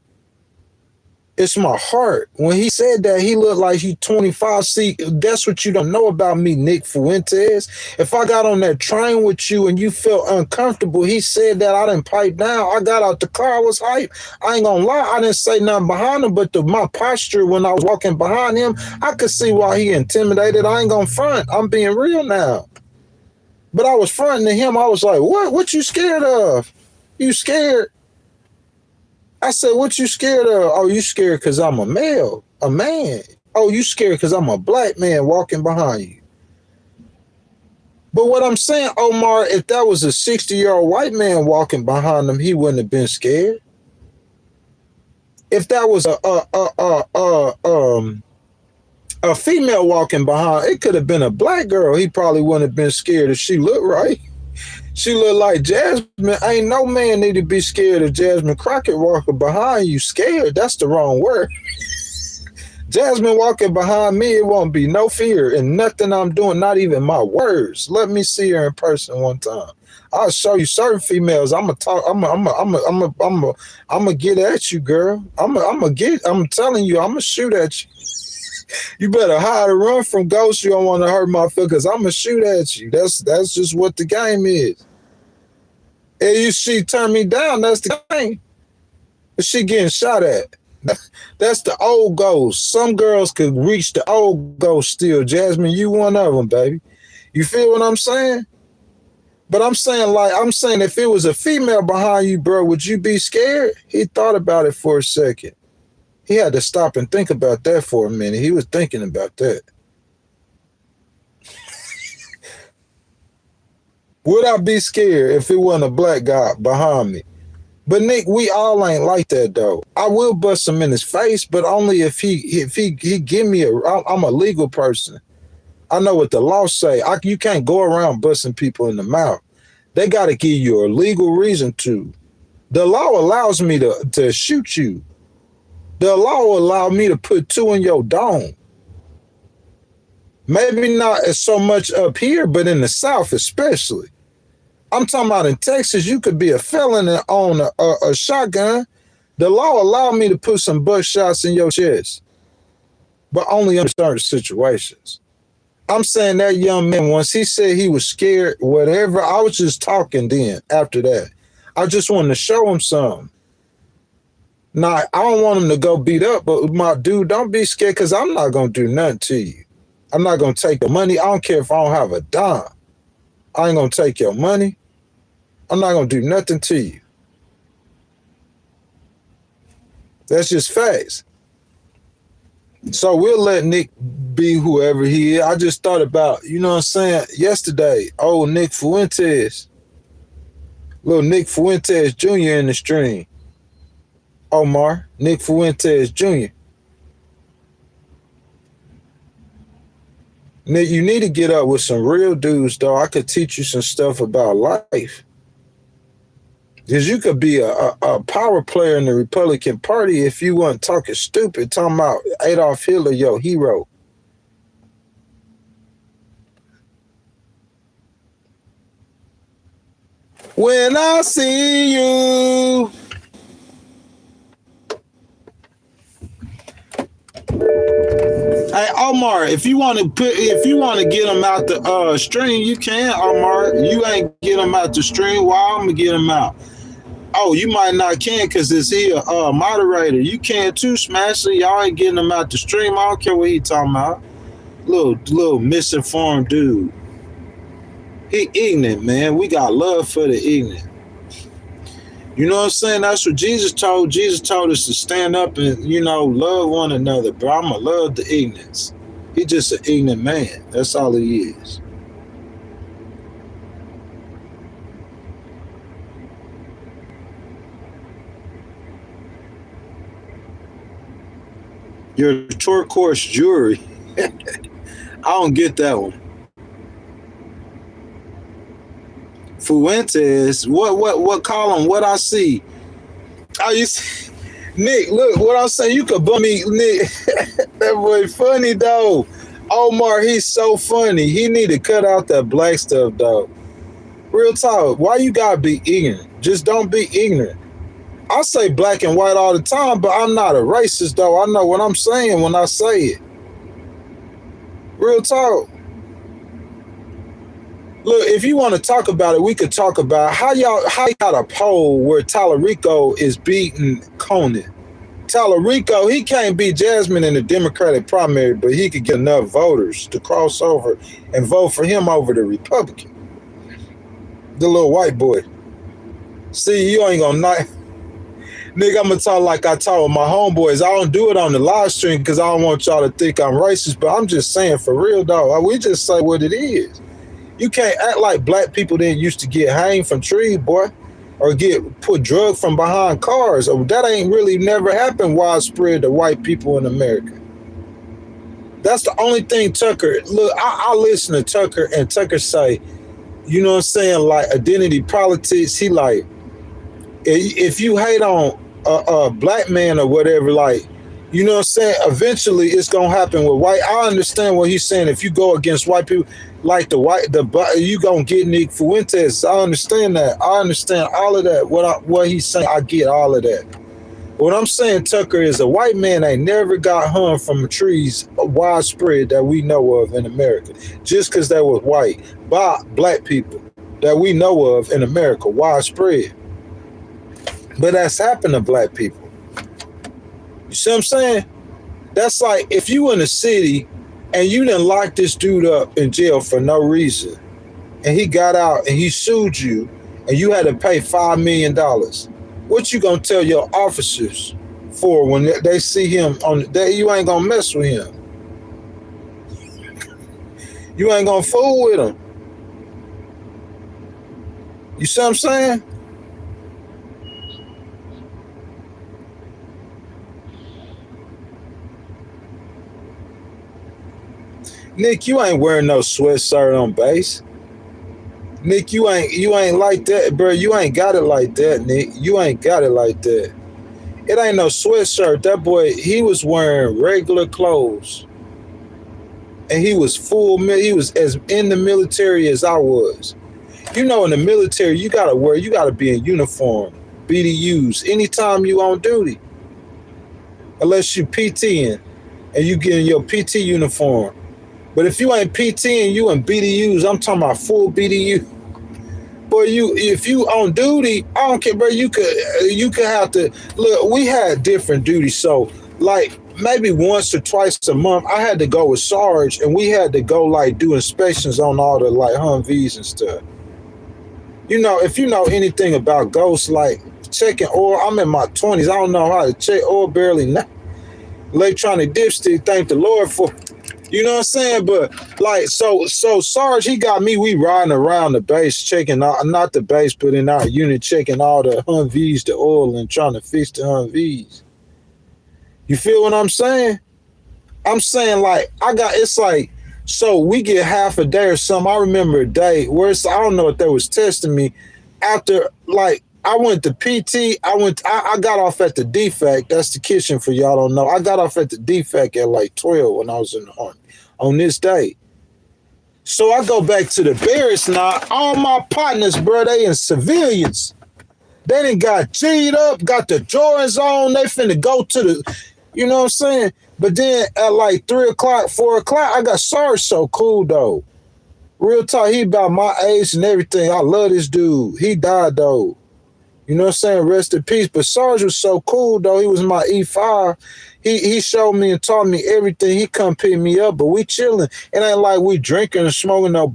It's my heart. When he said that, he looked like he 25. See, that's what you don't know about me, Nick Fuentes. If I got on that train with you and you felt uncomfortable, he said that, I didn't pipe down. I got out the car. I was hype. I ain't gonna lie. I didn't say nothing behind him, but my posture when I was walking behind him, I could see why he intimidated. I ain't gonna front. I'm being real now. But I was fronting to him. I was like, what? What you scared of? You scared? I said, what you scared of? Oh, you scared because I'm a male, a man. Oh, you scared because I'm a black man walking behind you. But what I'm saying, Omar, if that was a 60-year-old white man walking behind him, he wouldn't have been scared. If that was a female walking behind, it could have been a black girl. He probably wouldn't have been scared if she looked right. She looked like Jasmine. Ain't no man need to be scared of Jasmine Crockett walking behind you. Scared, that's the wrong word. Jasmine walking behind me, it won't be no fear in nothing I'm doing, not even my words. Let me see her in person one time. I'll show you certain females. I'm gonna get at you, girl. I'm telling you, I'm gonna shoot at you. You better hide or run from ghosts. You don't want to hurt my feelings. I'm gonna shoot at you. That's just what the game is. And she turn me down, that's the game. But she getting shot at. That's the old ghost. Some girls could reach the old ghost still. Jasmine, you one of them, baby. You feel what I'm saying? But I'm saying if it was a female behind you, bro, would you be scared? He thought about it for a second. He had to stop and think about that for a minute. He was thinking about that. Would I be scared if it wasn't a black guy behind me? But Nick, we all ain't like that though. I will bust him in his face, but only if he give me I'm a legal person. I know what the law say. You can't go around busting people in the mouth. They got to give you a legal reason to. The law allows me to shoot you. The law will allow me to put two in your dome. Maybe not so much up here, but in the South especially. I'm talking about in Texas, you could be a felon and own a shotgun. The law allowed me to put some buckshots in your chest, but only in certain situations. I'm saying that young man, once he said he was scared, whatever, I was just talking then after that. I just wanted to show him something. Now, I don't want him to go beat up, but my dude, don't be scared because I'm not going to do nothing to you. I'm not going to take your money. I don't care if I don't have a dime. I ain't going to take your money. I'm not going to do nothing to you. That's just facts. So we'll let Nick be whoever he is. I just thought about, you know what I'm saying, yesterday, old Nick Fuentes, little Nick Fuentes Jr. in the stream. Omar, Nick Fuentes Jr. Nick, you need to get up with some real dudes, though. I could teach you some stuff about life. Because you could be a power player in the Republican Party if you weren't talking stupid, talking about Adolf Hitler, your hero. When I see you. Hey Omar, if you want to get them out the stream, you can, Omar. You ain't get them out the stream. Why I'm gonna get them out? Oh, you might not can because it's here moderator. You can too, Smasher. Y'all ain't getting them out the stream. I don't care what he talking about. Little misinformed dude. He ignorant, man. We got love for the ignorant. You know what I'm saying? That's what Jesus told. Jesus told us to stand up and, love one another. But I'm going to love the ignorance. He's just an ignorant man. That's all he is. Your turquoise jewelry. I don't get that one. Fuentes, what column? What I see? Oh, you see, Nick, look, what I'm saying, you could bum me, Nick. That boy funny, though. Omar, he's so funny. He need to cut out that black stuff, though. Real talk, why you gotta be ignorant? Just don't be ignorant. I say black and white all the time, but I'm not a racist, though. I know what I'm saying when I say it. Real talk. Look, if you want to talk about it, we could talk about how y'all got a poll where Tallarico is beating Conan. Tallarico, he can't beat Jasmine in the Democratic primary, but he could get enough voters to cross over and vote for him over the Republican. The little white boy. See, you ain't gonna Nigga, I'm gonna talk like I talk with my homeboys. I don't do it on the live stream because I don't want y'all to think I'm racist, but I'm just saying for real, dog. We just say what it is. You can't act like black people didn't used to get hanged from trees, boy, or get put drugged from behind cars. That ain't really never happened widespread to white people in America. That's the only thing Tucker, look, I listen to Tucker and Tucker say, you know what I'm saying, like identity politics, he like, if you hate on a black man or whatever, like, you know what I'm saying, eventually it's going to happen with white. I understand what he's saying. If you go against white people, like you gonna get Nick Fuentes. I understand that. I understand all of that. What he's saying, I get all of that. What I'm saying, Tucker, is a white man ain't never got hung from trees widespread that we know of in America. Just because they was white by black people that we know of in America, widespread. But that's happened to black people. You see what I'm saying? That's like if you in a city and you didn't lock this dude up in jail for no reason, and he got out and he sued you, and you had to pay $5 million. What you gonna tell your officers for when they see him on the day? You ain't gonna mess with him. You ain't gonna fool with him. You see what I'm saying? Nick, you ain't wearing no sweatshirt on base. Nick, you ain't like that, bro. You ain't got it like that, Nick. You ain't got it like that. It ain't no sweatshirt. That boy, he was wearing regular clothes, and he was full. He was as in the military as I was. You know, in the military, you gotta be in uniform, BDUs, anytime you on duty, unless you PTing and you get in your PT uniform. But if you ain't PTing, you in BDUs. I'm talking about full BDU. Boy, if you on duty, I don't care, bro. You could have to look. We had different duties, so like maybe once or twice a month, I had to go with Sarge, and we had to go like do inspections on all the like Humvees and stuff. You know, if you know anything about ghosts, like checking oil, I'm in my 20s. I don't know how to check oil barely now. Electronic dipstick, thank the Lord for. You know what I'm saying? But like, so Sarge, he got me. We riding around the base, checking out, not the base, but in our unit, checking all the Humvees, the oil, and trying to fix the Humvees. You feel what I'm saying? I'm saying like it's like so we get half a day or something. I remember a day where I don't know if they was testing me after like I went to PT. I got off at the defect. That's the kitchen for y'all don't know. I got off at the defect at like 12 when I was in the army on this day. So I go back to the barracks now. All my partners, bro, they in civilians. They done got G'd up, got the Jordans on. They finna go to the, you know what I'm saying? But then at like 3 o'clock, 4 o'clock, I got Sarge so cool though. Real talk, he about my age and everything. I love this dude. He died though. You know what I'm saying? Rest in peace. But Sarge was so cool though. He was my E5. He showed me and taught me everything. He come pick me up, but we chilling. It ain't like we drinking and smoking no.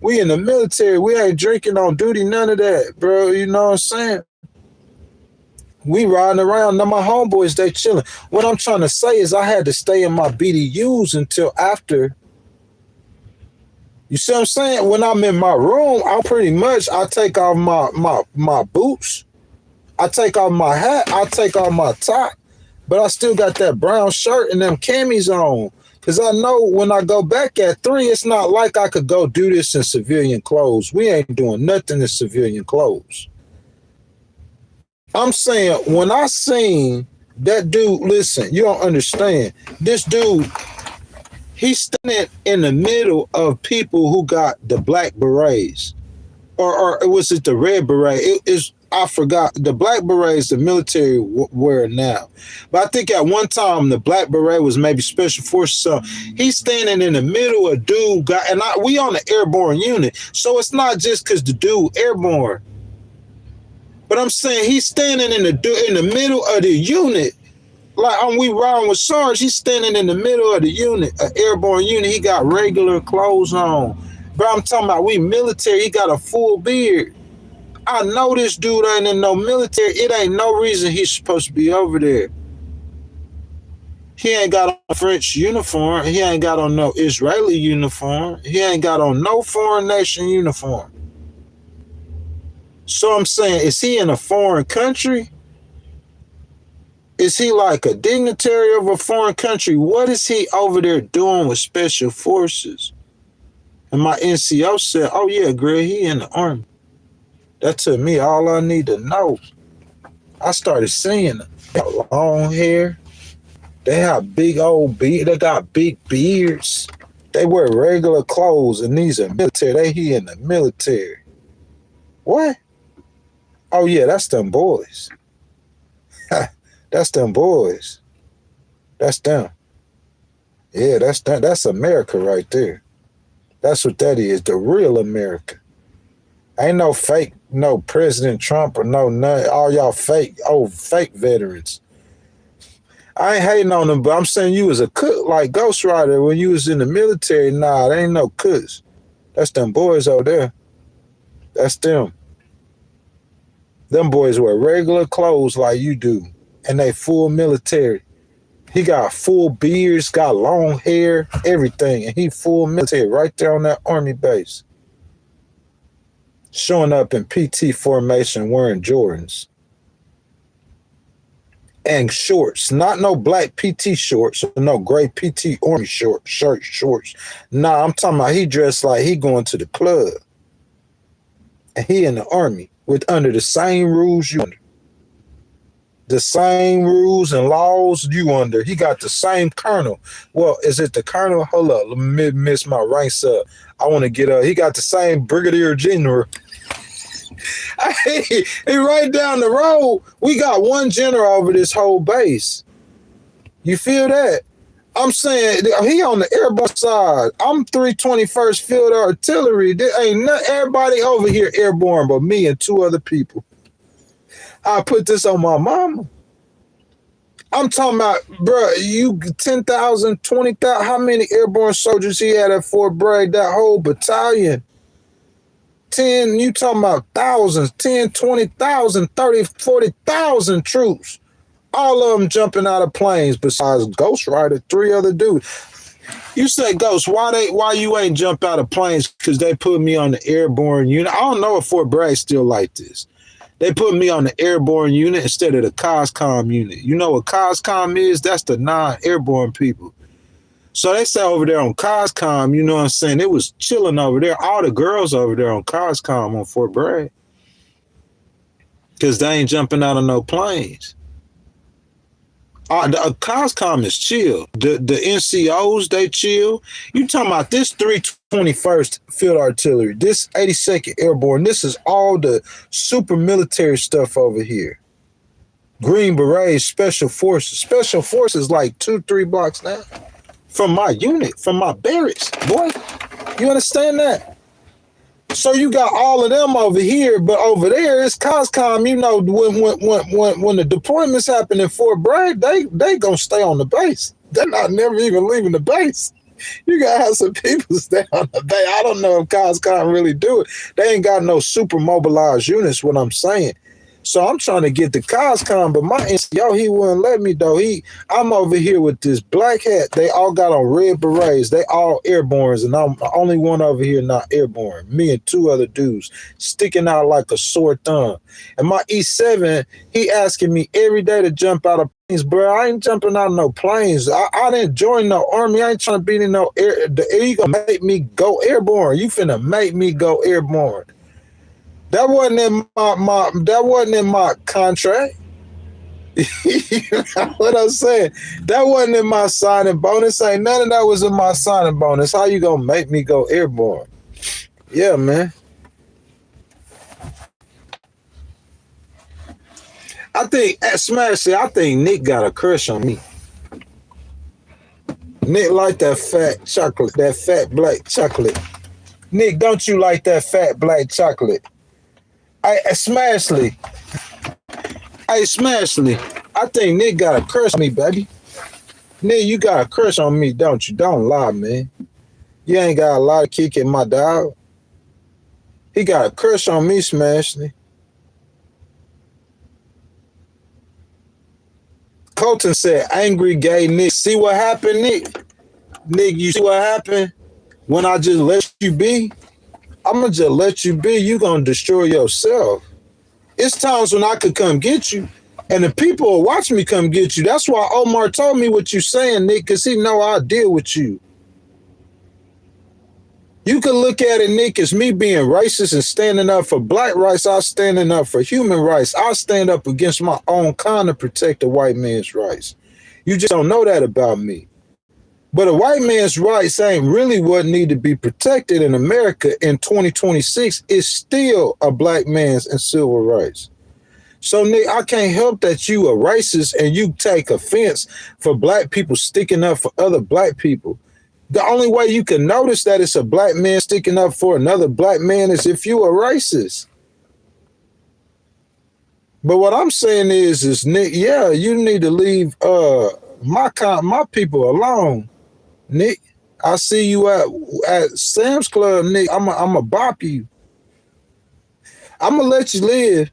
We in the military. We ain't drinking on duty. None of that, bro. You know what I'm saying? We riding around. Now my homeboys, they chilling. What I'm trying to say is I had to stay in my BDUs until after. You see what I'm saying? When I'm in my room, I take off my boots. I take off my hat. I take off my top. But I still got that brown shirt and them camis on. Because I know when I go back at 3, it's not like I could go do this in civilian clothes. We ain't doing nothing in civilian clothes. I'm saying, when I seen that dude, listen, you don't understand. This dude, he's standing in the middle of people who got the black berets. Or was it the red beret? I forgot. The black beret is the military wear now. But I think at one time the black beret was maybe special forces. So he's standing in the middle of dude got, and we on the airborne unit. So it's not just because the dude airborne. But I'm saying he's standing in the middle of the unit. Like we riding with Sarge, he's standing in the middle of the unit, an airborne unit. He got regular clothes on. But I'm talking about we military, he got a full beard. I know this dude ain't in no military. It ain't no reason he's supposed to be over there. He ain't got on a French uniform. He ain't got on no Israeli uniform. He ain't got on no foreign nation uniform. So I'm saying, is he in a foreign country? Is he like a dignitary of a foreign country? What is he over there doing with special forces? And my NCO said, oh yeah, Greg, he in the army. That took me all I need to know. I started seeing long hair. They have big old beard. They got big beards. They wear regular clothes, and these are military. He in the military. What? Oh yeah, that's them boys. That's them boys. That's them. Yeah, that's them. That's America right there. That's what that is. The real America. Ain't no fake, no President Trump or no none. All y'all fake, fake veterans. I ain't hating on them, but I'm saying you was a cook like Ghost Rider when you was in the military. Nah, they ain't no cooks. That's them boys over there. That's them. Them boys wear regular clothes like you do, and they full military. He got full beards, got long hair, everything, and he full military right there on that army base. Showing up in PT formation wearing Jordans. and shorts, not no black PT shorts or no gray PT orange shorts. Nah, I'm talking about he dressed like he going to the club. And he in the army with under the same rules you under. The same rules and laws you under. He got the same colonel. Well, is it the colonel? Hold up, let me miss my ranks up. I want to get up. He got the same brigadier general. Hey, right down the road, we got one general over this whole base. You feel that? I'm saying he on the airborne side. I'm 321st Field Artillery. There ain't everybody over here airborne but me and two other people. I put this on my mama. I'm talking about, bro, you 10,000, 20,000, how many airborne soldiers he had at Fort Bragg, that whole battalion? 10, you talking about thousands, 10, 20,000, 30, 40,000 troops. All of them jumping out of planes besides Ghost Rider, 3 other dudes. You say, Ghost, why you ain't jump out of planes? Because they put me on the airborne unit. I don't know if Fort Bragg's still like this. They put me on the airborne unit instead of the COSCOM unit. You know what COSCOM is? That's the non-airborne people. So they say over there on COSCOM, you know what I'm saying? It was chilling over there. All the girls over there on COSCOM on Fort Bragg. Because they ain't jumping out of no planes. The COSCOM is chill. The NCOs, they chill. You talking about this 321st Field Artillery, this 82nd Airborne, this is all the super military stuff over here. Green Berets, Special Forces. Special Forces like 2-3 blocks now. From my unit, from my barracks, boy. You understand that? So you got all of them over here, but over there it's COSCOM. You know, when the deployments happen in Fort Bragg, they gonna stay on the base. They're not never even leaving the base. You gotta have some people stay on the base. I don't know if COSCOM really do it. They ain't got no super mobilized units. What I'm saying. So I'm trying to get the COSCOM, but my NCO, he wouldn't let me though. I'm over here with this black hat. They all got on red berets. They all airbornes, and I'm the only one over here not airborne. Me and 2 other dudes sticking out like a sore thumb. And my E7, he asking me every day to jump out of planes, bro. I ain't jumping out of no planes. I didn't join no army. I ain't trying to be in no air. You gonna make me go airborne? You finna make me go airborne? That wasn't in my contract. You know what I'm saying? That wasn't in my signing bonus. Ain't none of that was in my signing bonus. How you gonna make me go airborne? Yeah, man. I think Nick got a crush on me. Nick like that fat chocolate, that fat black chocolate. Nick, don't you like that fat black chocolate? Hey, Smashley. I think Nick got a crush on me, baby. Nick, you got a crush on me, don't you? Don't lie, man. You ain't got a lot of kick in my dog. He got a crush on me, Smashley. Colton said, angry gay Nick. See what happened, Nick? Nick, you see what happened? When I just let you be? I'm going to just let you be. You going to destroy yourself. It's times when I could come get you, and the people will watch me come get you. That's why Omar told me what you saying, Nick, because he know I'll deal with you. You can look at it, Nick, as me being racist and standing up for black rights. I'm standing up for human rights. I stand up against my own kind to protect the white man's rights. You just don't know that about me. But a white man's rights ain't really what need to be protected in America in 2026. It's still a black man's and civil rights. So, Nick, I can't help that you a racist and you take offense for black people sticking up for other black people. The only way you can notice that it's a black man sticking up for another black man is if you a racist. But what I'm saying is Nick, yeah, you need to leave my people alone. Nick, I see you at Sam's Club, Nick. I'm a bop you. I'm gonna let you live.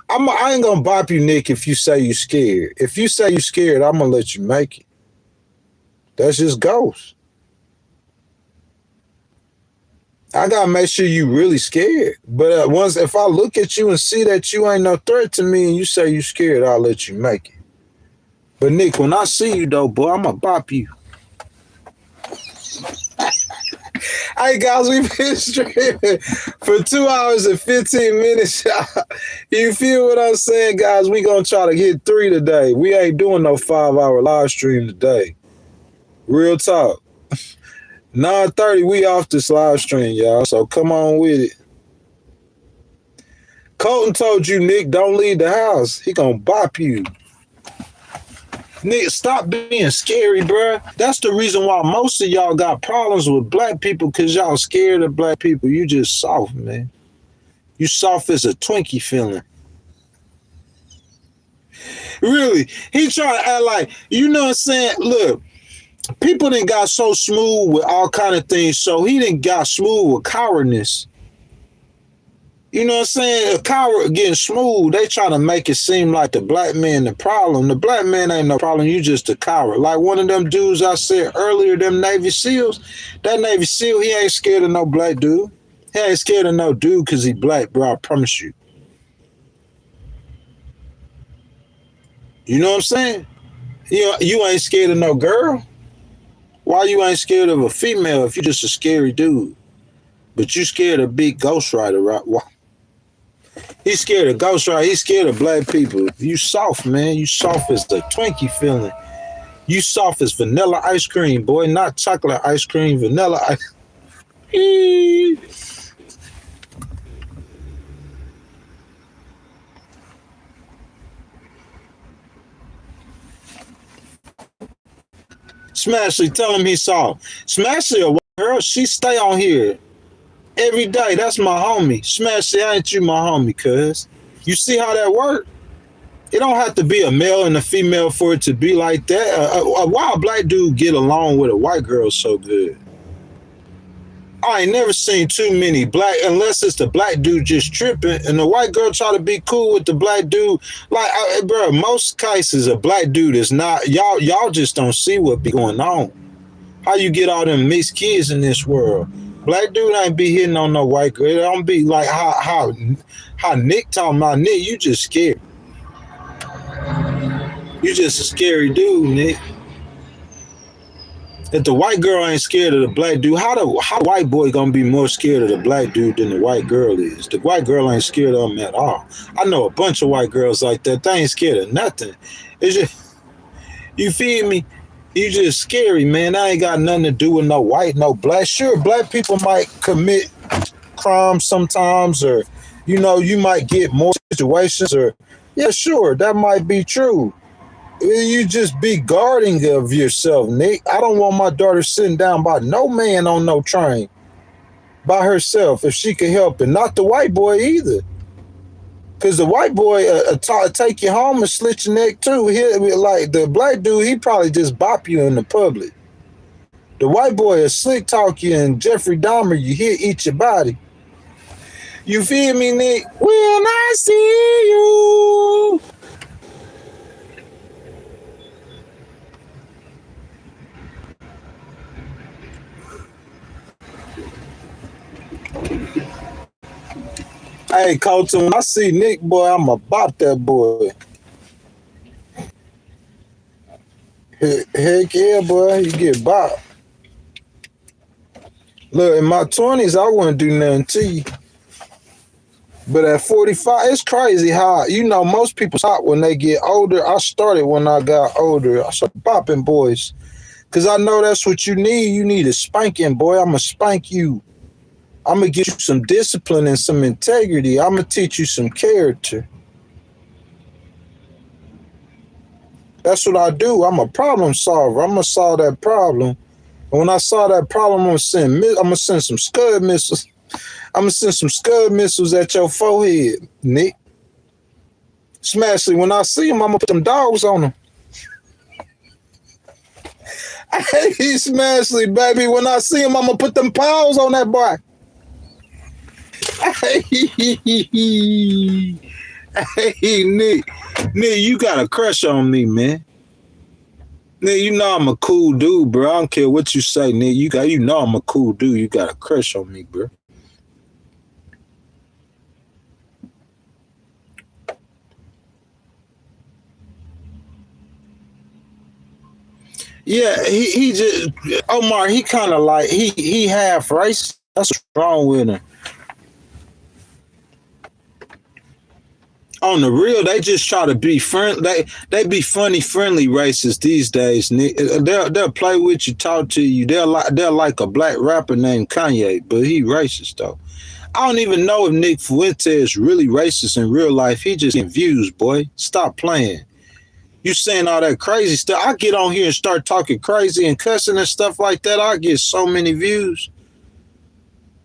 I ain't gonna bop you, Nick, if you say you scared. If you say you scared, I'm gonna let you make it. That's just ghost. I gotta make sure you really scared. But if I look at you and see that you ain't no threat to me and you say you scared, I'll let you make it. But Nick, when I see you though, boy, I'ma bop you. Hey guys, we've been streaming for 2 hours and 15 minutes. You feel what I'm saying, guys? We gonna try to hit 3 today. We ain't doing no 5-hour live stream today. Real talk. 9:30, we off this live stream, y'all. So come on with it. Colton told you, Nick, don't leave the house. He gonna bop you. Nick, stop being scary, bruh. That's the reason why most of y'all got problems with black people, because y'all scared of black people. You just soft, man. You soft as a Twinkie feeling. Really, he trying to act like, you know what I'm saying? Look, people done got so smooth with all kind of things, so he done got smooth with cowardness. You know what I'm saying? A coward getting smooth, they trying to make it seem like the black man the problem. The black man ain't no problem, you just a coward. Like one of them dudes I said earlier, them Navy SEALs, that Navy SEAL, he ain't scared of no black dude. He ain't scared of no dude because he black, bro, I promise you. You know what I'm saying? You ain't scared of no girl. Why you ain't scared of a female if you just a scary dude? But you scared of big ghostwriter, right? Why? He's scared of Ghost Rider. He's scared of black people. You soft, man. You soft as the Twinkie feeling. You soft as vanilla ice cream, boy. Not chocolate ice cream, vanilla ice. Smashley, tell him he's soft. Smashley, a white girl, she stay on here every day. That's my homie. Smashley, ain't you my homie, cuz? You see how that work? It don't have to be a male and a female for it to be like that. Why a black dude get along with a white girl so good? I ain't never seen too many black, unless it's the black dude just tripping and the white girl try to be cool with the black dude. Like, bro, most cases a black dude is not, y'all just don't see what be going on. How you get all them mixed kids in this world? Black dude ain't be hitting on no white girl. It don't be like how Nick talking about. Nick, you just scared. You just a scary dude, Nick. If the white girl ain't scared of the black dude, how the white boy gonna be more scared of the black dude than the white girl is? The white girl ain't scared of him at all. I know a bunch of white girls like that. They ain't scared of nothing. It's just, you feel me? You just scary, man. That ain't got nothing to do with no white, no black. Sure, black people might commit crimes sometimes, or you might get more situations, or yeah, sure, that might be true. You just be guarding of yourself, Nick. I don't want my daughter sitting down by no man on no train by herself if she could help it. Not the white boy either. Because the white boy take you home and slit your neck too. Like the black dude, he probably just bop you in the public. The white boy will slick talk you, and Jeffrey Dahmer, you hear eat your body. You feel me, Nick? When I see you. Hey, Colton, when I see Nick, boy, I'ma bop that boy. Heck yeah, boy, you get bopped. Look, in my 20s, I wouldn't do nothing to you. But at 45, it's crazy how, most people stop when they get older. I started when I got older. I started bopping boys. Because I know that's what you need. You need a spanking, boy. I'm going to spank you. I'm going to get you some discipline and some integrity. I'm going to teach you some character. That's what I do. I'm a problem solver. I'm going to solve that problem. And when I solve that problem, I'm going to send some Scud missiles. I'm going to send some Scud missiles at your forehead, Nick. Smashley, when I see him, I'm going to put them dogs on him. Hey, Smashley, baby, when I see him, I'm going to put them paws on that boy. Hey, Nick, you got a crush on me, man. Nick, you know I'm a cool dude, bro. I don't care what you say, Nick. You know I'm a cool dude. You got a crush on me, bro. Yeah, he just Omar. He kind of like he half racist. That's what's wrong with him. On the real, they just try to be friend. They be funny, friendly racists these days. Nick. They'll play with you, talk to you. They're like a black rapper named Kanye, but he racist though. I don't even know if Nick Fuente is really racist in real life. He just getting views, boy. Stop playing. You saying all that crazy stuff. I get on here and start talking crazy and cussing and stuff like that. I get so many views.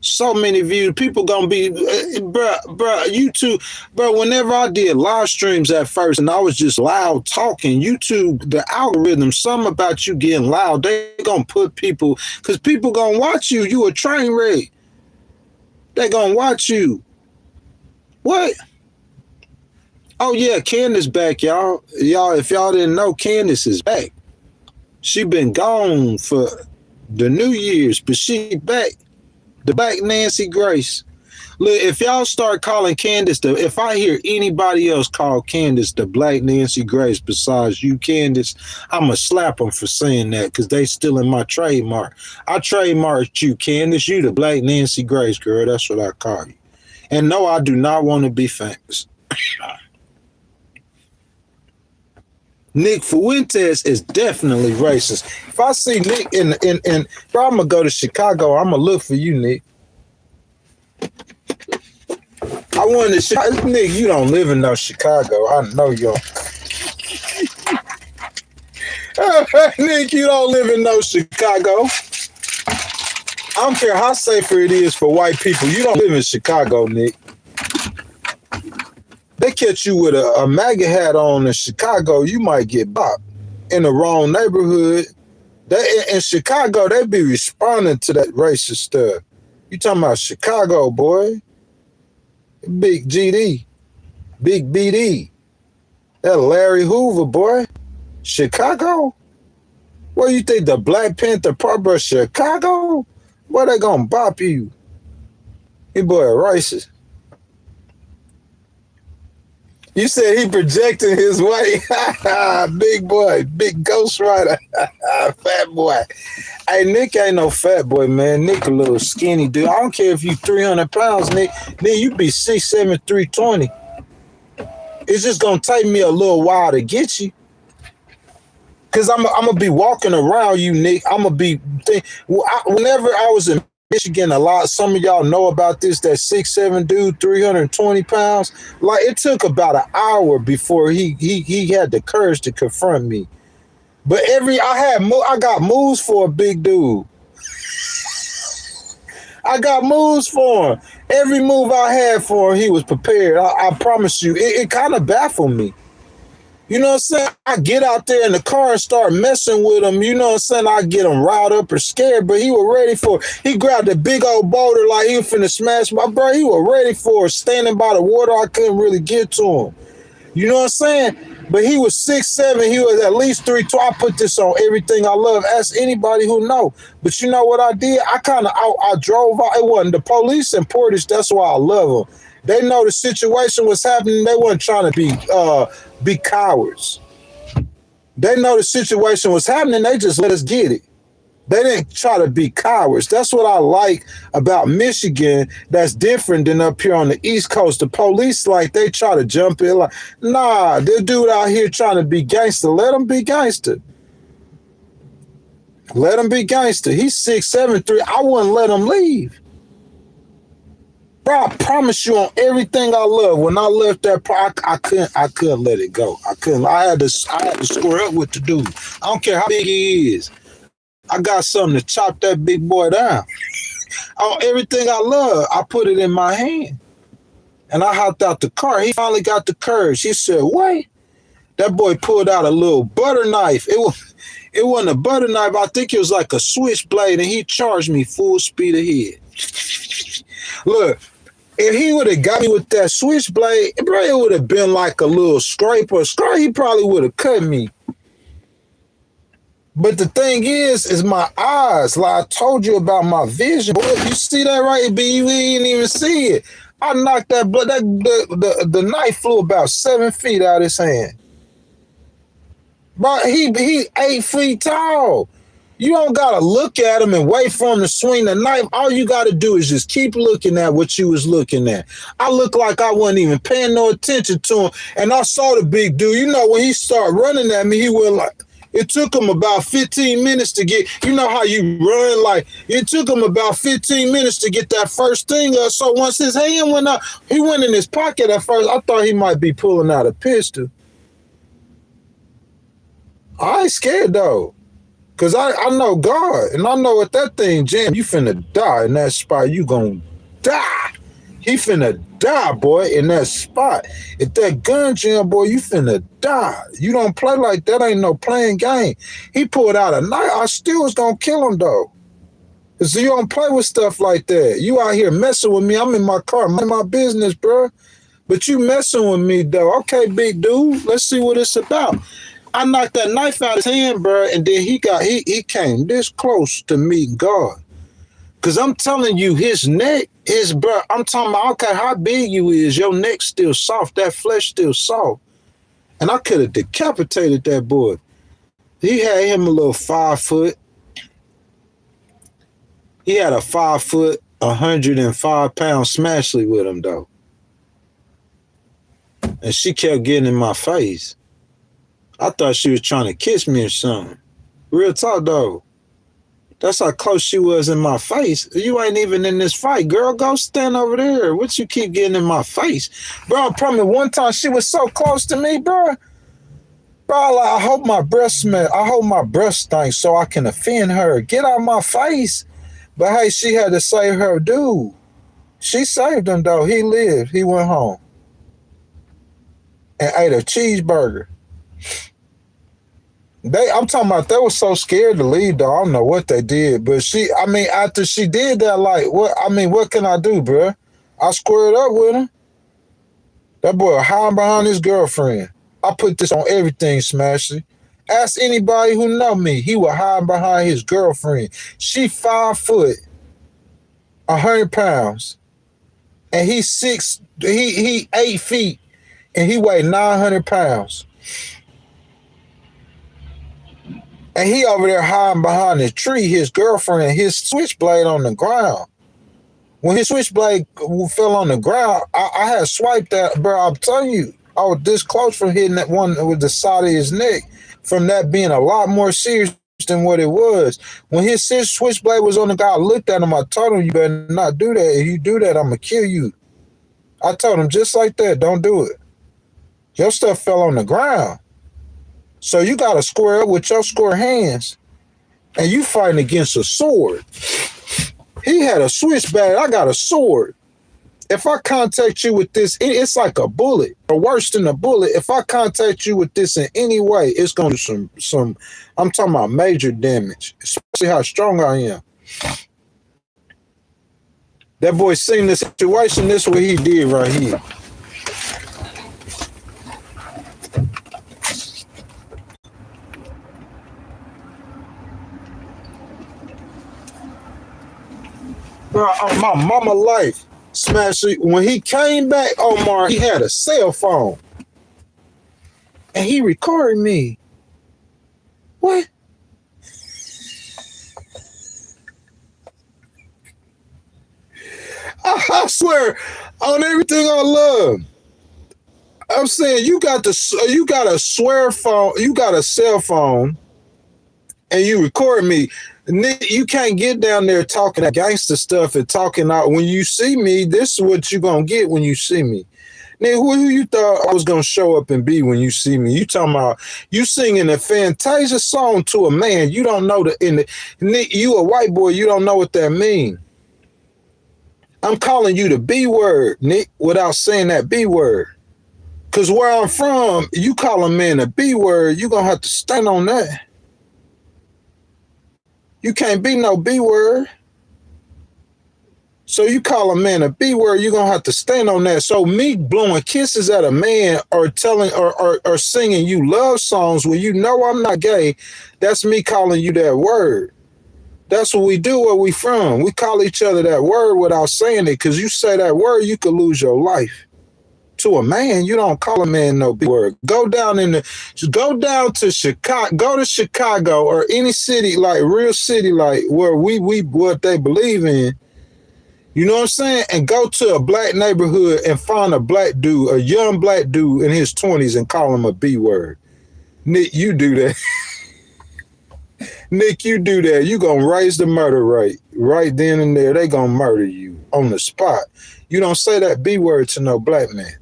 So many views. People gonna be, bruh, YouTube, bruh, whenever I did live streams at first and I was just loud talking, YouTube, the algorithm, something about you getting loud, they gonna put people, because people gonna watch you. You a train wreck. They gonna watch you. What? Oh yeah, Candace back, y'all. Y'all, if y'all didn't know, Candace is back. She been gone for the New Year's, but she back. The Black Nancy Grace. Look, if y'all start calling Candace, if I hear anybody else call Candace the Black Nancy Grace besides you, Candace, I'ma slap them for saying that because they still in my trademark. I trademarked you, Candace. You the Black Nancy Grace, girl. That's what I call you. And no, I do not want to be famous. Nick Fuentes is definitely racist. If I see Nick bro, I'm gonna go to Chicago. I'm gonna look for you, Nick. I wanted to, Nick. You don't live in no Chicago. I know you. Nick, you don't live in no Chicago. I don't care how safer it is for white people. You don't live in Chicago, Nick. They catch you with a MAGA hat on in Chicago, you might get bopped in the wrong neighborhood. In Chicago, they be responding to that racist stuff. You talking about Chicago, boy? Big GD, Big BD, that Larry Hoover, boy. Chicago? What you think, the Black Panther part of Chicago? Boy, they gonna bop you. He boy a racist. You said he projecting his weight. Big boy, big ghost rider. Fat boy. Hey, Nick ain't no fat boy, man. Nick a little skinny dude. I don't care if you 300 pounds, Nick. Nick, you be 6'7", 320. It's just going to take me a little while to get you. Because I'm going to be walking around you, Nick. I'm going to be... Whenever I was in Michigan, some of y'all know about this, that 6'7" dude, 320 pounds. Like, it took about an hour before he had the courage to confront me. But I got moves for a big dude. I got moves for him. Every move I had for him, he was prepared. I promise you, it kind of baffled me. You know what I'm saying? I get out there in the car and start messing with him. You know what I'm saying? I get him riled up or scared, but he was ready for it. He grabbed a big old boulder like he was finna smash my bro. He was ready for it. Standing by the water, I couldn't really get to him. You know what I'm saying? But he was 6'7". He was at least 3'2". I put this on everything I love. Ask anybody who know. But you know what I did? I drove out. It wasn't the police in Portage. That's why I love them. They know the situation was happening. They weren't trying to be cowards. They know the situation was happening. They just let us get it. They didn't try to be cowards. That's what I like about Michigan. That's different than up here on the East Coast. The police, like, they try to jump in. Like, nah, this dude out here trying to be gangster. Let him be gangster. Let him be gangster. He's 6'7", 3. I wouldn't let him leave. Bro, I promise you on everything I love. When I left that park, I couldn't let it go. I couldn't. I had to square up with the dude. I don't care how big he is. I got something to chop that big boy down. On everything I love, I put it in my hand. And I hopped out the car. He finally got the courage. He said, wait. That boy pulled out a little butter knife. It wasn't a butter knife. I think it was like a switchblade, and he charged me full speed ahead. Look, if he would have got me with that switchblade, bro, it would have been like a little scrape or scrape. He probably would have cut me. But the thing is my eyes. Like I told you about my vision. Boy, you see that right? But you didn't even see it. I knocked that the knife flew about 7 feet out of his hand. But he 8 feet tall. You don't gotta look at him and wait for him to swing the knife. All you gotta do is just keep looking at what you was looking at. I looked like I wasn't even paying no attention to him, and I saw the big dude. You know, when he started running at me, he was like, it took him about 15 minutes to get, you know how you run, like, it took him about 15 minutes to get that first thing up. So once his hand went up, he went in his pocket at first. I thought he might be pulling out a pistol. I ain't scared, though. Because I know God, and I know at that thing, jam, you finna die in that spot. You gonna die. He finna die, boy, in that spot. If that gun jam, boy, you finna die. You don't play like that. Ain't no playing game. He pulled out a knife. I still was gonna kill him, though. So you don't play with stuff like that. You out here messing with me. I'm in my car, mind my business, bro. But you messing with me, though. Okay, big dude, let's see what it's about. I knocked that knife out of his hand, bro, and then he came this close to meeting God. Cause I'm telling you, his neck is, bro. I'm talking about, okay, how big you is, your neck's still soft, that flesh still soft, and I could have decapitated that boy. He had him a little 5 foot. He had a 5 foot, 105-pound Smashley with him though, and she kept getting in my face. I thought she was trying to kiss me or something. Real talk, though. That's how close she was in my face. You ain't even in this fight. Girl, go stand over there. What you keep getting in my face? Bro, I promise one time she was so close to me, bro. Bro, like, I hope my breath smell. I hope my breath stinks so I can offend her. Get out of my face. But hey, she had to save her dude. She saved him, though. He lived. He went home and ate a cheeseburger. I'm talking about, they were so scared to leave, though. I don't know what they did, but after she did that, like, what can I do, bro? I squared up with him. That boy hiding behind his girlfriend. I put this on everything, Smashy. Ask anybody who know me. He was hiding behind his girlfriend. She 5 foot, 100 pounds, and he 8 feet, and he weighed 900 pounds. And he over there hiding behind the tree, his girlfriend, his switchblade on the ground. When his switchblade fell on the ground, I had swiped that, bro. I'm telling you, I was this close from hitting that one with the side of his neck, from that being a lot more serious than what it was. When his switchblade was on the guy, I looked at him, I told him, you better not do that. If you do that, I'm going to kill you. I told him just like that, don't do it. Your stuff fell on the ground. So you got to square up with your square hands, and you fighting against a sword. He had a switchblade. I got a sword. If I contact you with this, it's like a bullet, or worse than a bullet. If I contact you with this in any way, it's going to do some, I'm talking about major damage, especially how strong I am. That boy seen the situation. This is what he did right here. Bro, on my mama life, Smash it. When he came back, Omar, he had a cell phone. And he recorded me. What? I swear on everything I love. I'm saying you got a swear phone, you got a cell phone, and you record me. You can't get down there talking that gangster stuff and talking out. When you see me, this is what you're going to get when you see me. Nigga, who you thought I was going to show up and be when you see me? You talking about you singing a Fantasia song to a man. You don't know you a white boy. You don't know what that mean. I'm calling you the B word, Nick, without saying that B word. Because where I'm from, you call a man a B word, you're going to have to stand on that. You can't be no B word. So you call a man a B word, you're going to have to stand on that. So me blowing kisses at a man or telling or singing you love songs where you know I'm not gay, that's me calling you that word. That's what we do where we from. We call each other that word without saying it, because you say that word, you could lose your life. to a man, you don't call a man no B word. Go down to Chicago, go to Chicago or any city, like real city, like where we what they believe in. You know what I'm saying? And go to a black neighborhood and find a black dude, a young black dude in his 20s and call him a B word. Nick, you do that. Nick, you do that. You gonna raise the murder rate right then and there. They gonna murder you on the spot. You don't say that B word to no black man.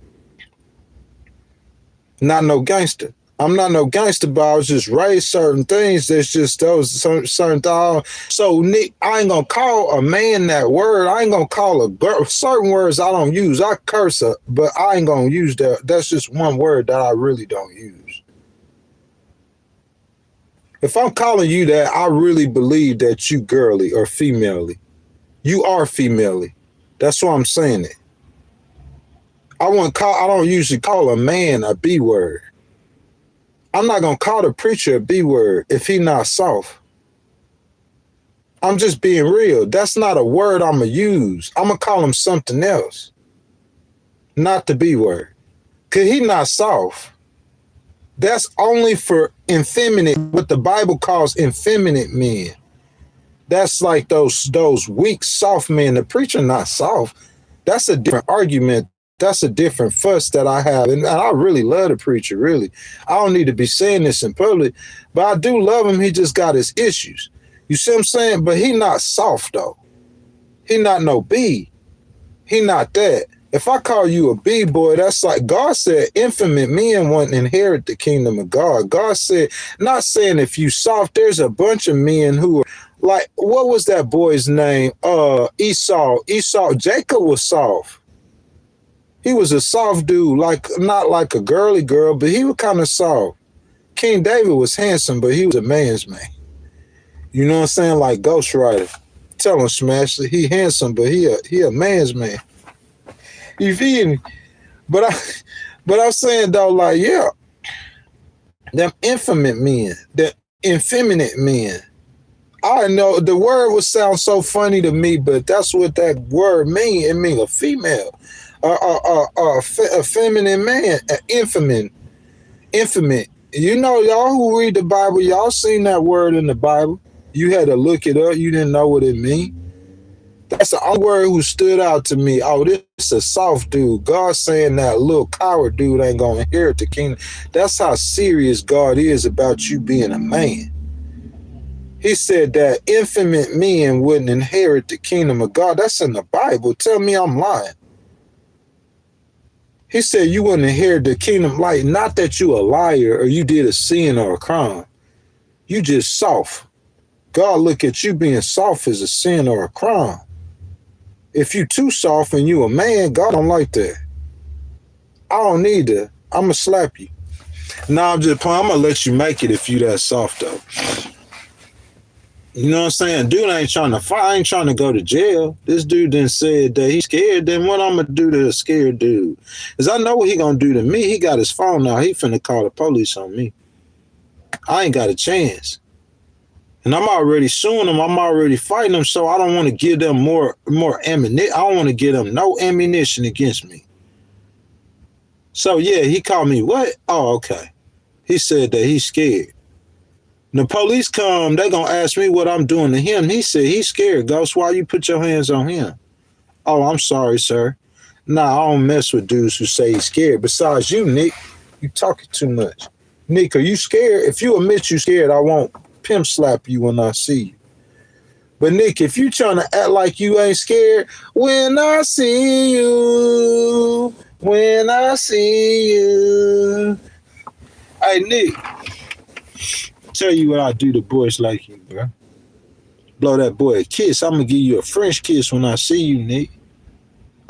Not no gangster. I'm not no gangster, but I was just raised certain things. There's just those certain things. So Nick, I ain't gonna call a man that word. I ain't gonna call a girl. Certain words I don't use. I curse her, but I ain't gonna use that. That's just one word that I really don't use. If I'm calling you that, I really believe that you girly or femalely. You are femalely. That's why I'm saying it. I don't usually call a man a B word. I'm not gonna call the preacher a B word if he not soft. I'm just being real. That's not a word I'm gonna use. I'm gonna call him something else. Not the B word. Cause he not soft. That's only for effeminate, what the Bible calls effeminate men. That's like those weak, soft men. The preacher not soft. That's a different argument. That's a different fuss that I have. And I really love the preacher, really. I don't need to be saying this in public, but I do love him. He just got his issues. You see what I'm saying? But he not soft, though. He not no B. He not that. If I call you a B boy, that's like God said, infamous men won't inherit the kingdom of God. God said, not saying if you soft, there's a bunch of men who are like, what was that boy's name? Esau. Jacob was soft. He was a soft dude, like not like a girly girl, but he was kind of soft. King David was handsome, but he was a man's man. You know what I'm saying? Like Ghost Rider. Tell him, Smash, he handsome, but he a man's man. You feel me? But I'm saying though, like, yeah, them infamous men, the effeminate men. I know the word would sound so funny to me, but that's what that word mean. It mean a female. A feminine man, an infamous. You know, y'all who read the Bible, y'all seen that word in the Bible. You had to look it up. You didn't know what it mean. That's the only word who stood out to me. Oh, this is a soft dude. God saying that little coward dude ain't gonna inherit the kingdom. That's how serious God is about you being a man. He said that infamous men wouldn't inherit the kingdom of God. That's in the Bible. Tell me I'm lying. He said you wouldn't inherit the kingdom, like not that you a liar or you did a sin or a crime. You just soft. God look at you being soft as a sin or a crime. If you too soft and you a man, God don't like that. I don't need that. I'm going to slap you. No, I'm going to let you make it if you that soft though. You know what I'm saying? Dude ain't trying to fight. I ain't trying to go to jail. This dude done said that he's scared. Then what I'm going to do to a scared dude? Because I know what he going to do to me. He got his phone now. He finna call the police on me. I ain't got a chance. And I'm already suing them. I'm already fighting them. So I don't want to give them more ammunition. I don't want to give them no ammunition against me. So yeah, he called me what? Oh, okay. He said that he's scared. The police come, they gonna ask me what I'm doing to him. He said he's scared. Ghost, why you put your hands on him? Oh, I'm sorry, sir. Nah, I don't mess with dudes who say he's scared. Besides you, Nick, you talking too much. Nick, are you scared? If you admit you scared, I won't pimp slap you when I see you. But Nick, if you trying to act like you ain't scared, when I see you. Hey, Nick. Tell you what I do to boys like you, bro. Blow that boy a kiss. I'm gonna give you a French kiss when I see you, Nick.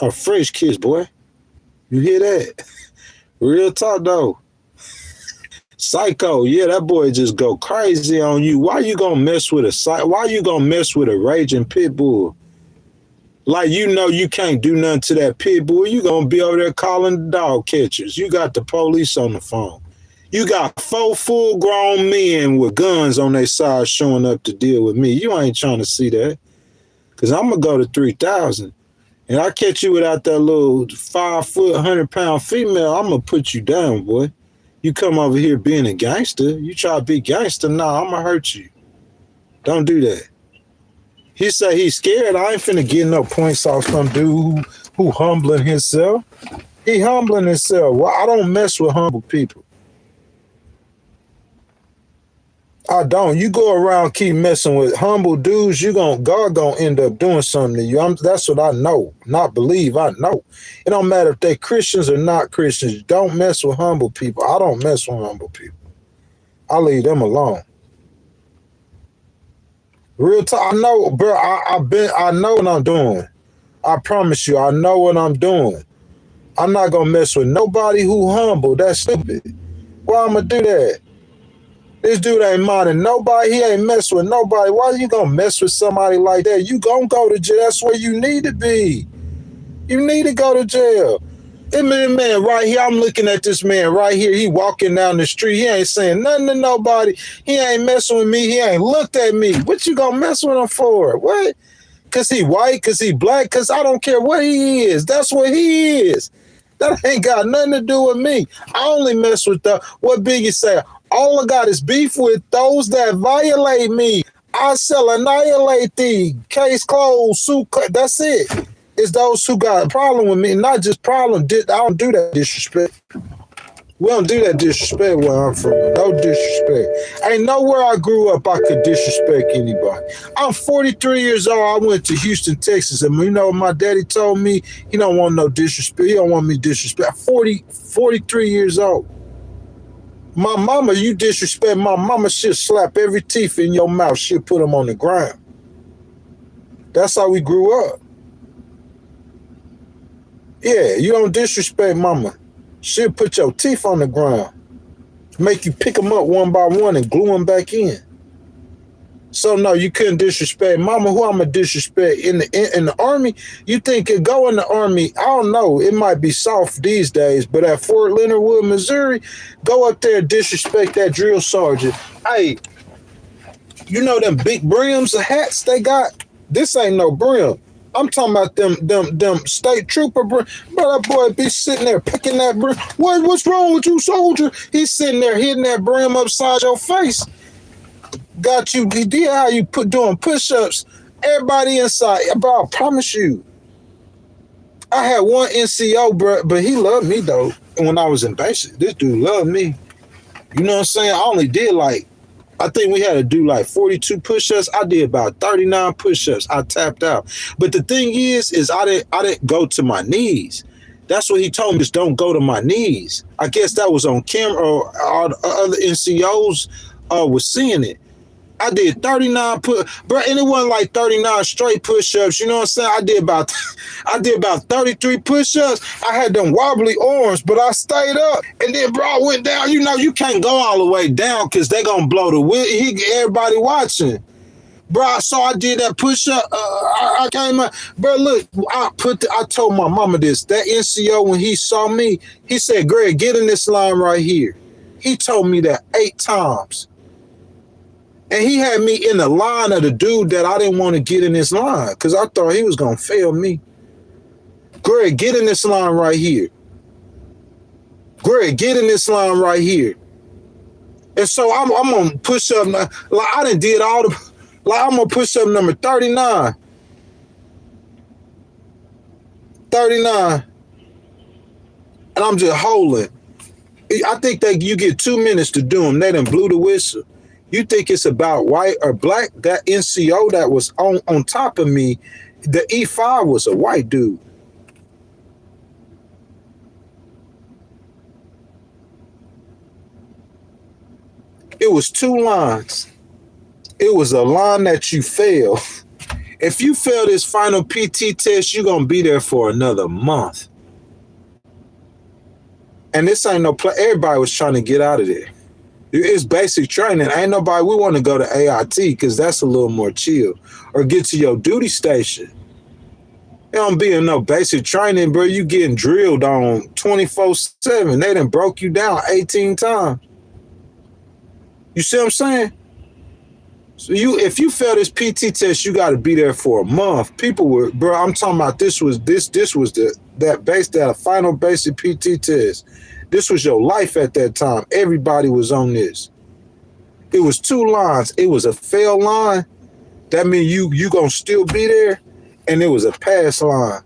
A French kiss, boy. You hear that? Real talk though. Psycho, yeah, that boy just go crazy on you. Why you gonna mess with a raging pit bull? Like you know you can't do nothing to that pit bull. You gonna be over there calling the dog catchers. You got the police on the phone. You got 4 full-grown men with guns on their side showing up to deal with me. You ain't trying to see that. Because I'm going to go to 3,000. And I catch you without that little 5 foot, 100 pound female, I'm gonna put you down, boy. You come over here being a gangster, you try to be gangster, nah, I'm gonna hurt you. Don't do that. He say he's scared. I ain't finna get no points off some dude who humbling himself. He humbling himself. Well, I don't mess with humble people. I don't. You go around keep messing with humble dudes, God gonna end up doing something to you. That's what I know. Not believe, I know. It don't matter if they Christians or not Christians. Don't mess with humble people. I don't mess with humble people. I leave them alone. Real talk. I know, bro. I know what I'm doing. I promise you, I know what I'm doing. I'm not gonna mess with nobody who humble. That's stupid. Why I'm gonna do that? This dude ain't minding nobody. He ain't mess with nobody. Why you gonna mess with somebody like that? You gonna go to jail. That's where you need to be. You need to go to jail. This man right here, I'm looking at this man right here. He walking down the street. He ain't saying nothing to nobody. He ain't messing with me. He ain't looked at me. What you gonna mess with him for? What? Cause he white? Cause he black? Cause I don't care what he is. That's what he is. That ain't got nothing to do with me. I only mess with what Biggie say. All I got is beef with those that violate me. I shall annihilate thee. Case closed. Suit. That's it. It's those who got a problem with me. Not just problem. I don't do that disrespect. We don't do that disrespect where I'm from. No disrespect. Ain't nowhere I grew up I could disrespect anybody. I'm 43 years old. I went to Houston, Texas. And you know what my daddy told me? He don't want no disrespect. He don't want me disrespect. 43 years old. My mama, you disrespect my mama, she'll slap every teeth in your mouth. She'll put them on the ground. That's how we grew up. Yeah, you don't disrespect mama. She'll put your teeth on the ground. Make you pick them up one by one and glue them back in. So no, you couldn't disrespect mama. Who I'ma disrespect in the army? You think it go in the army? I don't know. It might be soft these days, but at Fort Leonard Wood, Missouri, go up there and disrespect that drill sergeant. Hey, you know them big brims of hats they got? This ain't no brim. I'm talking about them state trooper brim. Bro, that boy be sitting there picking that brim. What's wrong with you, soldier? He's sitting there hitting that brim upside your face. Got you. He did how you doing push-ups. Everybody inside, bro. I promise you. I had one NCO, bro, but he loved me though. And when I was in basic, this dude loved me. You know what I'm saying? I only did I think we had to do 42 push-ups. I did about 39 push-ups. I tapped out. But the thing is I didn't go to my knees. That's what he told me, just don't go to my knees. I guess that was on camera, or all the other NCOs was seeing it. I did 39 bro, and it wasn't 39 straight push-ups. You know what I'm saying? I did about 33 push-ups. I had them wobbly arms, but I stayed up. And then, bro, I went down. You know, you can't go all the way down because they gonna blow the whistle. Everybody watching. Bro, so I did that push-up. I came up. Bro, look, I told my mama this. That NCO, when he saw me, he said, Greg, get in this line right here. He told me that 8 times. And he had me in the line of the dude that I didn't want to get in this line because I thought he was going to fail me. Greg, get in this line right here. Greg, get in this line right here. And so I'm going to push up. I done did all the... I'm going to push up number 39. 39. And I'm just holding. I think that you get 2 minutes to do them. They done blew the whistle. You think it's about white or black? That NCO that was on top of me, the E5 was a white dude. It was 2 lines. It was a line that you failed. If you fail this final PT test, you're going to be there for another month. And this ain't no play. Everybody was trying to get out of there. It's basic training. Ain't nobody, we want to go to AIT because that's a little more chill. Or get to your duty station. It don't be in no basic training, bro. You getting drilled on 24/7. They done broke you down 18 times. You see what I'm saying? So if you fail this PT test, you got to be there for a month. People were, bro. I'm talking about this was that final basic PT test. This was your life at that time. Everybody was on this. It was 2 lines. It was a fail line. That means you gonna still be there, and it was a pass line.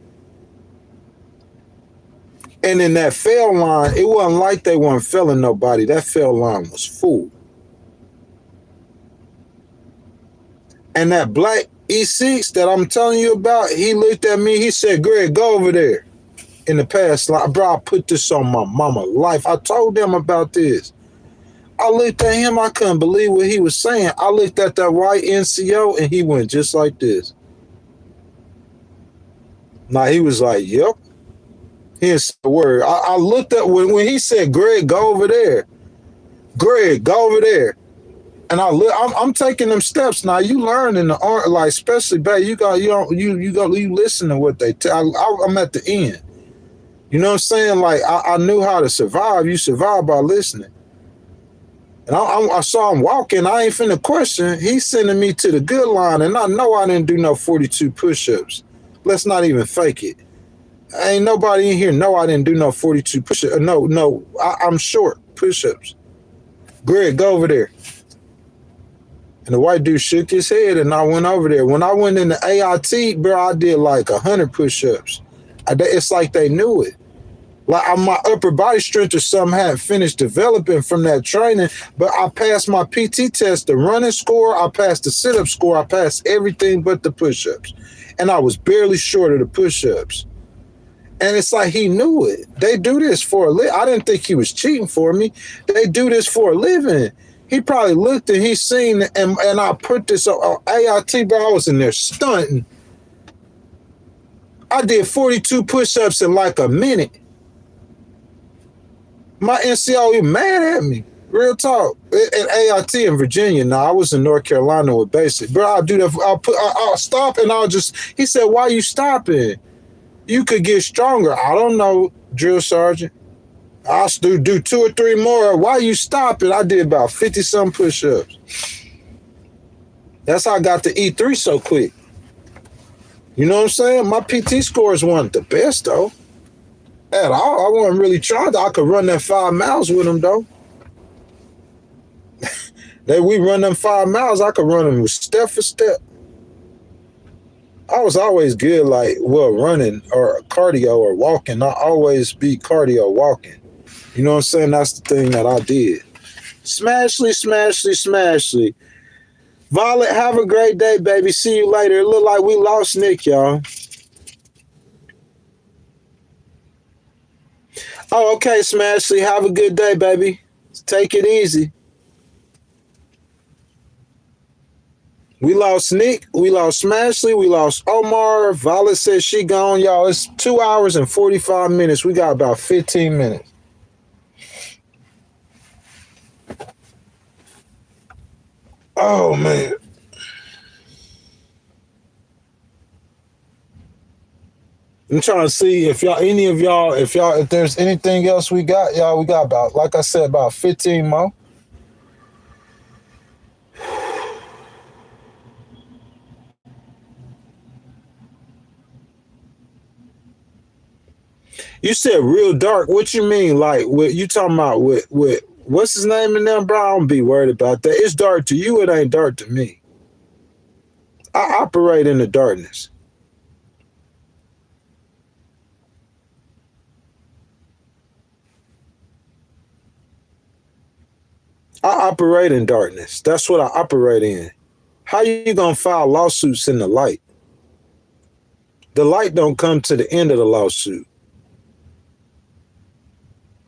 And in that fail line, it wasn't like they weren't failing nobody. That fail line was full. And that black E6 that I'm telling you about, he looked at me, he said, Greg, go over there. In the past line, bro, I put this on my mama life. I told them about this. I looked at him, I couldn't believe what he was saying. I looked at that white NCO and he went just like this. Now he was like, yep. He didn't say a word. I looked at when he said, Greg, go over there. Greg, go over there. And I'm taking them steps now. You learn in the art, like especially, babe. You listen to what they tell. I'm at the end. You know what I'm saying? Like I knew how to survive. You survive by listening. And I saw him walking. I ain't finna question. He's sending me to the good line, and I know I didn't do no 42 push-ups. Let's not even fake it. Ain't nobody in here know I didn't do no 42 push-ups. No, I'm short push-ups. Greg, go over there. And the white dude shook his head, and I went over there. When I went in the AIT, bro, I did like 100 push-ups. It's like they knew it. Like my upper body strength or something hadn't finished developing from that training, but I passed my PT test, the running score, I passed the sit-up score, I passed everything but the push-ups. And I was barely short of the push-ups. And it's like he knew it. They do this for a living. I didn't think he was cheating for me. They do this for a living. He probably looked and he seen, and I put this on AIT, bro. I was in there stunting. I did 42 push-ups in like a minute. My NCO, he mad at me. Real talk. At AIT in Virginia. Now, I was in North Carolina with basic. Bro, I'll do that. I'll stop and he said, why you stopping? You could get stronger. I don't know, drill sergeant. I'll do 2 or 3 more. Why you stopping? I did about 50-some push-ups. That's how I got to E3 so quick. You know what I'm saying? My PT scores weren't the best, though. At all. I wasn't really trying to. I could run that 5 miles with them, though. We run them 5 miles. I could run them with step for step. I was always good, running or cardio or walking. I always be cardio walking. You know what I'm saying? That's the thing that I did. Smashly. Violet, have a great day, baby. See you later. It looked like we lost Nick, y'all. Oh, okay, Smashly. Have a good day, baby. Take it easy. We lost Nick. We lost Smashly. We lost Omar. Violet says she gone, y'all. It's 2 hours and 45 minutes. We got about 15 minutes. Oh, man. I'm trying to see if there's anything else we got, y'all. We got about, like I said, about 15 more. You said real dark. What you mean? Like, what you talking about with what's his name in there, bro? I don't be worried about that. It's dark to you. It ain't dark to me. I operate in the darkness. I operate in darkness. That's what I operate in. How you gonna file lawsuits in the light? The light don't come to the end of the lawsuit.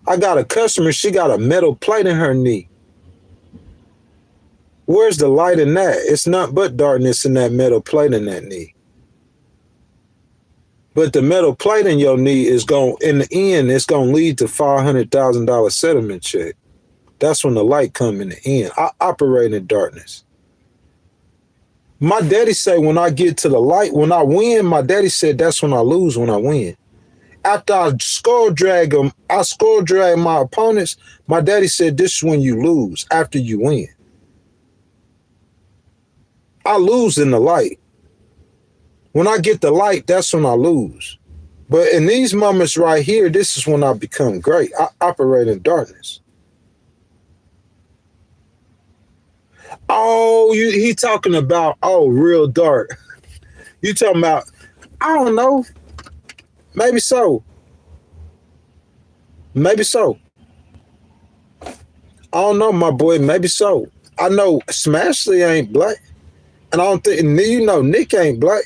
I got a customer, she got a metal plate in her knee. Where's the light in that? It's not but darkness in that metal plate in that knee. But the metal plate in your knee is in the end, it's going to lead to $500,000 settlement check. That's when the light come in the end. I operate in darkness. My daddy say when I get to the light, when I win, my daddy said that's when I lose when I win. After I skull drag my opponents, my daddy said this is when you lose, after you win. I lose in the light. When I get the light, that's when I lose. But in these moments right here, this is when I become great. I operate in darkness. Oh, he talking about, real dark. You talking about, I don't know. Maybe so. Maybe so. I don't know, my boy. Maybe so. I know Smashley ain't black. And I don't think, Nick ain't black.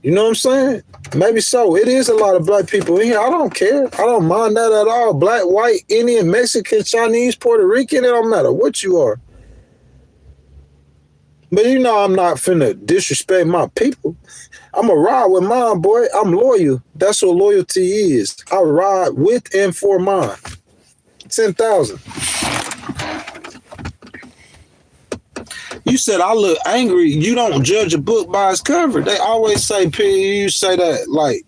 You know what I'm saying? Maybe so. It is a lot of black people in here. I don't care. I don't mind that at all. Black, white, Indian, Mexican, Chinese, Puerto Rican, it don't matter what you are. But I'm not finna disrespect my people. I'm a ride with mine, boy. I'm loyal. That's what loyalty is. I ride with and for mine. 10,000. You said I look angry. You don't judge a book by its cover. They always say, you say that, like,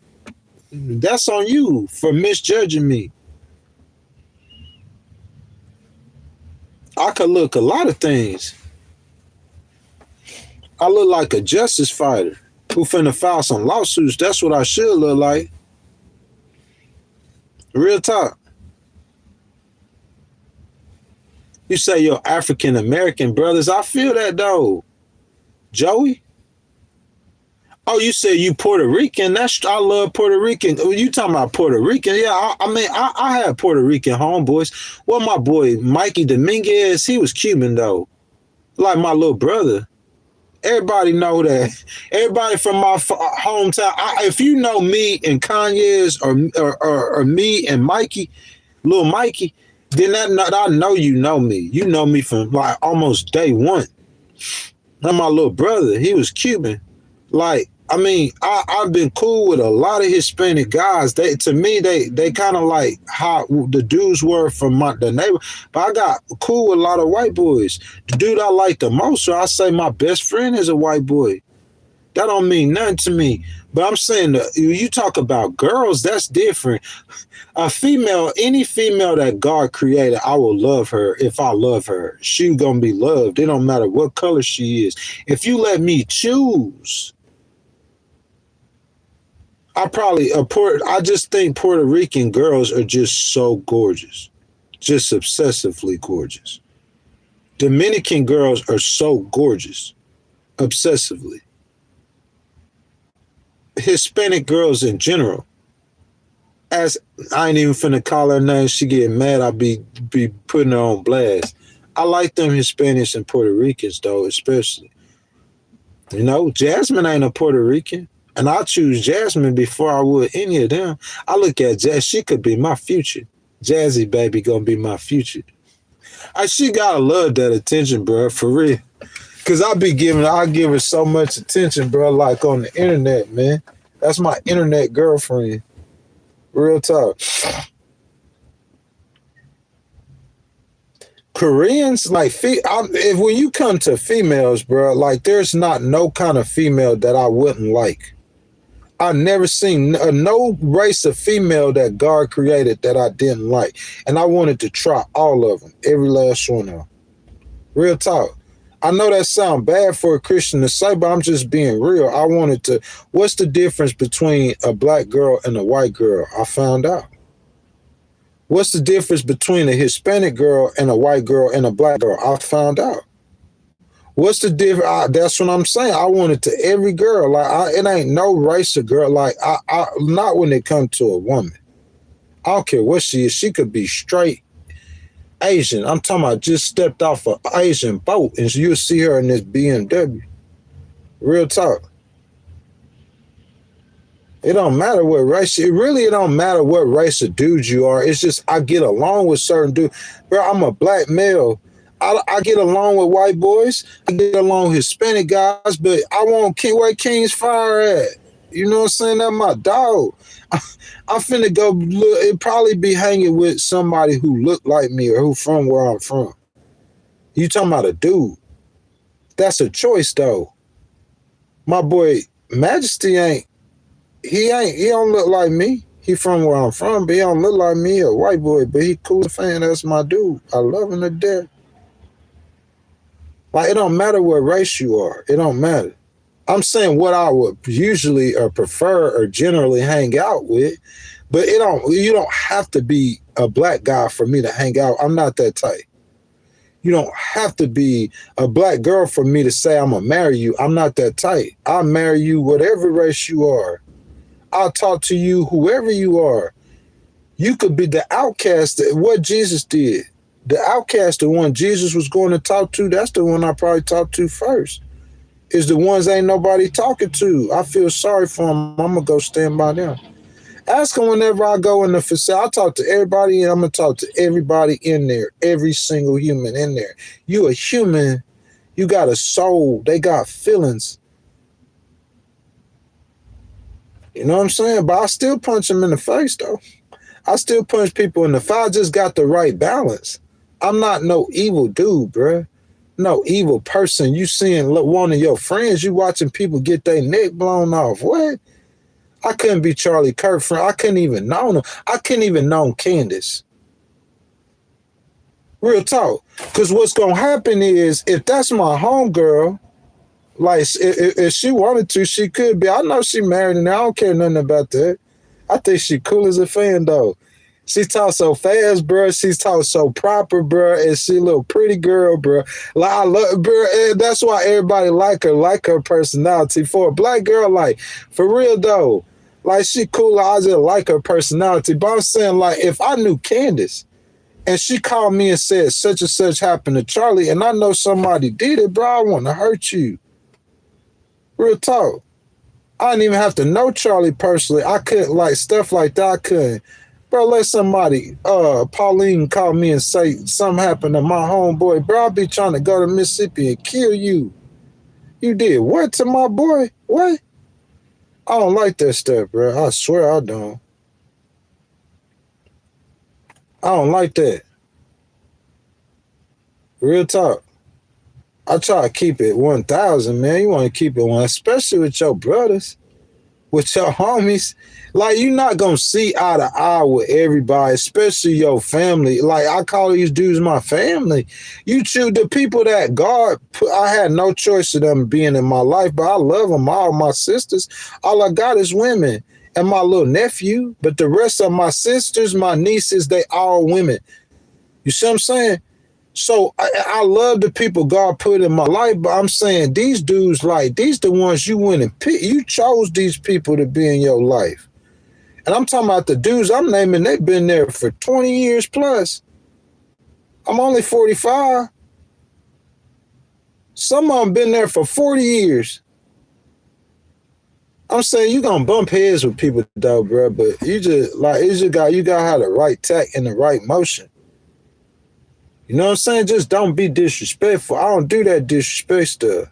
that's on you for misjudging me. I could look a lot of things. I look like a justice fighter who finna file some lawsuits. That's what I should look like. Real talk. You say you're African American brothers. I feel that though. Joey? Oh, you say you Puerto Rican. I love Puerto Rican. You talking about Puerto Rican? Yeah, I had Puerto Rican homeboys. Well, my boy Mikey Dominguez, he was Cuban though. Like my little brother. Everybody know that. Everybody from my hometown. If you know me and Kanye's or me and Mikey, little Mikey, then I know you know me. You know me from like almost day one. And my little brother, he was Cuban. Like, I've been cool with a lot of Hispanic guys. They kind of like how the dudes were from the neighbor. But I got cool with a lot of white boys. The dude I like the most, or I say my best friend is a white boy. That don't mean nothing to me. But I'm saying you talk about girls, that's different. A female, any female that God created, I will love her if I love her. She gonna be loved. It don't matter what color she is. If you let me choose, I just think Puerto Rican girls are just so gorgeous. Just obsessively gorgeous. Dominican girls are so gorgeous. Obsessively. Hispanic girls in general. As I ain't even finna call her name, she get mad, I be putting her on blast. I like them Hispanics and Puerto Ricans though, especially. Jasmine ain't a Puerto Rican. And I choose Jasmine before I would any of them. I look at Jazz, she could be my future. Jazzy baby gonna be my future. She gotta love that attention, bro, for real. Cause I give her so much attention, bro, like on the internet, man. That's my internet girlfriend. Real talk. Koreans, like, when you come to females, bro, like, there's not no kind of female that I wouldn't like. I never seen no race of female that God created that I didn't like. And I wanted to try all of them, every last one of them. Real talk. I know that sounds bad for a Christian to say, but I'm just being real. I wanted to, what's the difference between a black girl and a white girl? I found out. What's the difference between a Hispanic girl and a white girl and a black girl? I found out. What's the difference? That's what I'm saying. I want it to every girl. Like, it ain't no race of girl. Like, not when it comes to a woman. I don't care what she is. She could be straight Asian. I'm talking about just stepped off an Asian boat, and you'll see her in this BMW. Real talk. It don't matter what race. It don't matter what race of dude you are. It's just I get along with certain dudes. Bro, I'm a black male. I get along with white boys. I get along with Hispanic guys, but I want where King's Fire at. You know what I'm saying? That's my dog. I'm finna go look. It'd probably be hanging with somebody who look like me or who from where I'm from. You talking about a dude. That's a choice, though. My boy Majesty he don't look like me. He from where I'm from, but he don't look like me, a white boy, but he cool fan. That's my dude. I love him to death. Like, it don't matter what race you are. It don't matter. I'm saying what I would usually or prefer or generally hang out with, but you don't have to be a black guy for me to hang out. I'm not that type. You don't have to be a black girl for me to say I'm gonna marry you. I'm not that type. I'll marry you whatever race you are. I'll talk to you whoever you are. You could be the outcast, what Jesus did. The outcast, the one Jesus was going to talk to, that's the one I probably talk to first. Is the ones ain't nobody talking to. I feel sorry for them. I'm going to go stand by them. Ask them whenever I go in the facility. I talk to everybody, and I'm going to talk to everybody in there, every single human in there. You a human. You got a soul. They got feelings. You know what I'm saying? But I still punch them in the face, though. I still punch people in the face. I just got the right balance. I'm not no evil dude, bruh. No evil person. You seeing one of your friends, you watching people get their neck blown off. What? I couldn't be Charlie Kirk friend. I couldn't even know him. I couldn't even know Candace. Real talk. Because what's going to happen is, if that's my homegirl, like, if she wanted to, she could be. I know she married, and I don't care nothing about that. I think she cool as a fan, though. She talks so fast, bro. She talks so proper, bro. And she a little pretty girl, bro. Like, I love, bro. And that's why everybody like her personality. For a black girl, like, for real, though, like, she cool. I just like her personality. But I'm saying, like, if I knew Candace and she called me and said such and such happened to Charlie, and I know somebody did it, bro, I want to hurt you. Real talk. I didn't even have to know Charlie personally. I couldn't, like, stuff like that. I couldn't. Bro, let somebody, Pauline, call me and say something happened to my homeboy. Bro, I'll be trying to go to Mississippi and kill you. You did what to my boy? What? I don't like that stuff, bro. I swear I don't. I don't like that. Real talk. I try to keep it 1,000, man. You want to keep it one, especially with your brothers, with your homies. Like, you're not going to see eye to eye with everybody, especially your family. Like, I call these dudes my family. You choose the people that God put. I had no choice of them being in my life, but I love them, all my sisters. All I got is women and my little nephew. But the rest of my sisters, my nieces, they all women. You see what I'm saying? So I love the people God put in my life, but I'm saying these dudes, like, these the ones you went and picked. You chose these people to be in your life. And I'm talking about the dudes I'm naming, they've been there for 20 years plus. I'm only 45. Some of them been there for 40 years. I'm saying you gonna bump heads with people though, bro, but you gotta have the right tact and the right motion. You know what I'm saying? Just don't be disrespectful. I don't do that disrespect stuff.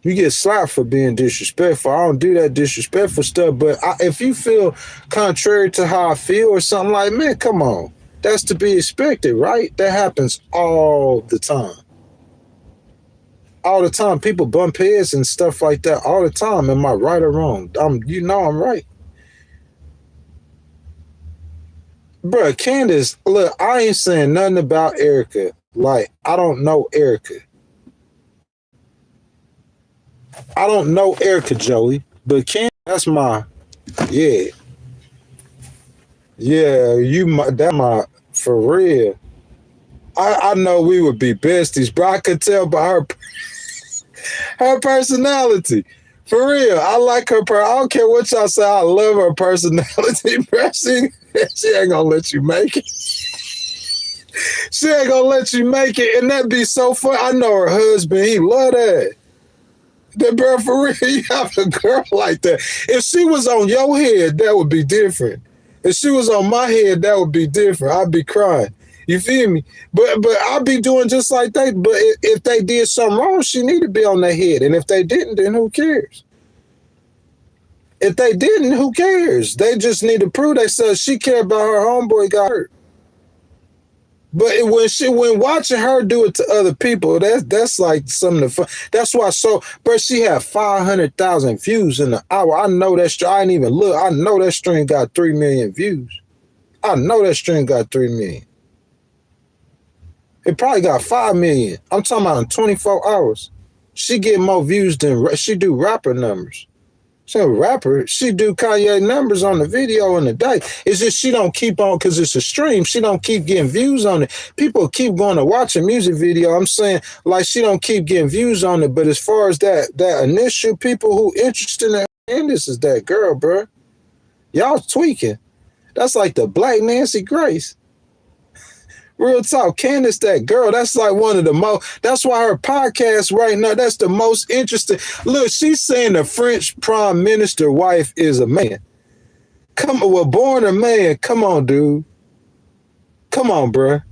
You get slapped for being disrespectful. I don't do that disrespectful stuff. But if you feel contrary to how I feel or something, like, man, come on. That's to be expected, right? That happens all the time. All the time. People bump heads and stuff like that all the time. Am I right or wrong? I'm right. Bruh, Candace, look, I ain't saying nothing about Erica. Like, I don't know Erica. I don't know Erica, Joey. But Candace, that's my, yeah. Yeah, for real. I know we would be besties, bro. I could tell by her personality. For real, I like her. I don't care what y'all say. I love her personality, bro. She ain't gonna let you make it. She ain't gonna let you make it, and that'd be so fun. I know her husband. He love that. That bro, for real, you have a girl like that. If she was on your head, that would be different. If she was on my head, that would be different. I'd be crying. You feel me? But I'd be doing just like they. But if they did something wrong, she need to be on their head. And if they didn't, then who cares? If they didn't, who cares? They just need to prove they said she cared about her homeboy got hurt. But when watching her do it to other people, that's like something to fun. That's why but she had 500,000 views in an hour. I know that I ain't even look. I know that stream got 3 million views. I know that stream got 3 million. It probably got 5 million. I'm talking about in 24 hours. She get more views than she do rapper numbers. She a rapper. She do Kanye numbers on the video in a day. It's just she don't keep on because it's a stream. She don't keep getting views on it. People keep going to watch a music video. I'm saying like she don't keep getting views on it. But as far as that initial people who interested in this is that girl, bro. Y'all tweaking. That's like the Black Nancy Grace. Real talk, Candace, that girl, that's like one of the most, that's why her podcast right now, that's the most interesting. Look, she's saying the French prime minister wife is a man. Come on, well, born a man. Come on, dude. Come on, bruh.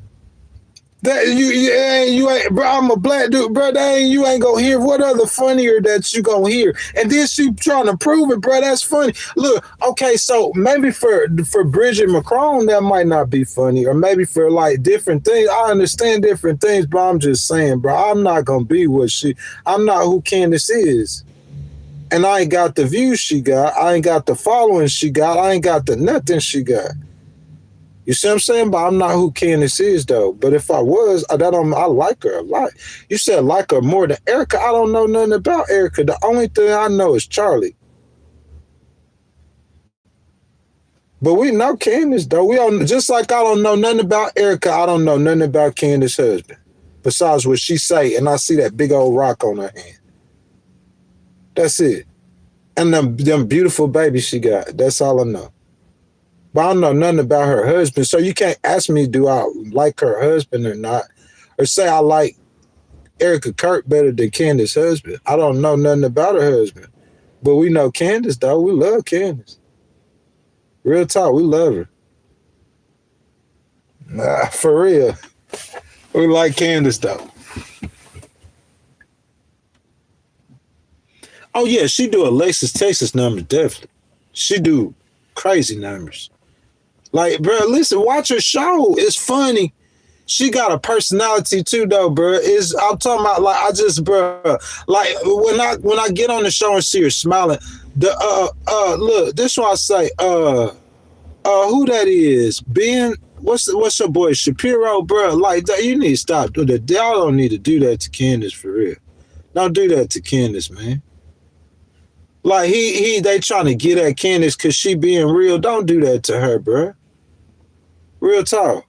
That you ain't, bro. I'm a black dude, bro. You ain't gonna hear what other funnier that you gonna hear. And then she trying to prove it, bro. That's funny. Look, okay, so maybe for Bridget Macron that might not be funny, or maybe for like different things. I understand different things, but I'm just saying, bro. I'm not gonna be what I'm not who Candace is, and I ain't got the views she got. I ain't got the following she got. I ain't got the nothing she got. You see what I'm saying? But I'm not who Candace is, though. But if I was, I like her a lot. You said like her more than Erica. I don't know nothing about Erica. The only thing I know is Charlie. But we know Candace, though. We don't, just like I don't know nothing about Erica, I don't know nothing about Candace's husband. Besides what she say, and I see that big old rock on her hand. That's it. And them beautiful babies she got. That's all I know. But I don't know nothing about her husband. So you can't ask me, do I like her husband or not? Or say I like Erica Kirk better than Candace's husband. I don't know nothing about her husband. But we know Candace, though. We love Candace. Real talk, we love her. Nah, for real. We like Candace, though. Oh, yeah, she do Alexis Texas numbers, definitely. She do crazy numbers. Like, bro, listen, watch her show. It's funny. She got a personality too, though, bro. I'm talking about like bro, like when I get on the show and see her smiling, look, this one I say, who that is? Ben, what's your boy Shapiro, bro? Like you need to stop. Y'all don't need to do that to Candace for real. Don't do that to Candace, man. Like they trying to get at Candace because she being real. Don't do that to her, bro. Real talk.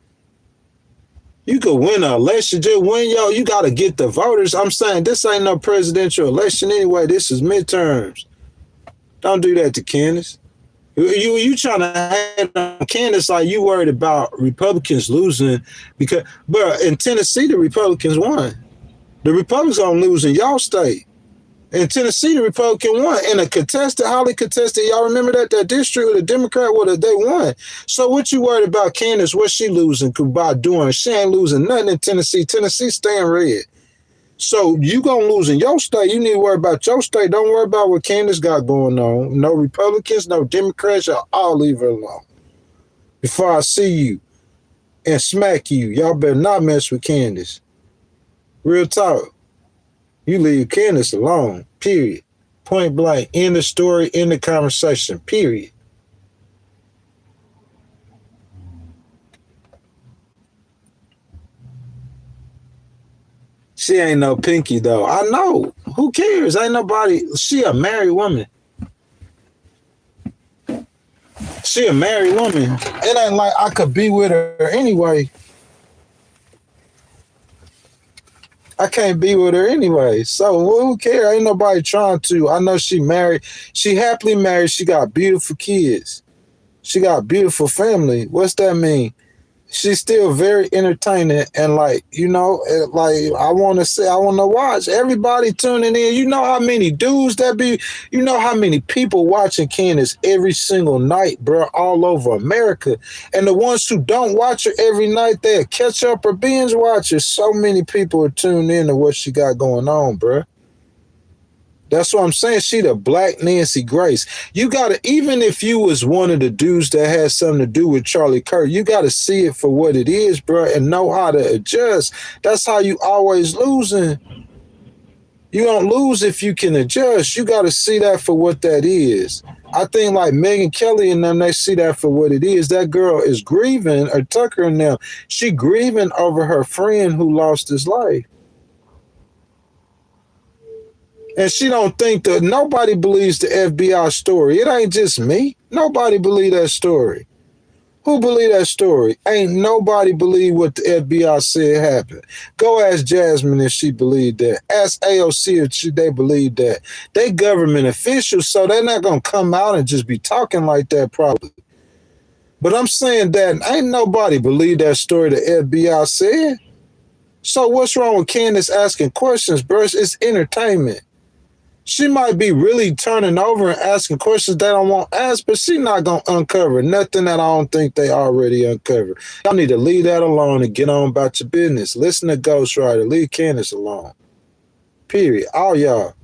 You could win an election, just win, you got to get the voters. I'm saying this ain't no presidential election anyway. This is midterms. Don't do that to Candace. You trying to hate on Candace like you worried about Republicans losing because, bro, in Tennessee, the Republicans won. The Republicans gonna lose in y'all state. In Tennessee, the Republican won in a contested, highly contested. Y'all remember that district with the Democrat? They won. So what you worried about Candace? What she losing by doing? She ain't losing nothing in Tennessee. Tennessee staying red. So you gonna lose in your state. You need to worry about your state. Don't worry about what Candace got going on. No Republicans, no Democrats. Y'all leave her alone. Before I see you and smack you, y'all better not mess with Candace. Real talk. You leave Candace alone, period. Point blank, end the story, end the conversation, period. She ain't no Pinky, though. I know. Who cares? Ain't nobody. She a married woman. She a married woman. It ain't like I could be with her anyway. I can't be with her anyway. So who cares? Ain't nobody trying to. I know she married. She happily married. She got beautiful kids. She got beautiful family. What's that mean? She's still very entertaining and like I want to watch everybody tuning in. You know how many dudes that be, you know how many people watching Candace every single night, bro, all over America. And the ones who don't watch her every night, they'll catch up or binge watch her. So many people are tuned in to what she got going on, bro. That's what I'm saying. She the Black Nancy Grace. You gotta, even if you was one of the dudes that had something to do with Charlie Kirk, you gotta see it for what it is, bro, and know how to adjust. That's how you always losing. You don't lose if you can adjust. You gotta see that for what that is. I think like Megyn Kelly and them, they see that for what it is. That girl is grieving, or Tucker and them, she grieving over her friend who lost his life. And she don't think that nobody believes the FBI story. It ain't just me. Nobody believe that story. Who believe that story? Ain't nobody believe what the FBI said happened. Go ask Jasmine if she believed that. Ask AOC if they believe that. They government officials, so they're not going to come out and just be talking like that probably. But I'm saying that ain't nobody believe that story the FBI said. So what's wrong with Candace asking questions, bro? It's entertainment. She might be really turning over and asking questions they don't want asked, but she's not going to uncover nothing that I don't think they already uncovered. Y'all need to leave that alone and get on about your business. Listen to Ghostwriter. Leave Candace alone. Period. All y'all.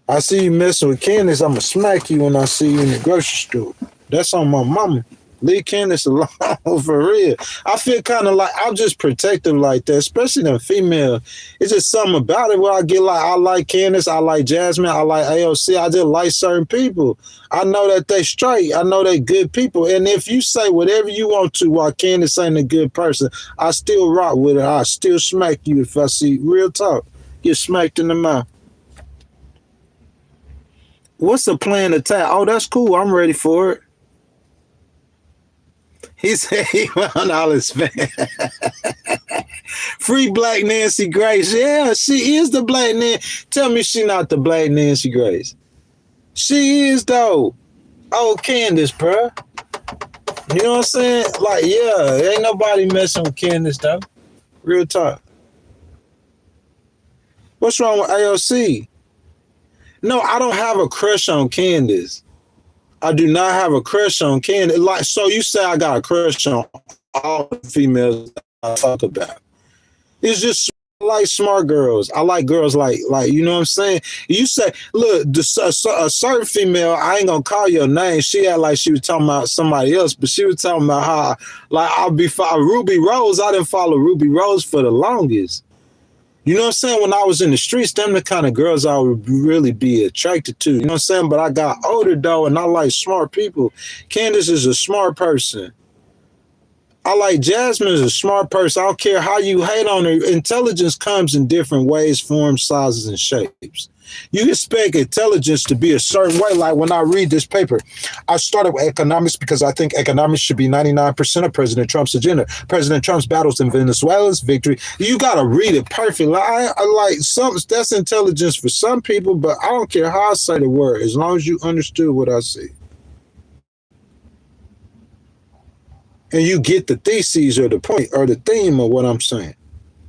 I see you messing with Candace, I'm going to smack you when I see you in the grocery store. That's on my mama. Leave Candace alone for real. I feel kind of like I'm just protective like that, especially them female. It's just something about it where I get like, I like Candace, I like Jasmine, I like AOC. I just like certain people. I know that they straight. I know they good people. And if you say whatever you want to while Candace ain't a good person, I still rock with her. I still smack you if I see real talk. Get smacked in the mouth. What's the planned attack? Oh, that's cool. I'm ready for it. He said he won all his fans. Free Black Nancy Grace. Yeah, she is the Black Nancy. Tell me she not the Black Nancy Grace. She is, though. Oh, Candace, bruh. You know what I'm saying? Like, yeah, ain't nobody messing with Candace, though. Real talk. What's wrong with AOC? No, I don't have a crush on Candace. I do not have a crush on Candace. Like, so you say I got a crush on all the females I talk about. It's just I like smart girls. I like girls like you know what I'm saying? You say, look, a certain female, I ain't gonna call your name. She had like she was talking about somebody else, but she was talking about how like I'll be following Ruby Rose. I didn't follow Ruby Rose for the longest. You know what I'm saying? When I was in the streets, them the kind of girls I would really be attracted to. You know what I'm saying? But I got older, though, and I like smart people. Candace is a smart person. I like Jasmine is a smart person. I don't care how you hate on her. Intelligence comes in different ways, forms, sizes, and shapes. You expect intelligence to be a certain way. Like when I read this paper, I started with economics because I think economics should be 99% of President Trump's agenda. President Trump's battles in Venezuela's victory. You got to read it perfectly. I like some, that's intelligence for some people, but I don't care how I say the word as long as you understood what I see. And you get the theses or the point or the theme of what I'm saying.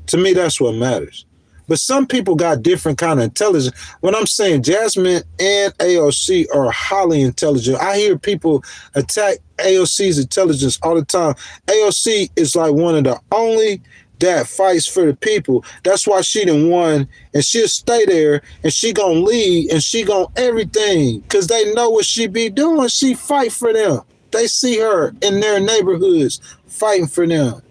To me, that's what matters. But some people got different kind of intelligence. When I'm saying Jasmine and AOC are highly intelligent, I hear people attack AOC's intelligence all the time. AOC is like one of the only that fights for the people. That's why she done won, and she'll stay there, and she gonna lead, and she gonna everything, because they know what she be doing. She fight for them. They see her in their neighborhoods fighting for them.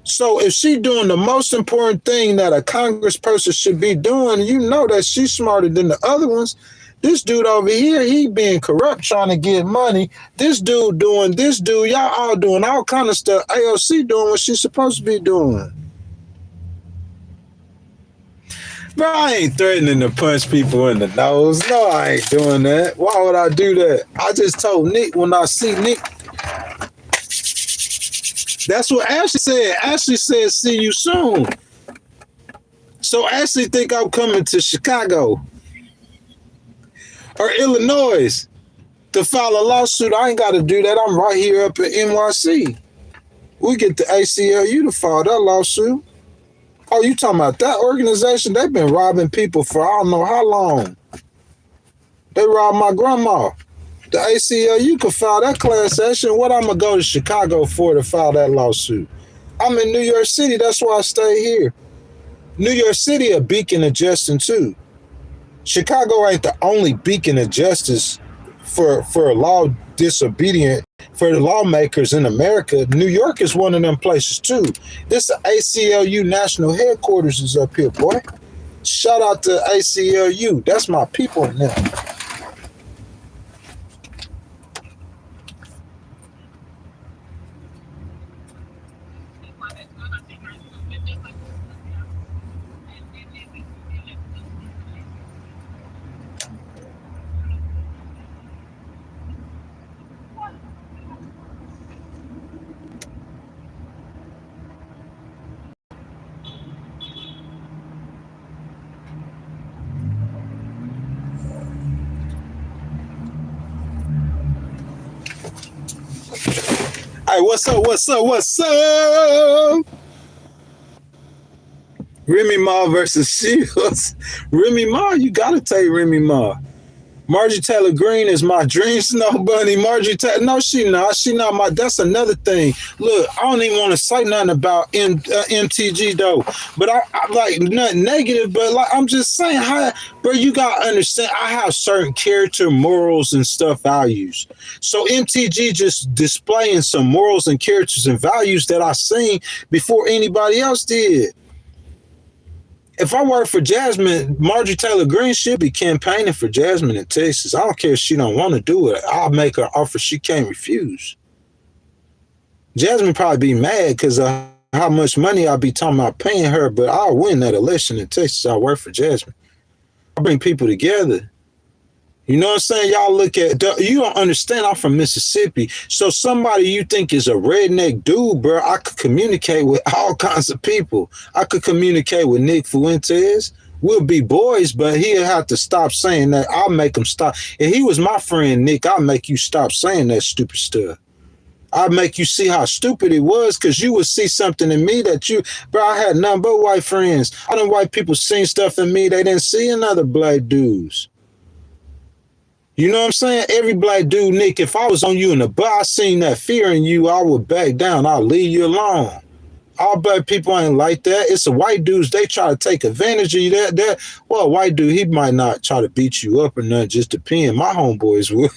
So if she doing the most important thing that a congressperson should be doing, you know that she's smarter than the other ones. This dude over here, he being corrupt, trying to get money. This dude doing this, y'all all doing all kind of stuff. AOC doing what she's supposed to be doing. Bro, I ain't threatening to punch people in the nose. No, I ain't doing that. Why would I do that? I just told Nick when I see Nick. That's what Ashley said. Ashley said, see you soon. So Ashley think I'm coming to Chicago or Illinois to file a lawsuit. I ain't got to do that. I'm right here up at NYC. We get the ACLU to file that lawsuit. Oh, you talking about that organization? They've been robbing people for I don't know how long. They robbed my grandma. The ACLU could file that class action. What I'm going to go to Chicago for to file that lawsuit? I'm in New York City. That's why I stay here. New York City a beacon of justice too. Chicago ain't the only beacon of justice for law disobedient, for the lawmakers in America. New York is one of them places too. This ACLU national headquarters is up here, boy. Shout out to ACLU. That's my people now. Hey, what's up? What's up? What's up? Remy Ma versus Shields. Remy Ma, you gotta take Remy Ma. Marjorie Taylor Greene is my dream snow bunny. Marjorie Taylor, no, she not. She not my. That's another thing. Look, I don't even want to say nothing about MTG though. But I like nothing negative. But like I'm just saying, how, bro, you gotta understand. I have certain character, morals, and stuff values. So MTG just displaying some morals and characters and values that I seen before anybody else did. If I work for Jasmine, Marjorie Taylor Greene should be campaigning for Jasmine in Texas. I don't care if she don't want to do it. I'll make her offer she can't refuse. Jasmine probably be mad because of how much money I'll be talking about paying her, but I'll win that election in Texas. I work for Jasmine. I bring people together. You know what I'm saying? Y'all look at, you don't understand, I'm from Mississippi. So somebody you think is a redneck dude, bro, I could communicate with all kinds of people. I could communicate with Nick Fuentes. We'll be boys, but he'll have to stop saying that. I'll make him stop. If he was my friend, Nick, I'll make you stop saying that stupid stuff. I'll make you see how stupid it was because you would see something in me that you, bro, I had nothing but white friends. I done white people seen stuff in me they didn't see in other black dudes. You know what I'm saying? Every black dude, Nick, if I was on you in the butt, I seen that fear in you, I would back down. I'll leave you alone. All black people ain't like that. It's the white dudes, they try to take advantage of you. Well, a white dude, he might not try to beat you up or nothing, just depend. My homeboys would.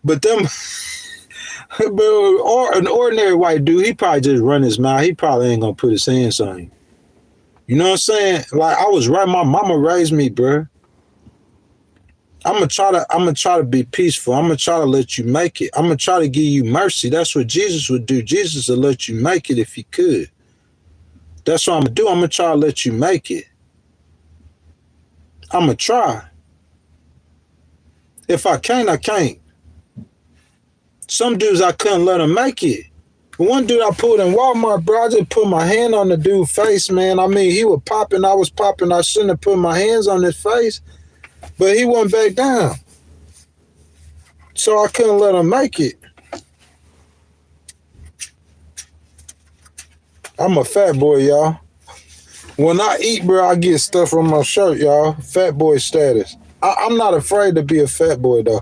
But them, or an ordinary white dude, he probably just run his mouth. He probably ain't gonna put his hands on you. You know what I'm saying? Like, I was right. My mama raised me, bro. I'm gonna try to be peaceful. I'm gonna try to let you make it. I'm gonna try to give you mercy. That's what Jesus would do. Jesus would let you make it if he could. That's what I'm gonna do. I'm gonna try to let you make it. I'm gonna try. If I can't, I can't. Some dudes I couldn't let them make it. One dude I pulled in Walmart, bro, I just put my hand on the dude's face, man. I mean, he was popping, I was popping. I shouldn't have put my hands on his face. But he went back down. So I couldn't let him make it. I'm a fat boy, y'all. When I eat, bro, I get stuff on my shirt, y'all. Fat boy status. I'm not afraid to be a fat boy, though.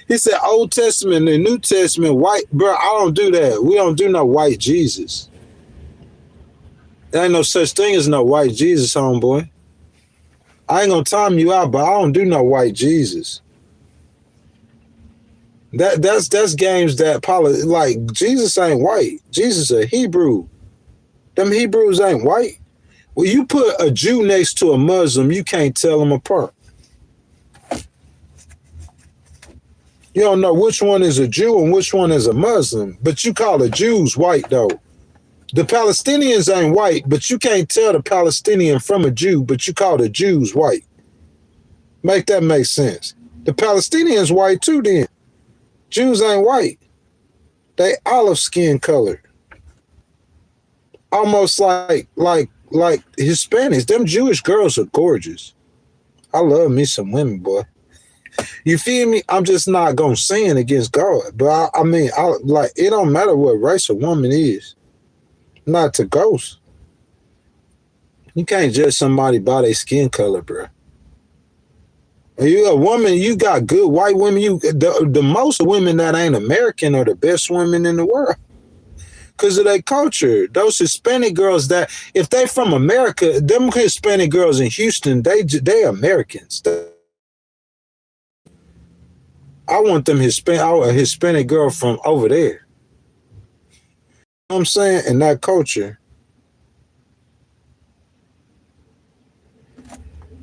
He said Old Testament and New Testament, white. Bro, I don't do that. We don't do no white Jesus. There ain't no such thing as no white Jesus, homeboy. I ain't gonna time you out, but I don't do no white Jesus. That's games that like Jesus ain't white. Jesus a Hebrew. Them Hebrews ain't white. Well, you put a Jew next to a Muslim, you can't tell them apart. You don't know which one is a Jew and which one is a Muslim, but you call the Jews white though. The Palestinians ain't white, but you can't tell the Palestinian from a Jew, but you call the Jews white. Make that make sense. The Palestinians white too then. Jews ain't white. They olive skin colored. Almost like Hispanics. Them Jewish girls are gorgeous. I love me some women, boy. You feel me? I'm just not gonna sin against God. But I mean, it don't matter what race a woman is. Not to ghost. You can't judge somebody by their skin color, bro. You a woman, you got good white women. The most women that ain't American are the best women in the world because of their culture. Those Hispanic girls that, if they from America, them Hispanic girls in Houston, they Americans. I want them a Hispanic girl from over there. You know what I'm saying? In that culture.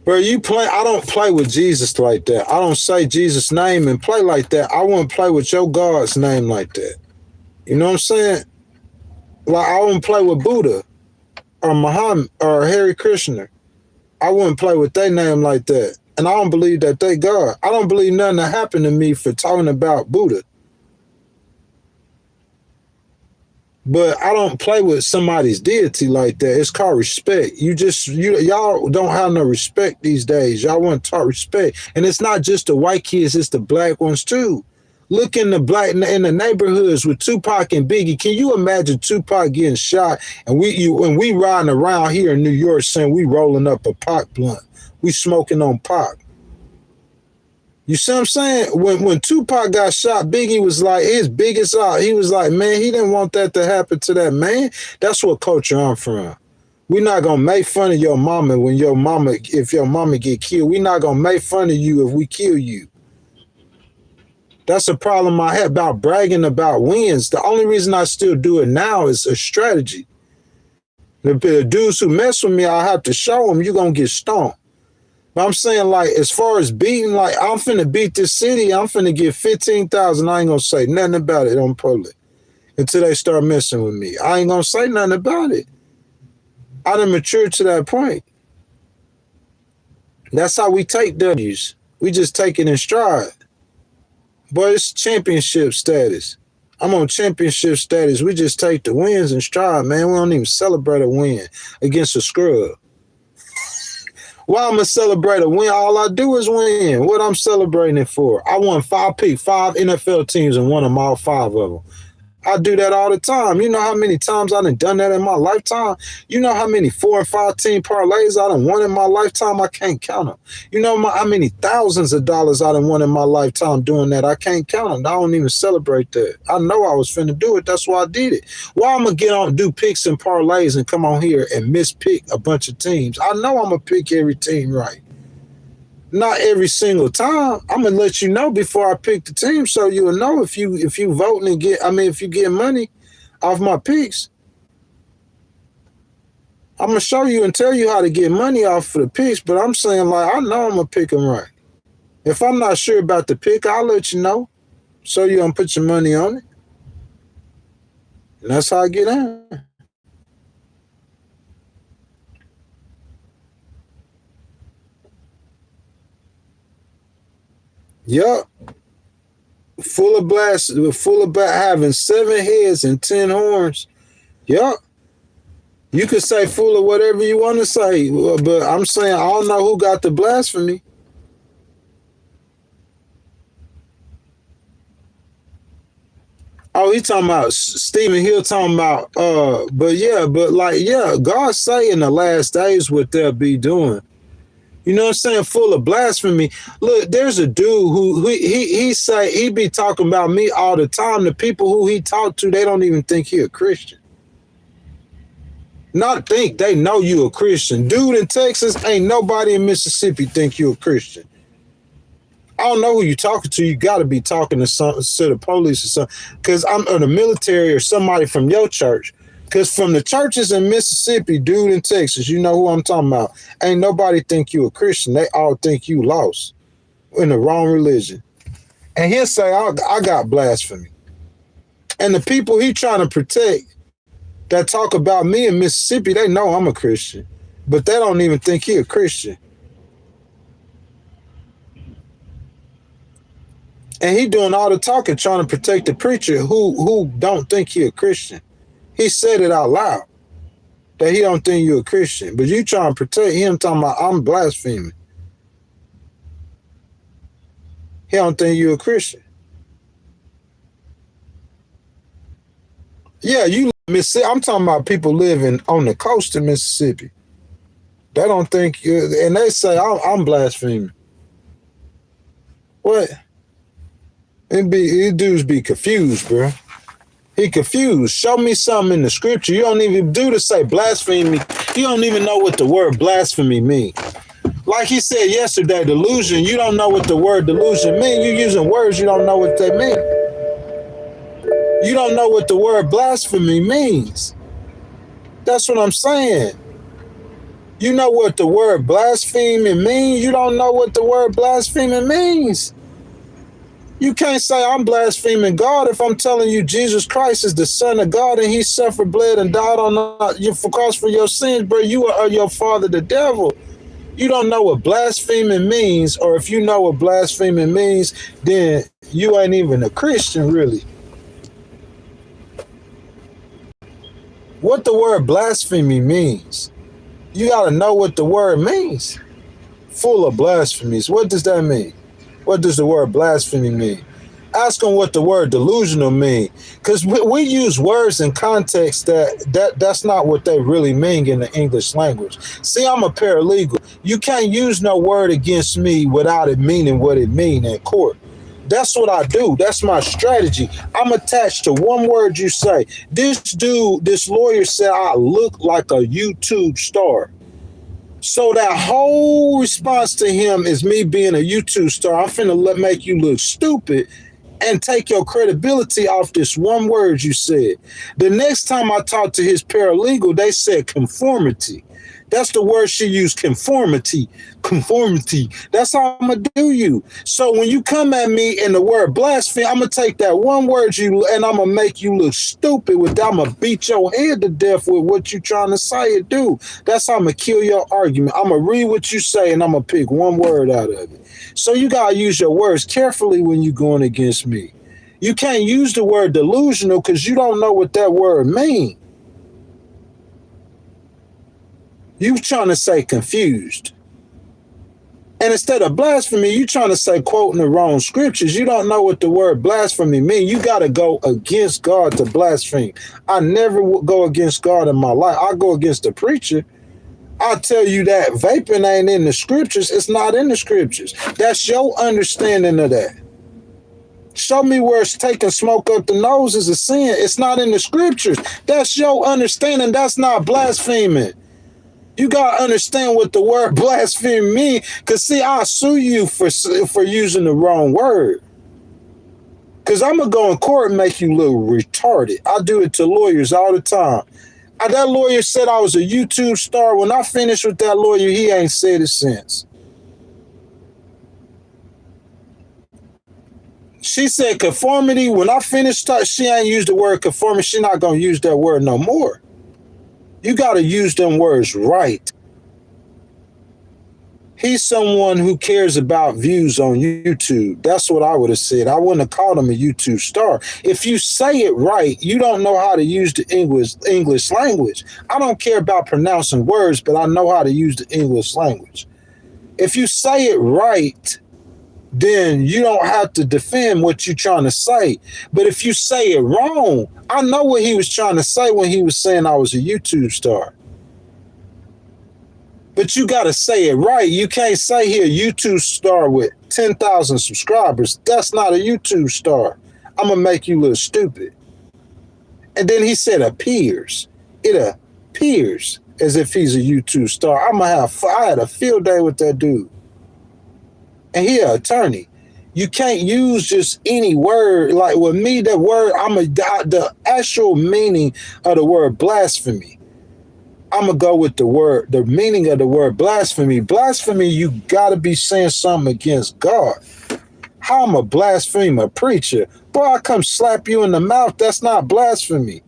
Bro, you play. I don't play with Jesus like that. I don't say Jesus' name and play like that. I wouldn't play with your God's name like that. You know what I'm saying? Like I wouldn't play with Buddha or Muhammad or Hare Krishna. I wouldn't play with their name like that. And I don't believe that they God. I don't believe nothing that happened to me for talking about Buddha. But I don't play with somebody's deity like that. It's called respect. Y'all don't have no respect these days. Y'all want to talk respect. And it's not just the white kids, it's the black ones too. Look in the neighborhoods with Tupac and Biggie. Can you imagine Tupac getting shot and we riding around here in New York saying we rolling up a Pac blunt. We smoking on Pac. You see what I'm saying? When Tupac got shot, Biggie was like his biggest out. He was like, man, he didn't want that to happen to that man. That's what culture I'm from. We're not gonna make fun of your mama if your mama get killed. We're not gonna make fun of you if we kill you. That's a problem I have about bragging about wins. The only reason I still do it now is a strategy. The dudes who mess with me, I have to show them you're gonna get stomped. But I'm saying, like, as far as beating, like, I'm finna beat this city. I'm finna get 15,000. I ain't gonna say nothing about it on public until they start messing with me. I ain't gonna say nothing about it. I done matured to that point. That's how we take W's. We just take it in stride. But it's championship status. I'm on championship status. We just take the wins in stride, man. We don't even celebrate a win against a scrub. Why I'm going to celebrate a win? All I do is win. What I'm celebrating it for? I won 5 NFL teams and won them all 5 of them. I do that all the time. You know how many times I done that in my lifetime? You know how many 4 and 5 team parlays I done won in my lifetime? I can't count them. You know how many thousands of dollars I done won in my lifetime doing that? I can't count them. I don't even celebrate that. I know I was finna do it. That's why I did it. Why I'm gonna get on, do picks and parlays and come on here and mispick a bunch of teams? I know I'm gonna pick every team right. Not every single time. I'm gonna let you know before I pick the team, so you'll know if you voting and if you get money off my picks. I'm gonna show you and tell you how to get money off for the picks, but I'm saying, like, I know I'm gonna pick them right. If I'm not sure about the pick, I'll let you know, so you don't put your money on it. And that's how I get in. Yup. Full of having 7 heads and 10 horns. Yup. You could say full of whatever you want to say, but I'm saying I don't know who got the blasphemy. Oh, he talking about Stephen Hill talking about, God say in the last days what they'll be doing. You know what I'm saying? Full of blasphemy. Look, there's a dude who he say he be talking about me all the time. The people who he talked to, they don't even think he a Christian. Not think they know you a Christian. Dude in Texas, ain't nobody in Mississippi think you a Christian. I don't know who you talking to. You got to be talking to the police or something, because I'm in the military or somebody from your church. Because from the churches in Mississippi, dude in Texas, you know who I'm talking about. Ain't nobody think you a Christian. They all think you lost in the wrong religion. And he'll say, I got blasphemy. And the people he trying to protect that talk about me in Mississippi, they know I'm a Christian. But they don't even think he a Christian. And he doing all the talking, trying to protect the preacher who don't think he a Christian. He said it out loud that he don't think you a Christian, but you trying to protect him talking about I'm blaspheming. He don't think you a Christian. Yeah, you Mississippi. I'm talking about people living on the coast of Mississippi. They don't think you, and they say I'm blaspheming. What? These dudes be confused, bro. He confused. Show me something in the scripture. You don't even do to say blasphemy. You don't even know what the word blasphemy means. Like he said yesterday, delusion. You don't know what the word delusion means. You're using words you don't know what they mean. You don't know what the word blasphemy means. That's what I'm saying. You know what the word blaspheming means? You don't know what the word blaspheming means. You can't say I'm blaspheming God if I'm telling you Jesus Christ is the Son of God and he suffered, bled, and died on the cross for your sins, bro. You are your father, the devil. You don't know what blaspheming means, or if you know what blaspheming means, then you ain't even a Christian, really. What the word blasphemy means. You got to know what the word means. Full of blasphemies. What does that mean? What does the word blasphemy mean? Ask them what the word delusional mean, because we use words in context that's not what they really mean in the English language. See, I'm a paralegal. You can't use no word against me without it meaning what it mean in court. That's what I do. That's my strategy. I'm attached to one word you say. This lawyer said I look like a YouTube star. So that whole response to him is me being a YouTube star. I'm finna make you look stupid and take your credibility off this one word you said. The next time I talked to his paralegal, they said conformity. That's the word she used, conformity. Conformity. That's how I'm going to do you. So when you come at me in the word blasphemy, I'm going to take that one word and I'm going to make you look stupid with that. I'm going to beat your head to death with what you trying to say or do. That's how I'm going to kill your argument. I'm going to read what you say and I'm going to pick one word out of it. So you got to use your words carefully when you're going against me. You can't use the word delusional because you don't know what that word means. You trying to say confused. And instead of blasphemy, you trying to say quoting the wrong scriptures. You don't know what the word blasphemy means. You got to go against God to blaspheme. I never go against God in my life. I go against the preacher. I'll tell you that vaping ain't in the scriptures. It's not in the scriptures. That's your understanding of that. Show me where it's taking smoke up the nose is a sin. It's not in the scriptures. That's your understanding. That's not blaspheming. You got to understand what the word blasphemy means. Because, see, I'll sue you for using the wrong word. Because I'm going to go in court and make you look retarded. I do it to lawyers all the time. That lawyer said I was a YouTube star. When I finished with that lawyer, he ain't said it since. She said conformity. When I finished, she ain't used the word conformity. She not going to use that word no more. You got to use them words right. He's someone who cares about views on YouTube. That's what I would have said. I wouldn't have called him a YouTube star. If you say it right, you don't know how to use the English language. I don't care about pronouncing words, but I know how to use the English language. If you say it right, then you don't have to defend what you're trying to say. But if you say it wrong, I know what he was trying to say when he was saying I was a YouTube star. But you got to say it right. You can't say he a YouTube star with 10,000 subscribers. That's not a YouTube star. I'm going to make you look stupid. And then he said appears. It appears as if he's a YouTube star. I had a field day with that dude. And he an attorney. You can't use just any word. Like with me, that word, the actual meaning of the word blasphemy. I'm going to go with the meaning of the word blasphemy. Blasphemy, you got to be saying something against God. How am a blasphemer preacher? Boy, I come slap you in the mouth. That's not blasphemy.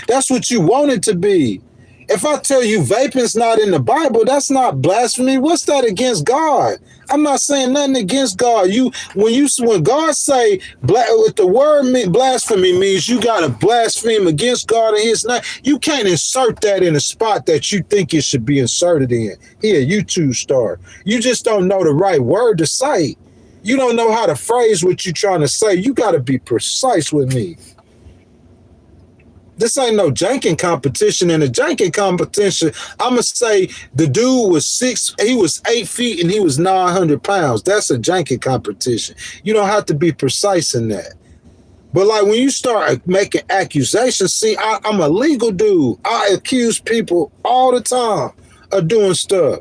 That's what you want it to be. If I tell you vaping's not in the Bible, that's not blasphemy. What's that against God? I'm not saying nothing against God. When God say with the word blasphemy means you got to blaspheme against God and his name. You can't insert that in a spot that you think it should be inserted in. He a YouTube star. You just don't know the right word to say. You don't know how to phrase what you're trying to say. You got to be precise with me. This ain't no janking competition. In a janking competition, I'm going to say the dude he was 8 feet and he was 900 pounds. That's a janking competition. You don't have to be precise in that. But like when you start making accusations, see, I'm a legal dude. I accuse people all the time of doing stuff.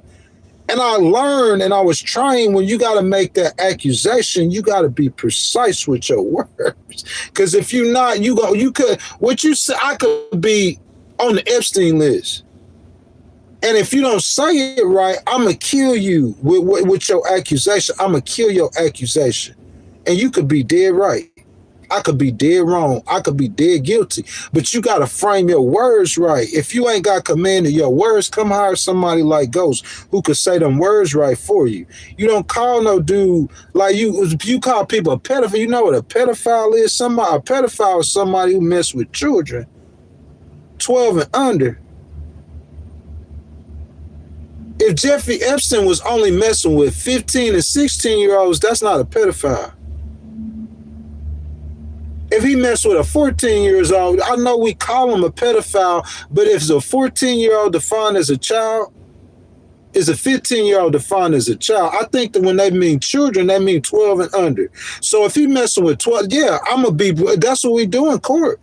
And I learned and I was trained when you got to make that accusation, you got to be precise with your words. Because if you're not, I could be on the Epstein list. And if you don't say it right, I'm going to kill you with your accusation. I'm going to kill your accusation. And you could be dead right. I could be dead wrong. I could be dead guilty. But you got to frame your words right. If you ain't got command of your words, come hire somebody like Ghost who could say them words right for you. You don't call no dude like you call people a pedophile. You know what a pedophile is? A pedophile is somebody who mess with children, 12 and under. If Jeffrey Epstein was only messing with 15 and 16-year-olds, that's not a pedophile. If he messed with a 14-year-old, I know we call him a pedophile, but if it's a 14-year-old defined as a child, is a 15-year-old defined as a child? I think that when they mean children, they mean 12 and under. So if he messing with 12, yeah, that's what we do in court.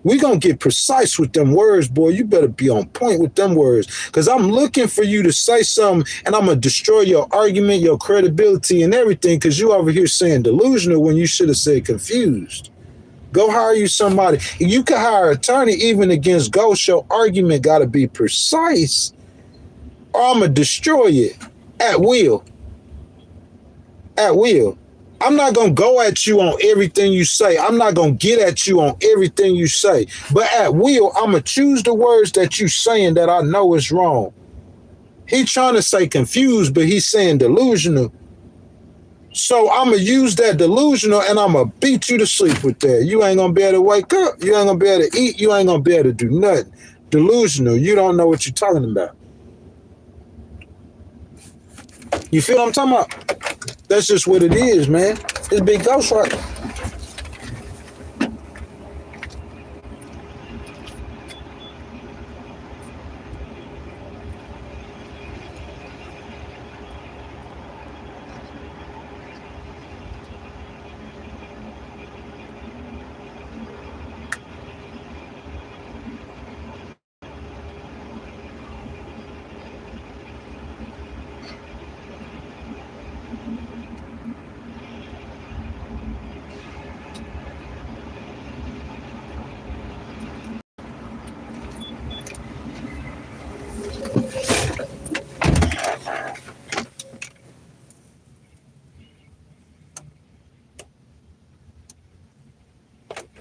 We gonna get precise with them words, boy. You better be on point with them words, because I'm looking for you to say something, and I'm gonna destroy your argument, your credibility, and everything, because you over here saying delusional when you should have said confused. Go hire you somebody. You can hire an attorney even against Ghost. Your argument got to be precise, or I'm going to destroy it at will. At will. I'm not going to go at you on everything you say. I'm not going to get at you on everything you say. But at will, I'm going to choose the words that you saying that I know is wrong. He trying to say confused, but he's saying delusional. So I'm going to use that delusional, and I'm going to beat you to sleep with that. You ain't going to be able to wake up. You ain't going to be able to eat. You ain't going to be able to do nothing. Delusional. You don't know what you're talking about. You feel what I'm talking about? That's just what it is, man. It's big Ghost right.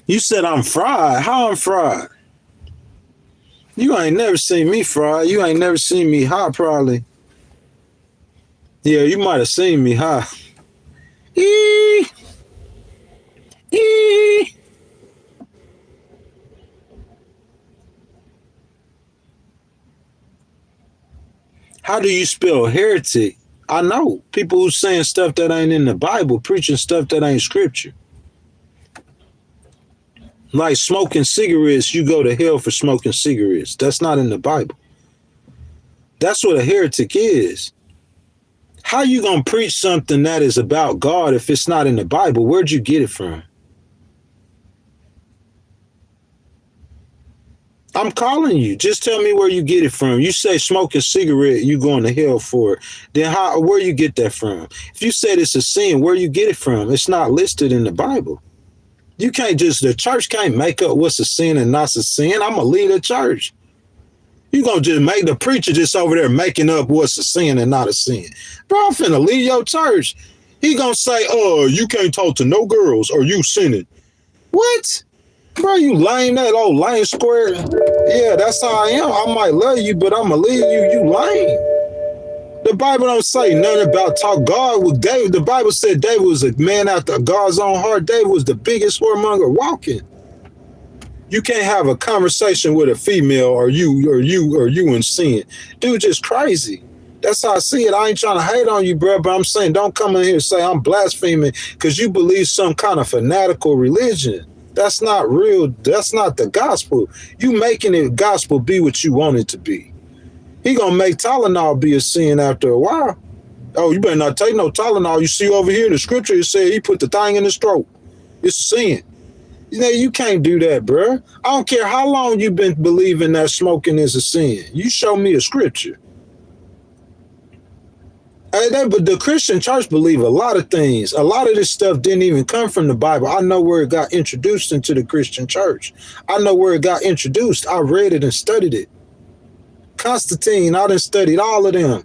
You said I'm fried. How I'm fried? You ain't never seen me fried. You ain't never seen me high, probably. Yeah, you might have seen me high. Eee! Eee! How do you spell heretic? I know people who saying stuff that ain't in the Bible, preaching stuff that ain't scripture. Like smoking cigarettes, you go to hell for smoking cigarettes. That's not in the Bible. That's what a heretic is. How you gonna preach something that is about God if it's not in the Bible? Where'd you get it from? I'm calling you. Just tell me where you get it from. You say smoking cigarette, you going to hell for it. Then where you get that from? If you said it's a sin, where you get it from? It's not listed in the Bible. You can't the church can't make up what's a sin and not a sin. I'm going to lead a church. You going to just make the preacher just over there making up what's a sin and not a sin. Bro, I'm finna lead your church. He going to say, you can't talk to no girls or you sinning. What? Bro, you lame, that old lame square. Yeah, that's how I am. I might love you, but I'm going to lead you. You lame. The Bible don't say nothing about talk. God with David. The Bible said David was a man after God's own heart. David was the biggest whoremonger walking. You can't have a conversation with a female or you in sin. Dude, just crazy. That's how I see it. I ain't trying to hate on you, bro, but I'm saying don't come in here and say I'm blaspheming because you believe some kind of fanatical religion. That's not real. That's not the gospel. You making it gospel be what you want it to be. He gonna make Tylenol be a sin after a while. Oh, you better not take no Tylenol. You see over here, the scripture it said he put the thing in his throat. It's a sin. You know, you can't do that, bro. I don't care how long you've been believing that smoking is a sin. You show me a scripture. But the Christian church believe a lot of things. A lot of this stuff didn't even come from the Bible. I know where it got introduced into the Christian church. I know where it got introduced. I read it and studied it. Constantine, I done studied all of them.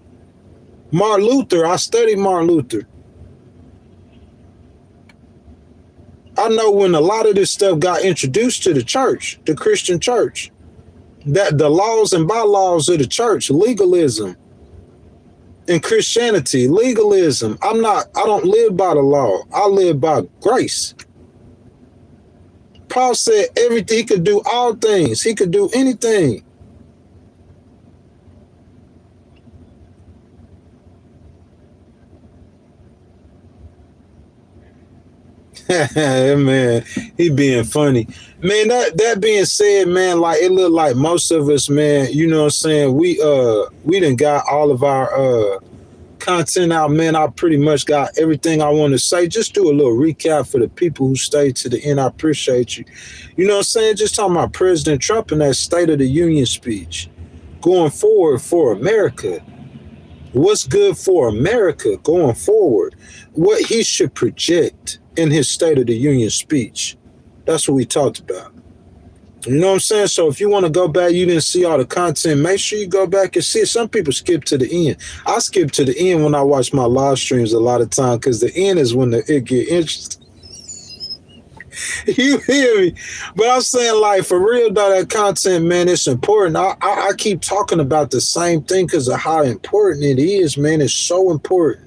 Martin Luther, I studied Martin Luther. I know when a lot of this stuff got introduced to the church, the Christian church, that the laws and bylaws of the church, legalism in Christianity, legalism. I don't live by the law. I live by grace. Paul said everything, he could do all things. He could do anything. Man, he being funny. Man, that being said, man, like it looked like most of us, man, you know what I'm saying? We done got all of our content out, man. I pretty much got everything I want to say. Just do a little recap for the people who stayed to the end. I appreciate you. You know what I'm saying? Just talking about President Trump and that State of the Union speech. Going forward for America. What's good for America going forward? What he should project in his State of the Union speech. That's what we talked about. You know what I'm saying? So if you want to go back, you didn't see all the content, make sure you go back and see it. Some people skip to the end. I skip to the end when I watch my live streams a lot of time because the end is when it get interesting. You hear me? But I'm saying, like, for real, though, that content, man, it's important. I keep talking about the same thing because of how important it is, man. It's so important.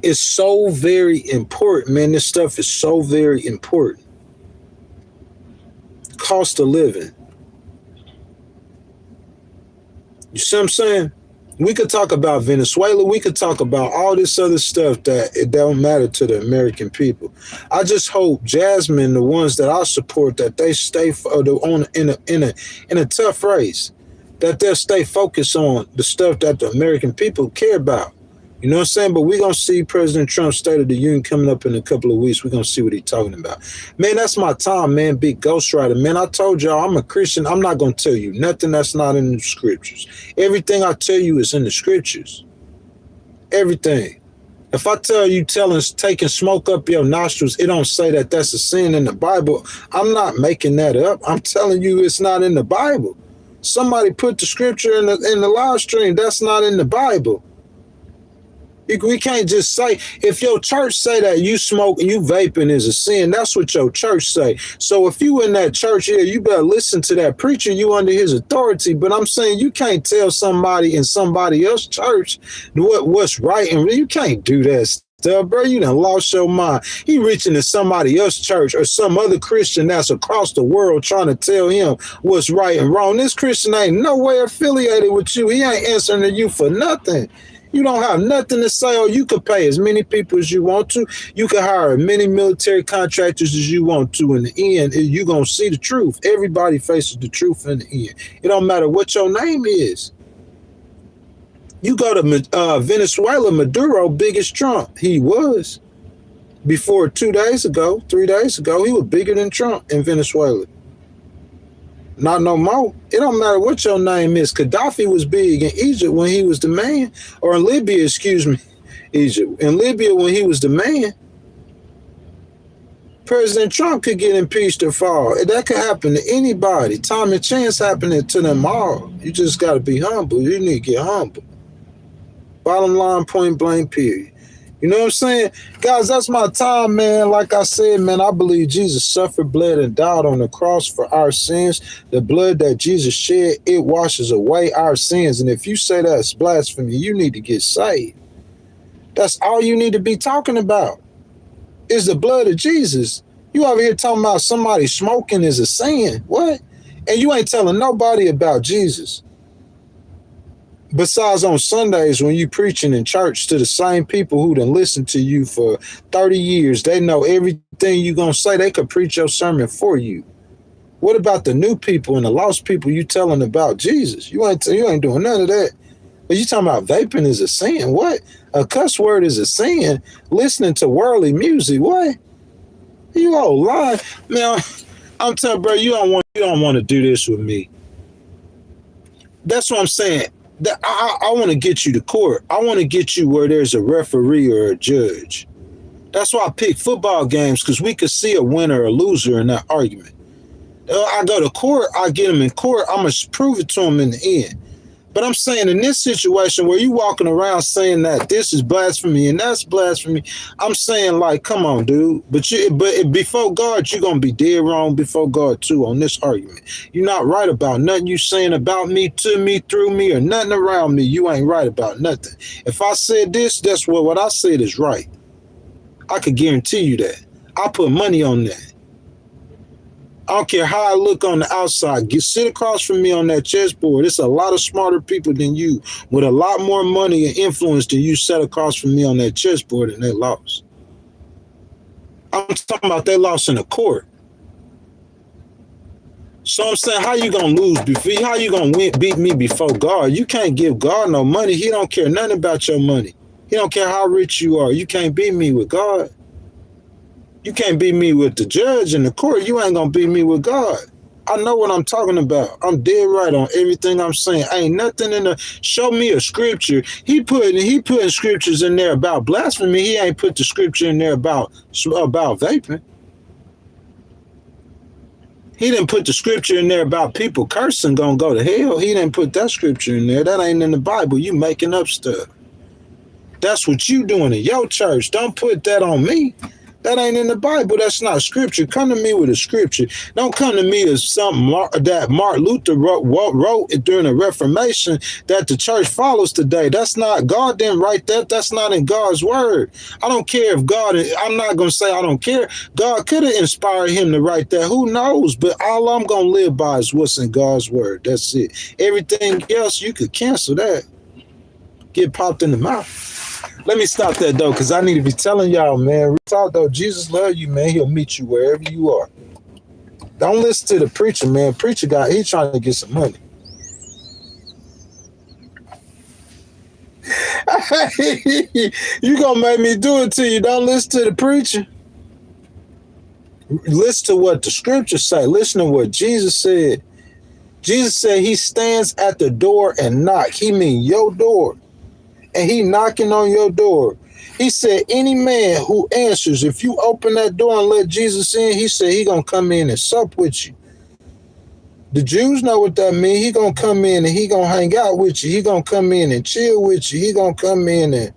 It's so very important, man. This stuff is so very important. Cost of living. You see what I'm saying? We could talk about Venezuela. We could talk about all this other stuff that it don't matter to the American people. I just hope Jasmine, the ones that I support, that they stay in a tough race, that they'll stay focused on the stuff that the American people care about. You know what I'm saying? But we're going to see President Trump's State of the Union coming up in a couple of weeks. We're going to see what he's talking about. Man, that's my time, man. Big ghostwriter. Man, I told y'all I'm a Christian. I'm not going to tell you nothing that's not in the scriptures. Everything I tell you is in the scriptures. Everything. If I tell you taking smoke up your nostrils, it don't say that that's a sin in the Bible. I'm not making that up. I'm telling you it's not in the Bible. Somebody put the scripture in the live stream. That's not in the Bible. We can't just say, if your church say that you smoke and you vaping is a sin, that's what your church say. So if you in that church here, you better listen to that preacher, you under his authority. But I'm saying you can't tell somebody in somebody else's church what's right, and you can't do that stuff, bro. You done lost your mind. He reaching to somebody else's church or some other Christian that's across the world trying to tell him what's right and wrong. This Christian ain't no way affiliated with you. He ain't answering to you for nothing. You don't have nothing to say, or you could pay as many people as you want to. You can hire as many military contractors as you want to. In the end, you're going to see the truth. Everybody faces the truth in the end. It don't matter what your name is. You go to Venezuela, Maduro, biggest Trump. He was. Before 3 days ago, he was bigger than Trump in Venezuela. Not no more. It don't matter what your name is. Gaddafi was big in Egypt when he was the man, or in Libya, Egypt. In Libya when he was the man. President Trump could get impeached or fall. That could happen to anybody. Time and chance happening to them all. You just got to be humble. You need to get humble. Bottom line, point blank, period. You know what I'm saying? Guys, that's my time, man. Like I said, man, I believe Jesus suffered, bled, and died on the cross for our sins. The blood that Jesus shed, it washes away our sins. And if you say that's blasphemy, you need to get saved. That's all you need to be talking about is the blood of Jesus. You over here talking about somebody smoking is a sin. What? And you ain't telling nobody about Jesus. Besides on Sundays when you preaching in church to the same people who done listened to you for 30 years, they know everything you gonna say. They could preach your sermon for you. What about the new people and the lost people you telling about Jesus? You ain't doing none of that. But you talking about vaping is a sin. What? A cuss word is a sin. Listening to worldly music. What? You all lying. Man, I'm telling bro, you don't want to do this with me. That's what I'm saying. I want to get you to court. I want to get you where there's a referee or a judge. That's why I pick football games, because we could see a winner or a loser in that argument. I go to court, I get him in court, I'm going to prove it to him in the end. But I'm saying in this situation where you walking around saying that this is blasphemy and that's blasphemy, I'm saying like, come on, dude. But before God, you're gonna be dead wrong before God too on this argument. You're not right about nothing you saying about me, to me, through me, or nothing around me. You ain't right about nothing. If I said this, that's what I said is right. I could guarantee you that. I put money on that. I don't care how I look on the outside. Sit across from me on that chessboard. It's a lot of smarter people than you with a lot more money and influence than you sat across from me on that chessboard and they lost. I'm talking about they lost in the court. So I'm saying, how you gonna lose before? How you gonna beat me before God? You can't give God no money. He don't care nothing about your money. He don't care how rich you are. You can't beat me with God. You can't beat me with the judge in the court. You ain't gonna beat me with God. I know what I'm talking about. I'm dead right on everything I'm saying. Ain't nothing in the. Show me a scripture. He putting scriptures in there about blasphemy. He ain't put the scripture in there about vaping. He didn't put the scripture in there about people cursing gonna go to hell. He didn't put that scripture in there. That ain't in the Bible. You making up stuff. That's what you doing in your church. Don't put that on me. That ain't in the Bible. That's not scripture. Come to me with a scripture. Don't come to me as something that Martin Luther wrote during the Reformation that the church follows today. That's not, God didn't write that. That's not in God's word. I don't care if God, I'm not going to say I don't care. God could have inspired him to write that. Who knows? But all I'm going to live by is what's in God's word. That's it. Everything else, you could cancel that. Get popped in the mouth. Let me stop that though, because I need to be telling y'all, man. Talk though, Jesus love you, man. He'll meet you wherever you are. Don't listen to the preacher, man. Preacher guy, he's trying to get some money. You gonna make me do it to you. Don't listen to the preacher. Listen to what the scriptures say. Listen to what Jesus said. Jesus said he stands at the door and knock. He mean your door. And he knocking on your door. He said, any man who answers, if you open that door and let Jesus in, he said he gonna come in and sup with you. The Jews know what that means. He gonna come in and he gonna hang out with you. He gonna come in and chill with you. He gonna come in and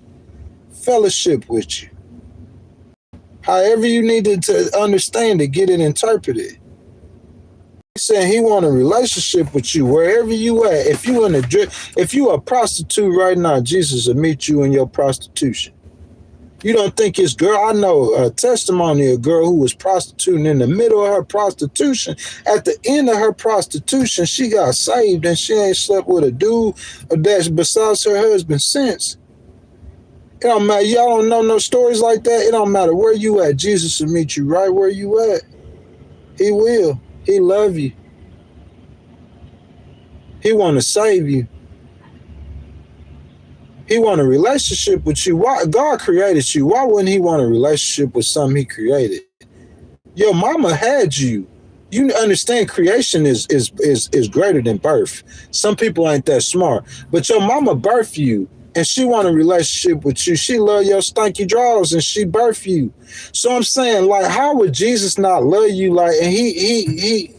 fellowship with you. However you need to understand it, get it interpreted. He said he want a relationship with you wherever you at. If you a prostitute right now, Jesus will meet you in your prostitution. You don't think it's girl? I know a testimony of a girl who was prostituting in the middle of her prostitution. At the end of her prostitution, she got saved and she ain't slept with a dude that's besides her husband since. It don't matter. Y'all don't know no stories like that. It don't matter where you at. Jesus will meet you right where you at. He will. He love you. He want to save you. He want a relationship with you. Why? God created you. Why wouldn't he want a relationship with something he created? Your mama had you. You understand creation is greater than birth. Some people ain't that smart. But your mama birthed you and she want a relationship with you. She love your stinky drawers and she birthed you. So I'm saying, like, how would Jesus not love you? Like, and he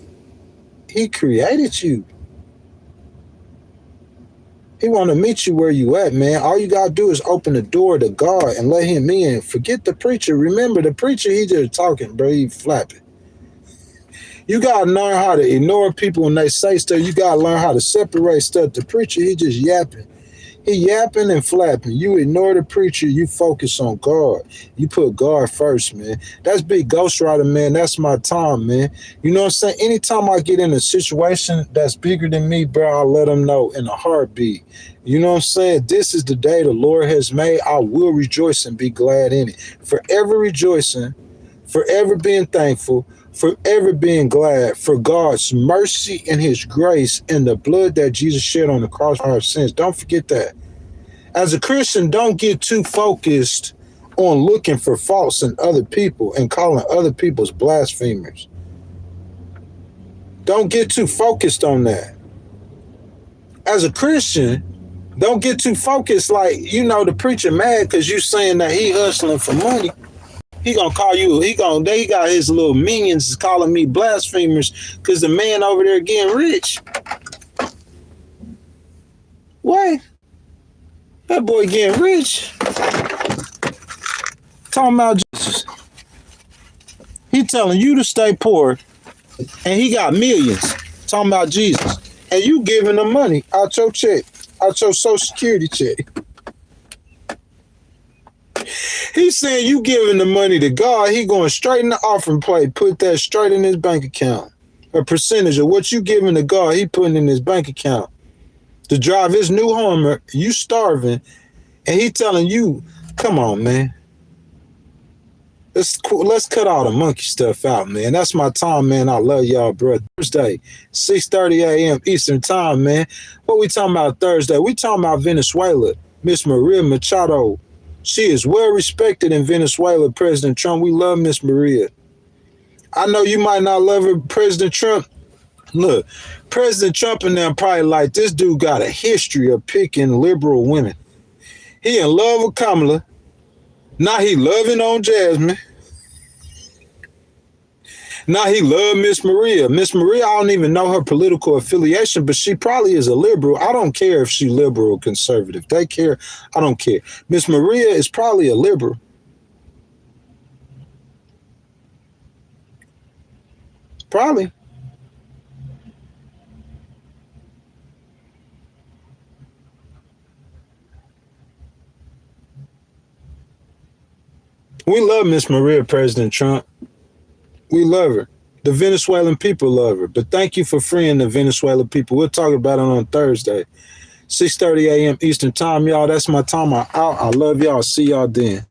created you. He want to meet you where you at, man. All you got to do is open the door to God and let him in. Forget the preacher. Remember, the preacher, he just talking, bro. He flapping. You got to learn how to ignore people when they say stuff. You got to learn how to separate stuff. The preacher, he just yapping. He yapping and flapping. You ignore the preacher. You focus on God. You put God first, man. That's big ghostwriter, man. That's my time, man. You know what I'm saying? Anytime I get in a situation that's bigger than me, bro, I'll let them know in a heartbeat. You know what I'm saying? This is the day the Lord has made. I will rejoice and be glad in it. Forever rejoicing, forever being thankful, forever being glad for God's mercy and his grace and the blood that Jesus shed on the cross for our sins. Don't forget that. As a Christian, don't get too focused on looking for faults in other people and calling other people's blasphemers. Don't get too focused on that. As a Christian, don't get too focused like, you know, the preacher mad because you saying that he hustling for money. He gonna call you. They got his little minions calling me blasphemers because the man over there getting rich. What? That boy getting rich. Talking about Jesus. He telling you to stay poor, and he got millions. Talking about Jesus, and you giving him money out your check, out your Social Security check. He's saying you giving the money to God. He going straight in the offering plate, put that straight in his bank account. A percentage of what you giving to God, he putting in his bank account to drive his new Hummer. You starving, and he telling you, "Come on, man. Let's cut all the monkey stuff out, man." That's my time, man. I love y'all, bro. Thursday, 6:30 a.m. Eastern time, man. What we talking about Thursday? We talking about Venezuela. Miss Maria Machado. She is well respected in Venezuela, President Trump. We love Miss Maria. I know you might not love her, President Trump. Look, President Trump and them probably like, this dude got a history of picking liberal women. He in love with Kamala. Now he loving on Jasmine. Now he love Miss Maria. Miss Maria, I don't even know her political affiliation, but she probably is a liberal. I don't care if she liberal or conservative. They care. I don't care. Miss Maria is probably a liberal. Probably. We love Miss Maria, President Trump. We love her. The Venezuelan people love her. But thank you for freeing the Venezuelan people. We'll talk about it on Thursday, 6:30 a.m. Eastern time, y'all. That's my time. I'm out. I love y'all. See y'all then.